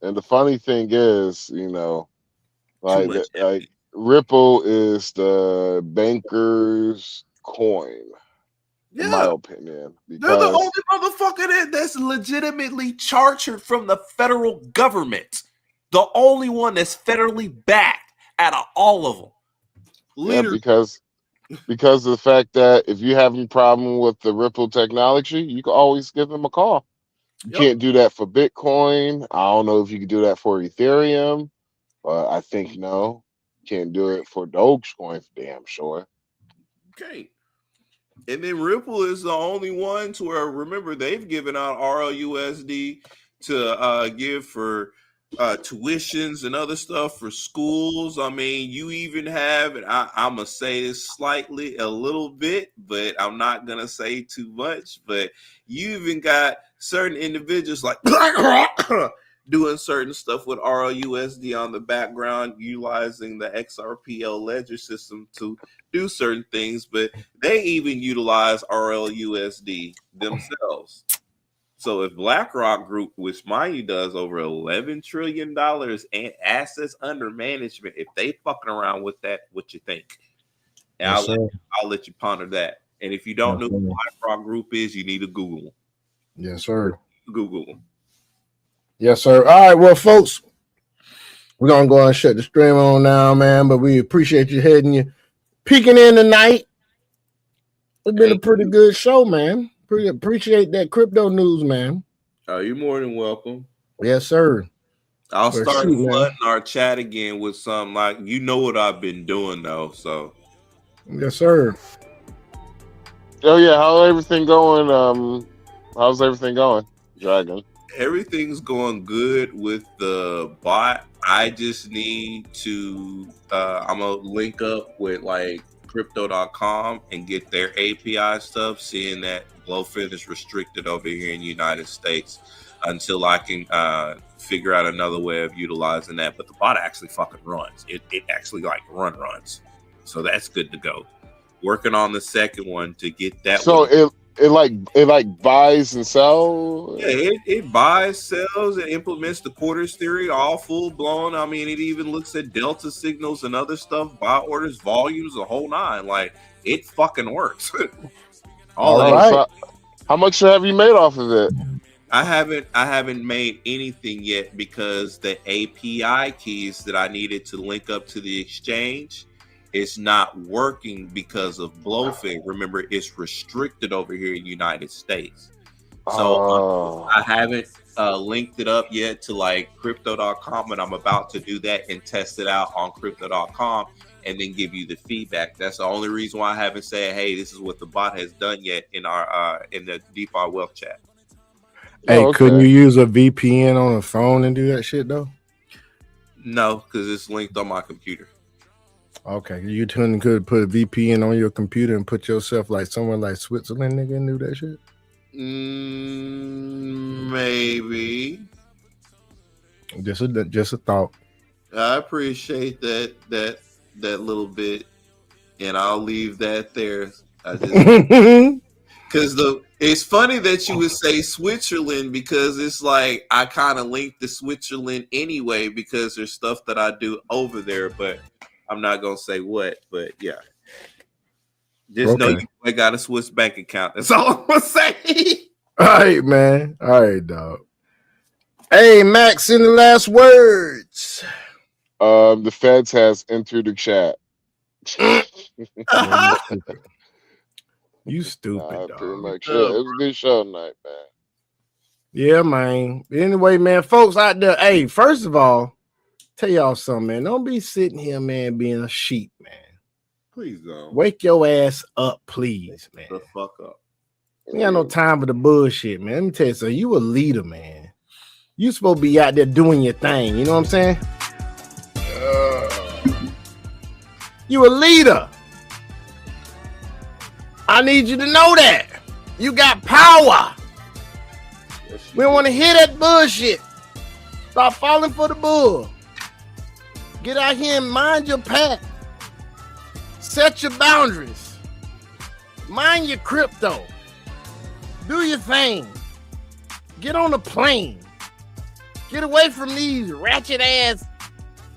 And the funny thing is, you know, like Ripple is the banker's coin, in my opinion.
They're the only motherfucker that's legitimately chartered from the federal government. The only one that's federally backed out of all of them.
Literally. Yeah, because of the fact that if you have any problem with the Ripple technology, you can always give them a call. You can't do that for Bitcoin. I don't know if you can do that for Ethereum, but I think no. Can't do it for Dogecoin for damn sure.
Okay. And then Ripple is the only one to where, remember, they've given out RLUSD to give for tuitions and other stuff for schools. I mean, you even have, and I'm going to say this slightly a little bit, but I'm not going to say too much, but you even got certain individuals like BlackRock doing certain stuff with RLUSD on the background, utilizing the XRPL ledger system to do certain things, but they even utilize RLUSD themselves. So if BlackRock Group, which mind you does over $11 trillion in assets under management, if they fucking around with that, what you think? Yes, I'll let you ponder that. And if you don't know who BlackRock Group is, you need to Google them.
Yes, sir.
Google them.
Yes, sir. All right, well, folks, we're gonna go and shut the stream on now, man. But we appreciate you peeking in tonight. It's been a pretty good show, man. Pretty appreciate that crypto news, man.
Oh, you're more than welcome.
Yes, sir.
I'll start flooding our chat again with some, like, you know what I've been doing though. So
yes, sir.
Oh yeah, how's everything going? How's everything going, Dragon?
Everything's going good with the bot. I just need to I'm gonna link up with like crypto.com and get their API stuff, seeing that Glowfin is restricted over here in the United States until I can figure out another way of utilizing that. But the bot actually fucking runs. It actually like runs. So that's good to go. Working on the second one to get that.
So it buys and sells.
Yeah, it buys, sells, and implements the quarters theory, all full blown. I mean, it even looks at delta signals and other stuff, buy orders, volumes, the whole nine. Like, it fucking works.
All right. So how much have you made off of it?
I haven't made anything yet because the API keys that I needed to link up to the exchange it's not working because of blowfish. Remember, it's restricted over here in the United States. So I haven't linked it up yet to like crypto.com, and I'm about to do that and test it out on crypto.com and then give you the feedback. That's the only reason why I haven't said, hey, this is what the bot has done yet in our in the DeFi Wealth chat.
Hey, couldn't you use a VPN on a phone and do that shit though?
No, because it's linked on my computer.
Okay, you could put a VPN on your computer and put yourself like somewhere like Switzerland, nigga, and do that shit.
Maybe.
Just a thought.
I appreciate that little bit, and I'll leave that there. Because it's funny that you would say Switzerland, because it's like I kind of link to Switzerland anyway because there's stuff that I do over there, but I'm not gonna say what. But yeah, just know you got a Swiss bank account. That's all I'm gonna say.
All right, man. All right, dog. Hey, Max, in the last words.
The feds has entered the chat.
You stupid, dog.
Pretty much. Yeah, it was a good show tonight, man.
Yeah, man. Anyway, man, folks out there, hey, first of all, tell y'all something, man. Don't be sitting here, man, being a sheep, man.
Please don't.
Wake your ass up, please, man.
The fuck up.
We got no time for the bullshit, man. Let me tell you something. You a leader, man. You supposed to be out there doing your thing. You know what I'm saying? You a leader. I need you to know that. You got power. We don't want to hear that bullshit. Stop falling for the bull. Get out here and mind your path. Set your boundaries. Mind your crypto. Do your thing. Get on a plane. Get away from these ratchet ass,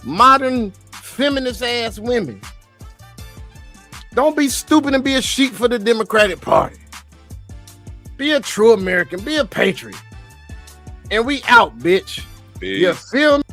modern, feminist ass women. Don't be stupid and be a sheep for the Democratic Party. Be a true American. Be a patriot. And we out, bitch.
Peace.
You feel me?